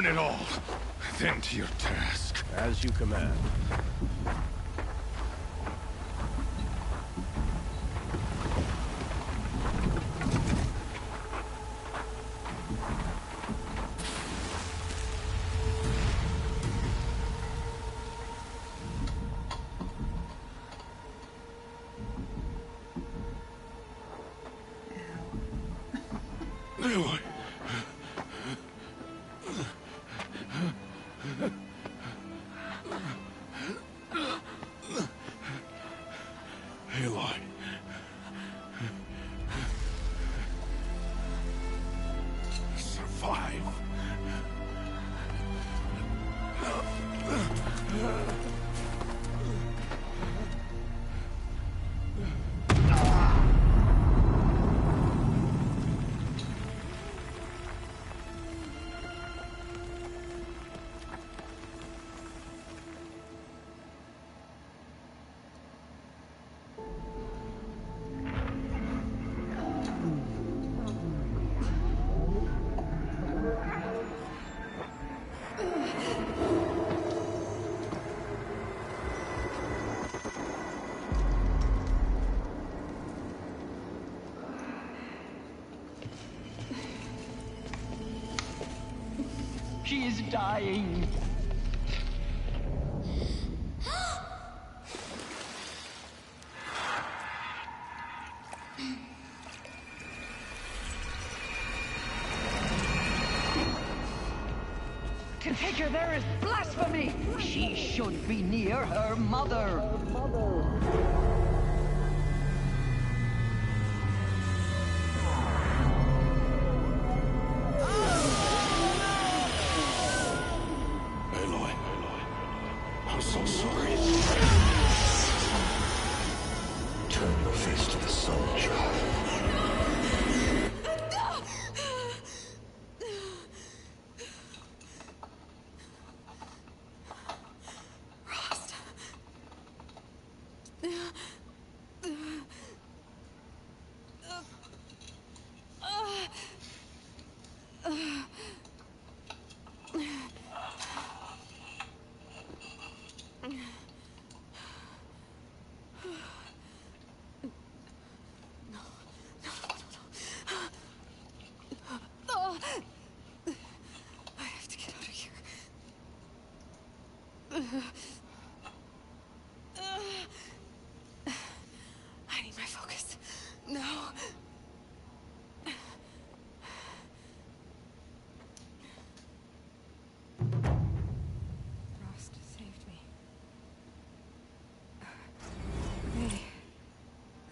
Burn it all. Then to your task. As you command. Aloy. Aloy. Survive. She is dying. To take her there is blasphemy. She should be near her mother. Aloy. I'm so sorry. Turn your face to the sun, child. I have to get out of here. I need my focus. No. Rost saved me.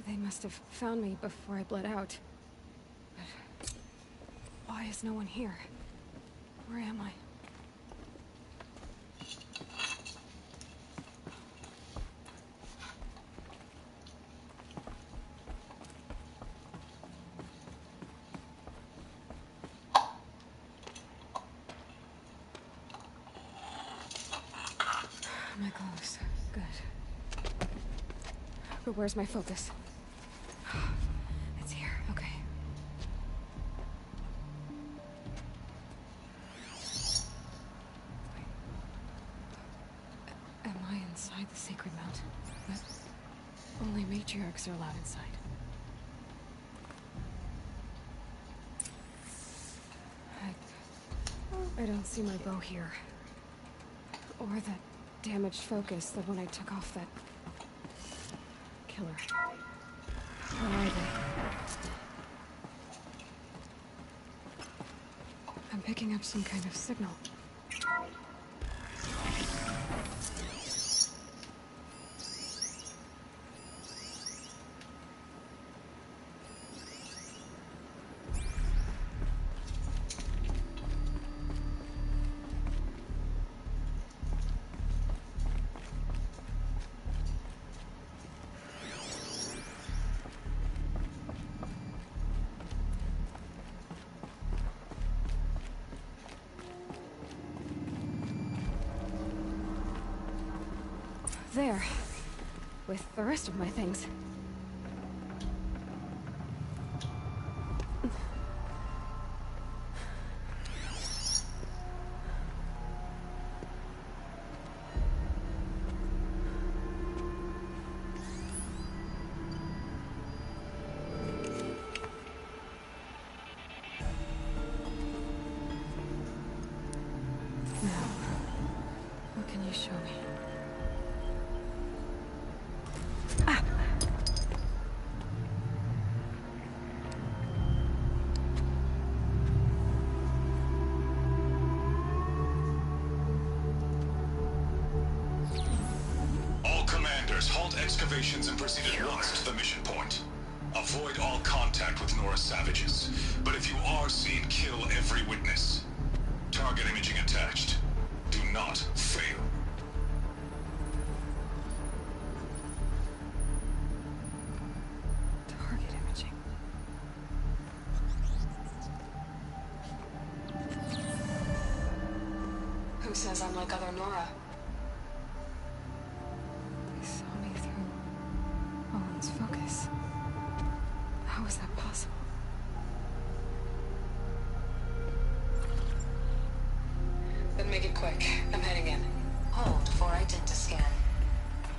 They must have found me before I bled out. But why is no one here? Where am I? My clothes. Good. But where's my focus? It's here. Okay. Am I inside the Sacred Mountain? But only matriarchs are allowed inside. I don't see my bow here. Or that damaged focus that when I took off that killer. Where are they? I'm picking up some kind of signal. There. With the rest of my things. Please show me. All commanders, halt excavations and proceed at once to the mission point. Avoid all contact with Nora savages. But if you are seen, kill every witness. Target imaging attached. Do not fail. Target imaging. Who says I'm like other Nora? They saw me through Owen's focus. How is that possible? Then make it quick. I'm heading in. Hold for identiscan.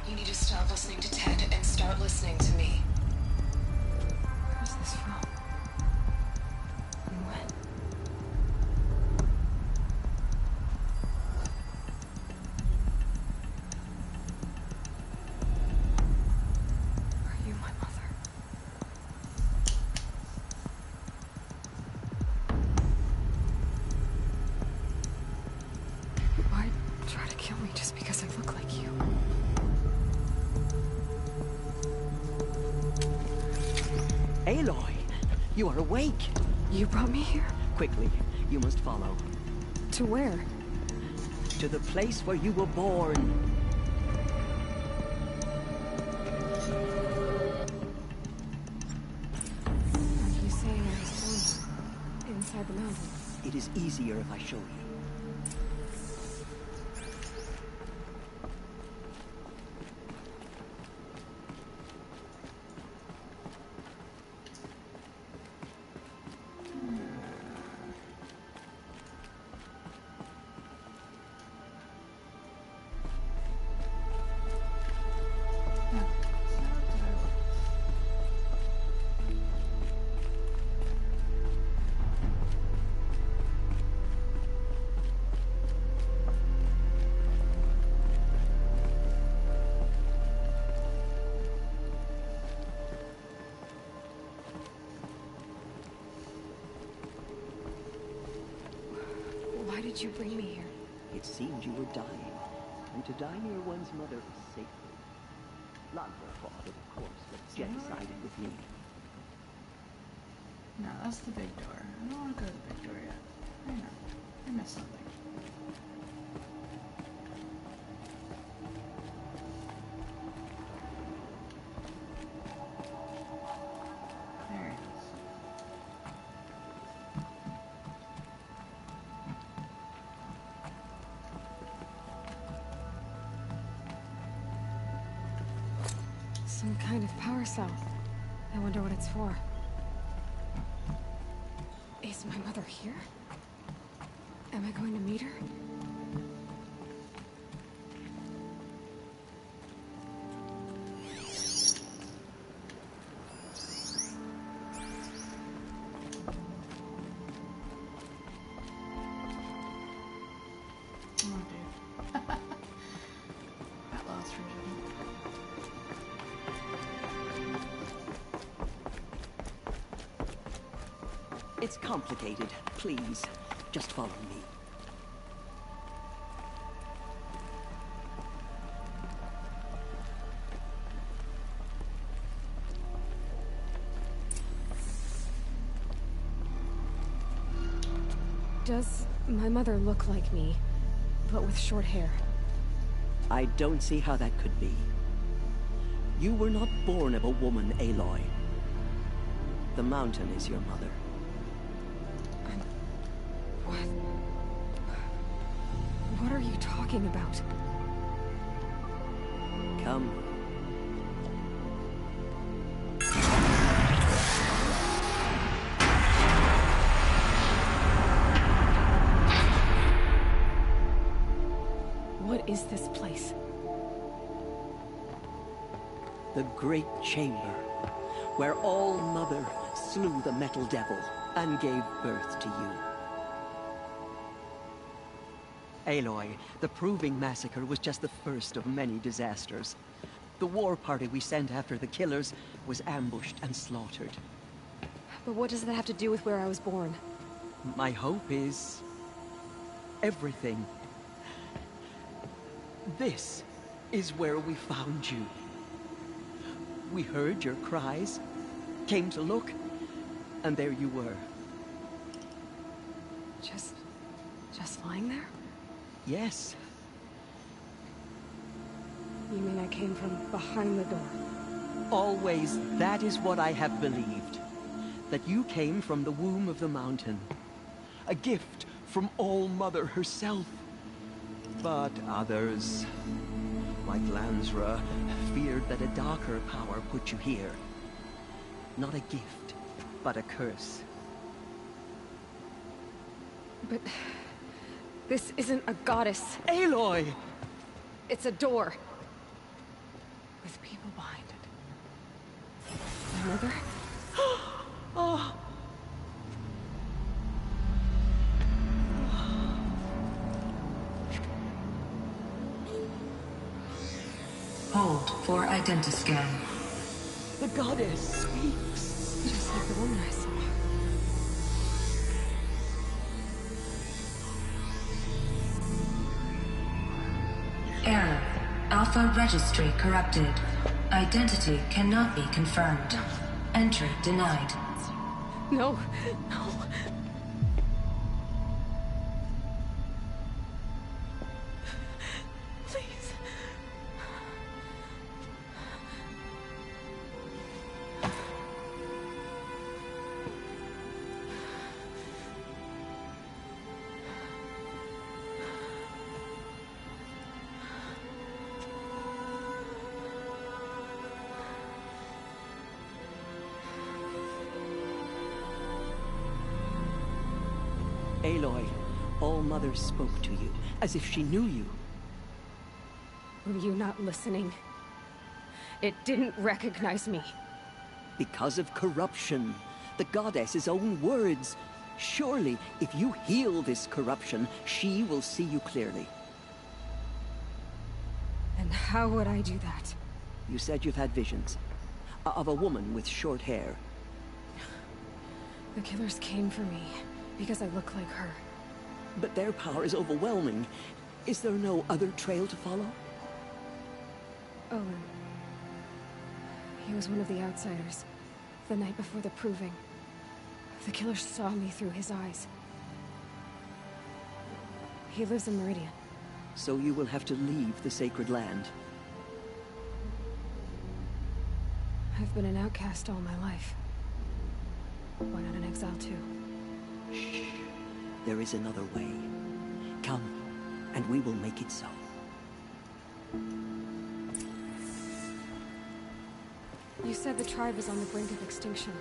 You need to stop listening to Ted and start listening to me. Where's this from? And when? Are you my mother? Why try to kill me just because I look like you? Aloy, you are awake. You brought me here? Quickly, you must follow. To where? To the place where you were born. Are you saying I was born inside the mountain? It is easier if I show you. Why did you bring me here? It seemed you were dying, and to die near one's mother is sacred. Ladra fought it, of course, but Jen sided with me. No, that's the big door. I don't want to go to the big door yet. I know. I missed something. There it is. Some kind of power cell. I wonder what it's for. Is my mother here? Am I going to meet her? Come on, Dave. Got lost for a second. It's complicated. Please, just follow me. Does my mother look like me, but with short hair? I don't see how that could be. You were not born of a woman, Aloy. The mountain is your mother. What? What are you talking about? Come. What is this place? The Great Chamber, where All Mother slew the Metal Devil and gave birth to you. Aloy, the Proving Massacre was just the first of many disasters. The war party we sent after the killers was ambushed and slaughtered. But what does that have to do with where I was born? My hope is... everything. This is where we found you. We heard your cries, came to look, and there you were. Just lying there? Yes. You mean I came from behind the door? Always, that is what I have believed. That you came from the womb of the mountain. A gift from All-Mother herself. But others, like Lansra, feared that a darker power put you here. Not a gift, but a curse. But... this isn't a goddess. Aloy! It's a door. With people behind it. My mother? Oh! Hold for identiscan. The goddess speaks. Just like the woman I saw. Error. Alpha registry corrupted. Identity cannot be confirmed. Entry denied. No, no. Please. Aloy, All-Mother spoke to you, as if she knew you. Were you not listening? It didn't recognize me. Because of corruption. The goddess's own words. Surely, if you heal this corruption, she will see you clearly. And how would I do that? You said you've had visions. Of a woman with short hair. The killers came for me, because I look like her. But their power is overwhelming. Is there no other trail to follow? Owen. He was one of the outsiders. The night before the Proving. The killer saw me through his eyes. He lives in Meridian. So you will have to leave the sacred land. I've been an outcast all my life. Why not an exile too? Shh. There is another way. Come, and we will make it so. You said the tribe was on the brink of extinction.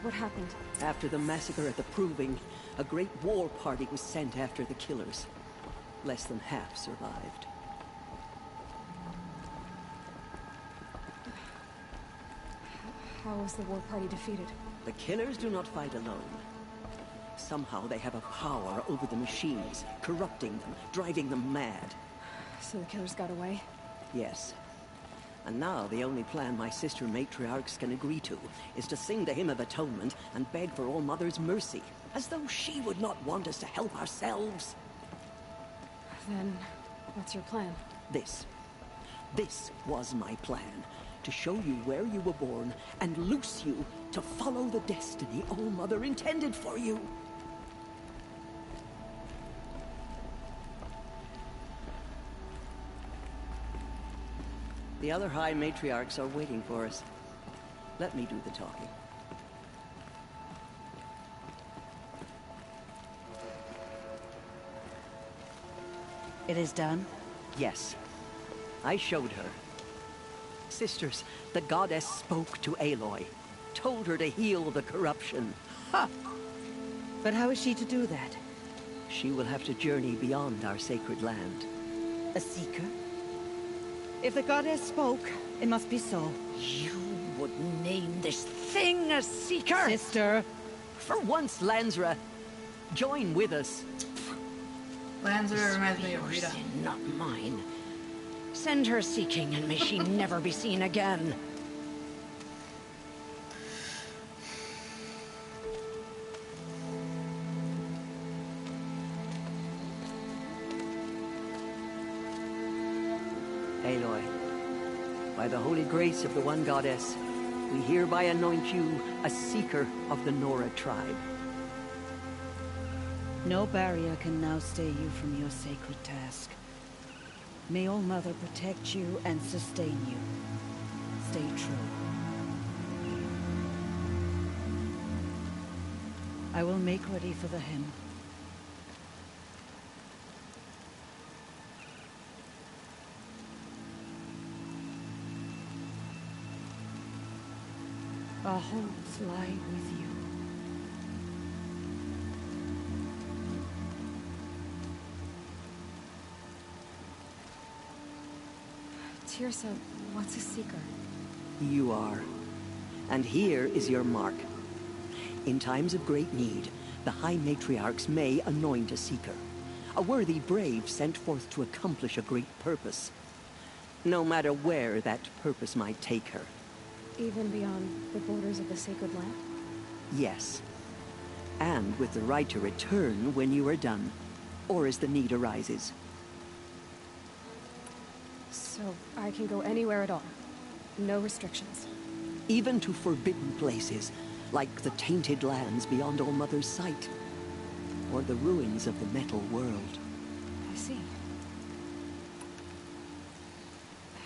What happened? After the massacre at the Proving, a great war party was sent after the killers. Less than half survived. How was the war party defeated? The killers do not fight alone. Somehow they have a power over the machines, corrupting them, driving them mad. So the killers got away? Yes. And now the only plan my sister matriarchs can agree to is to sing the Hymn of Atonement and beg for All-Mother's mercy, as though she would not want us to help ourselves. Then, what's your plan? This. This was my plan. To show you where you were born and loose you to follow the destiny All-Mother intended for you. The other High Matriarchs are waiting for us. Let me do the talking. It is done? Yes. I showed her. Sisters, the goddess spoke to Aloy. Told her to heal the corruption. Ha! But how is she to do that? She will have to journey beyond our sacred land. A seeker? If the goddess spoke, it must be so. You would name this thing a seeker? Sister! For once, Lansra, join with us. Lanzer reminds me of Your Rita. sin, not mine. Send her seeking, and may she never be seen again. Aloy, by the holy grace of the One Goddess, we hereby anoint you a seeker of the Nora tribe. No barrier can now stay you from your sacred task. May All Mother protect you and sustain you. Stay true. I will make ready for the hymn. Our hopes lie with you. Teersa, what's a seeker? You are. And here is your mark. In times of great need, the High Matriarchs may anoint a seeker. A worthy brave sent forth to accomplish a great purpose. No matter where that purpose might take her. Even beyond the borders of the sacred land? Yes. And with the right to return when you are done, or as the need arises. So I can go anywhere at all? No restrictions? Even to forbidden places, like the tainted lands beyond All Mother's sight. Or the ruins of the metal world. I see.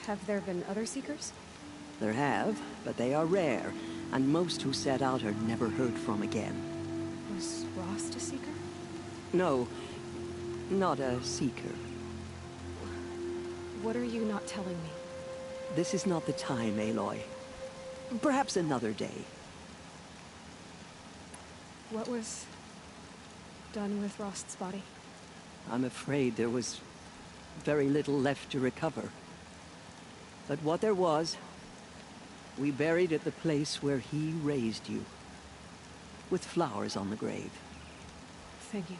Have there been other seekers? There have, but they are rare, and most who set out are never heard from again. Was Rost a seeker? No, not a seeker. What are you not telling me? This is not the time, Aloy. Perhaps another day. What was done with Rost's body? I'm afraid there was very little left to recover. But what there was, we buried at the place where he raised you. With flowers on the grave. Thank you.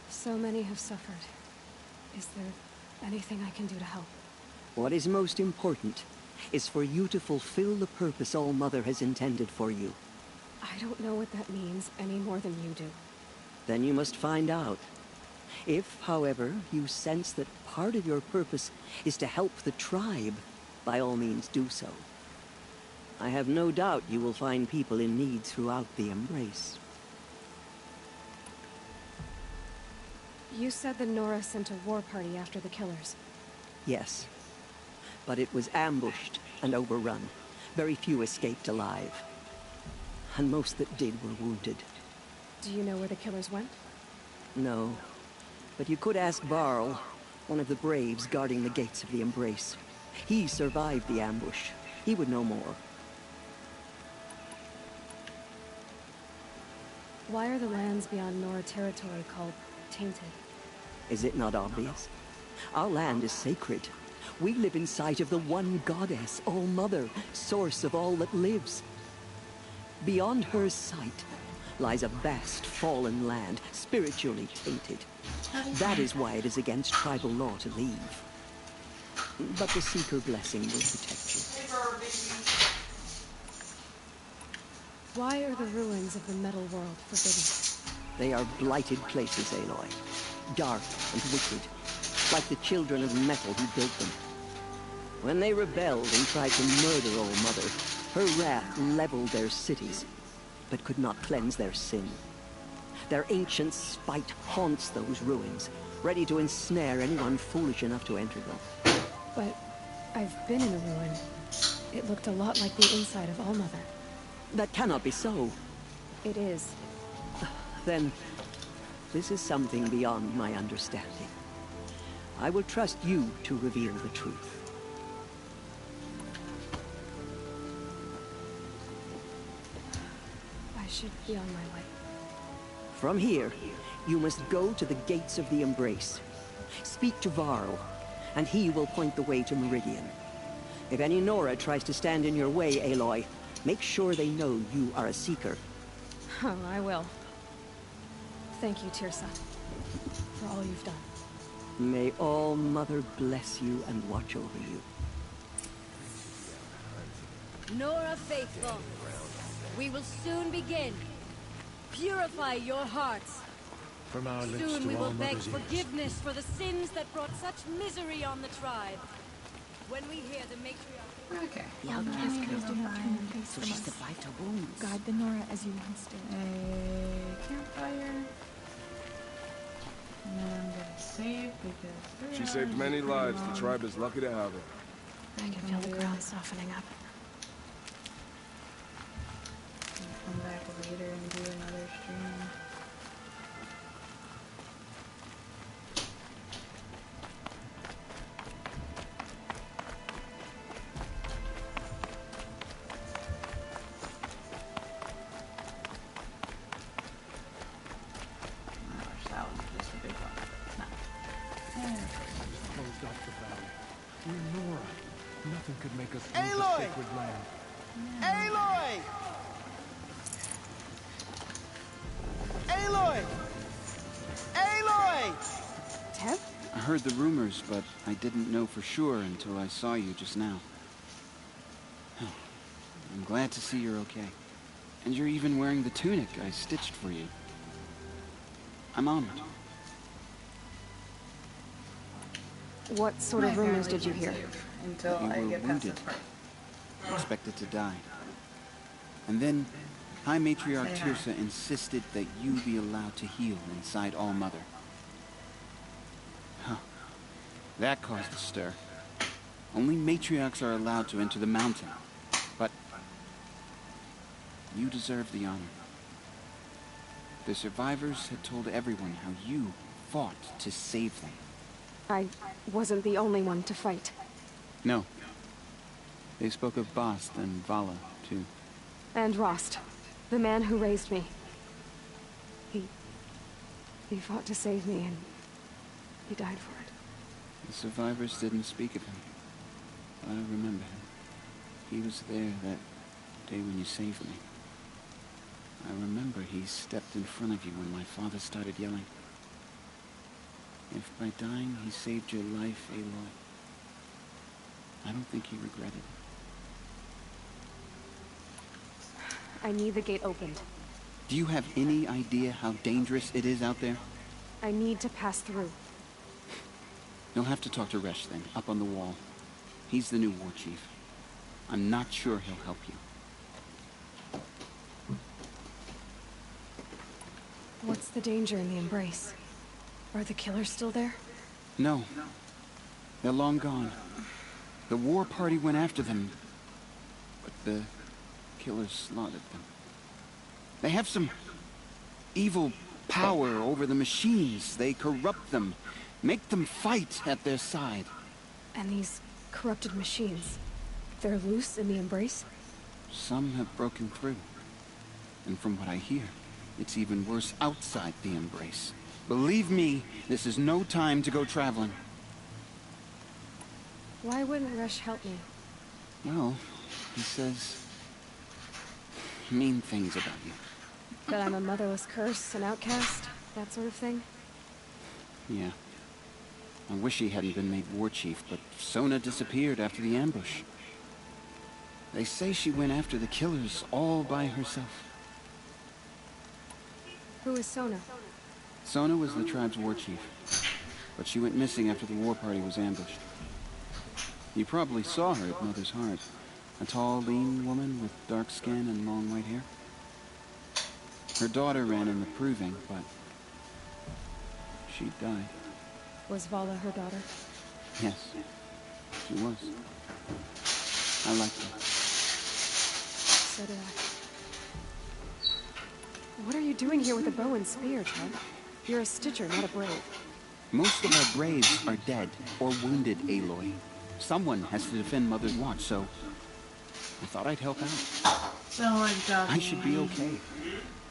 So many have suffered. Is there anything I can do to help? What is most important is for you to fulfill the purpose All Mother has intended for you. I don't know what that means any more than you do. Then you must find out. If, however, you sense that part of your purpose is to help the tribe, by all means do so. I have no doubt you will find people in need throughout the Embrace. You said the Nora sent a war party after the killers. Yes. But it was ambushed and overrun. Very few escaped alive. And most that did were wounded. Do you know where the killers went? No. But you could ask Varl, one of the braves guarding the gates of the Embrace. He survived the ambush. He would know more. Why are the lands beyond Nora territory called tainted? Is it not obvious? Our land is sacred. We live in sight of the One Goddess, All Mother, source of all that lives. Beyond her sight lies a vast fallen land, spiritually tainted. That is why it is against tribal law to leave. But the Seeker blessing will protect you. Why are the ruins of the metal world forbidden? They are blighted places, Aloy. Dark and wicked, like the children of metal who built them. When they rebelled and tried to murder All Mother, her wrath leveled their cities, but could not cleanse their sin. Their ancient spite haunts those ruins, ready to ensnare anyone foolish enough to enter them. But I've been in a ruin. It looked a lot like the inside of All Mother. That cannot be so. It is. Then, this is something beyond my understanding. I will trust you to reveal the truth. I should be on my way. From here, you must go to the gates of the Embrace. Speak to Varl, and he will point the way to Meridian. If any Nora tries to stand in your way, Aloy, make sure they know you are a Seeker. Oh, I will. Thank you, Tirsa, for all you've done. May All Mother bless you and watch over you. Nora Faithful, we will soon begin. Purify your hearts. From our lips Soon to we will All beg Mother's ears. forgiveness for the sins that brought such misery on the tribe. When we hear the matriarch... Okay. The outcast killed her, so she survived her wounds. Guide the Nora as you once did. A campfire. And then I'm gonna save because She saved many lives. The tribe is lucky to have her. I can feel the ground softening up. I'll come back later and do another stream. Closed off the valley. We're Nora. Nothing could make us leave the Aloy! sacred land. Aloy! Aloy! Aloy! Tev? I heard the rumors, but I didn't know for sure until I saw you just now. Oh, I'm glad to see you're okay. And you're even wearing the tunic I stitched for you. I'm honored. What sort of rumors did you hear? Until You I were get past wounded, this part. expected to die. And then, High Matriarch Say hi. Tirsa insisted that you be allowed to heal inside All Mother. Huh. That caused a stir. Only matriarchs are allowed to enter the mountain. But you deserve the honor. The survivors had told everyone how you fought to save them. I wasn't the only one to fight. No. They spoke of Bast and Vala, too. And Rost, the man who raised me. He fought to save me, and he died for it. The survivors didn't speak of him. But I remember him. He was there that day when you saved me. I remember he stepped in front of you when my father started yelling. If by dying he saved your life, Aloy, I don't think he regretted it. I need the gate opened. Do you have any idea how dangerous it is out there? I need to pass through. You'll have to talk to Resh then, up on the wall. He's the new war chief. I'm not sure he'll help you. What's the danger in the Embrace? Are the killers still there? No. They're long gone. The war party went after them, but the killers slaughtered them. They have some evil power over the machines. They corrupt them, make them fight at their side. And these corrupted machines, they're loose in the Embrace? Some have broken through. And from what I hear, it's even worse outside the Embrace. Believe me, this is no time to go traveling. Why wouldn't Resh help me? Well, he says mean things about you. That I'm a motherless curse, an outcast, that sort of thing? Yeah. I wish he hadn't been made war chief, but Sona disappeared after the ambush. They say she went after the killers all by herself. Who is Sona? Sona was the tribe's war chief, but she went missing after the war party was ambushed. You probably saw her at Mother's Heart. A tall, lean woman with dark skin and long white hair. Her daughter ran in the proving, but she died. Was Vala her daughter? Yes, she was. I liked her. So did I. What are you doing here with a bow and spear, Ted? You're a Stitcher, not a brave. Most of our braves are dead or wounded, Aloy. Someone has to defend Mother's Watch, so I thought I'd help out. So much talking. I should be okay.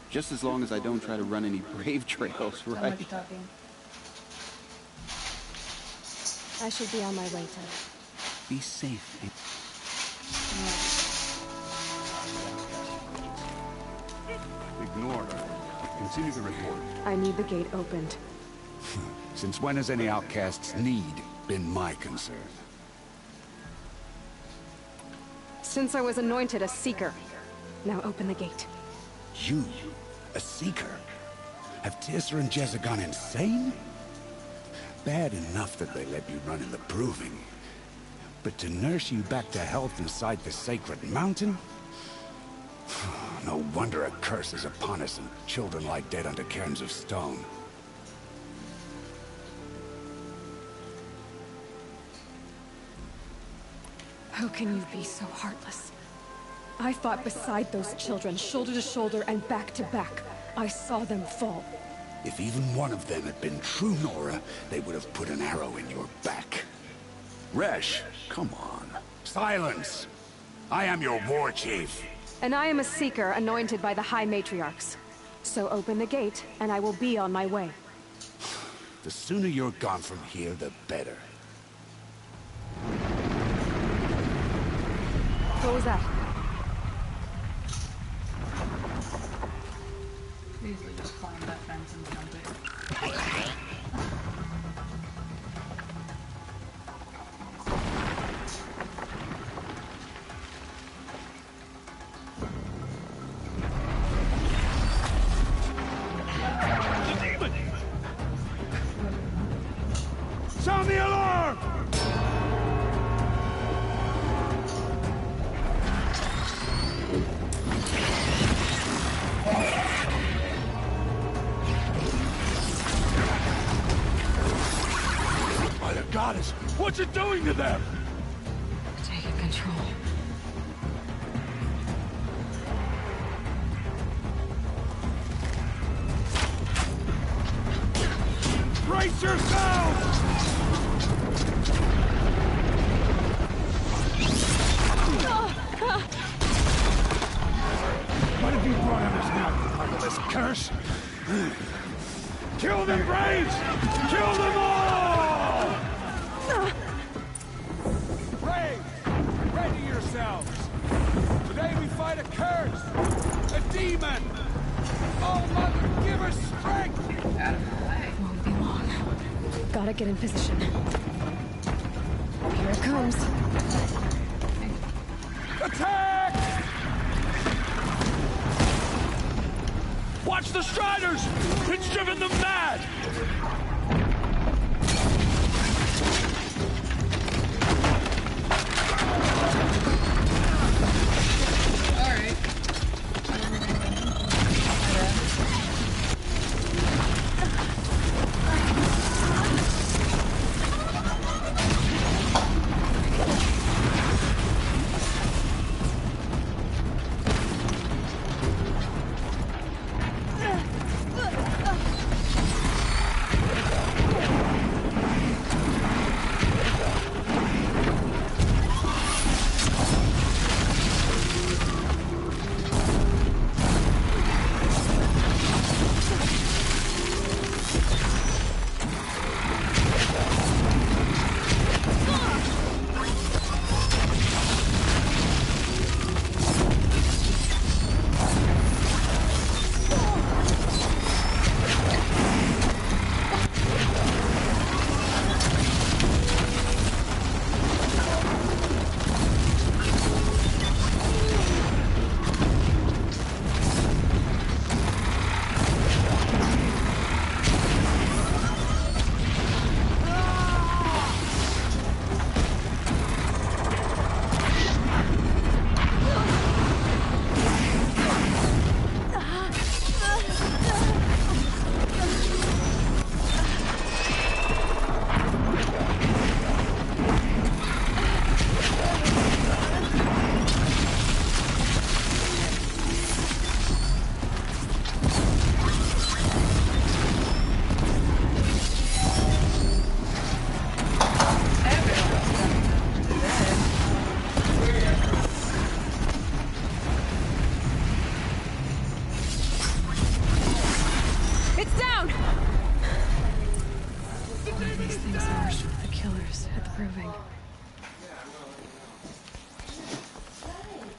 Just as long as I don't try to run any brave trails, So right? much talking. I should be on my way, Ted. Be safe. Ignore her. I can Continue the report. I need the gate opened. Since when has any outcast's need been my concern? Since I was anointed a Seeker. Now open the gate. You? A Seeker? Have Teersa and Jezza gone insane? Bad enough that they let you run in the Proving. But to nurse you back to health inside the Sacred Mountain? No wonder a curse is upon us and children lie dead under cairns of stone. How can you be so heartless? I fought beside those children, shoulder to shoulder and back to back. I saw them fall. If even one of them had been true Nora, they would have put an arrow in your back. Resh, come on. Silence! I am your war chief. And I am a Seeker anointed by the High Matriarchs. So open the gate, and I will be on my way. The sooner you're gone from here, the better. What was that? Easily just climb that fence and jump it. Sound the alarm! By the goddess, what's it doing to them? Taking control. Brace yourselves! What have you brought on us now, motherless curse? Kill them, Braves! Kill them all! Braves, ready yourselves. Today we fight a curse, a demon. Oh, Mother, give us strength! Won't be long. Gotta get in position. Here it comes. Attack! Watch the Striders! It's driven them mad! Alright.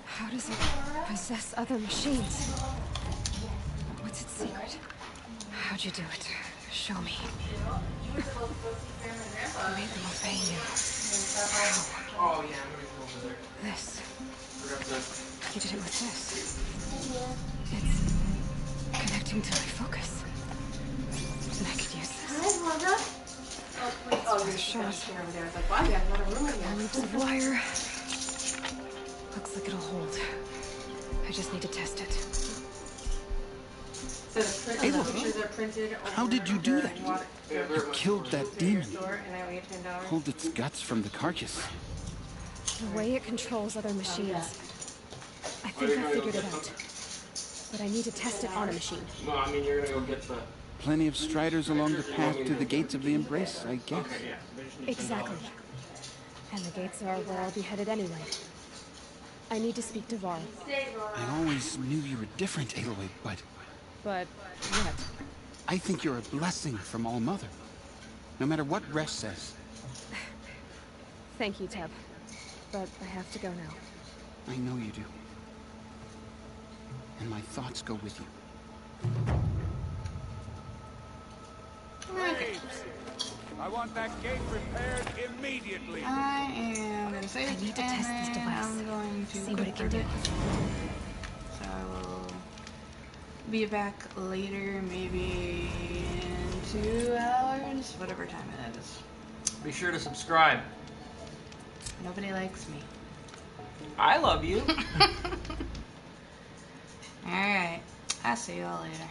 How does it possess other machines? What's its secret? How'd you do it? Show me. You made them obey you. Oh, yeah, I'm gonna come over there. This. Forgot this. You did it with this. It's connecting to my focus. And I could use this. Oh, there's a shot over there. I was like, why? I've got a room again. Loops of wire. Looks like it'll hold. I just need to test it. So the pictures are printed. How did you do that? You killed that demon. And I weigh $10. Pulled its guts from the carcass. The way it controls other machines. I think I figured it out. But I need to test it on a machine. No, I mean, you're gonna go get the... Plenty of striders along the path to the gates of the Embrace, I guess. Exactly. And the gates are where I'll be headed anyway. I need to speak to Varl. I always knew you were different, Aloy, but... But what? I think you're a blessing from All Mother. No matter what Resh says. Thank you, Teb. But I have to go now. I know you do. And my thoughts go with you. Okay. I want that gate repaired immediately. I am gonna save it. I need to test this device. I'm going to see what it can do. So I will be back later, maybe in 2 hours, whatever time it is. Be sure to subscribe. Nobody likes me. I love you. Alright, I'll see you all later.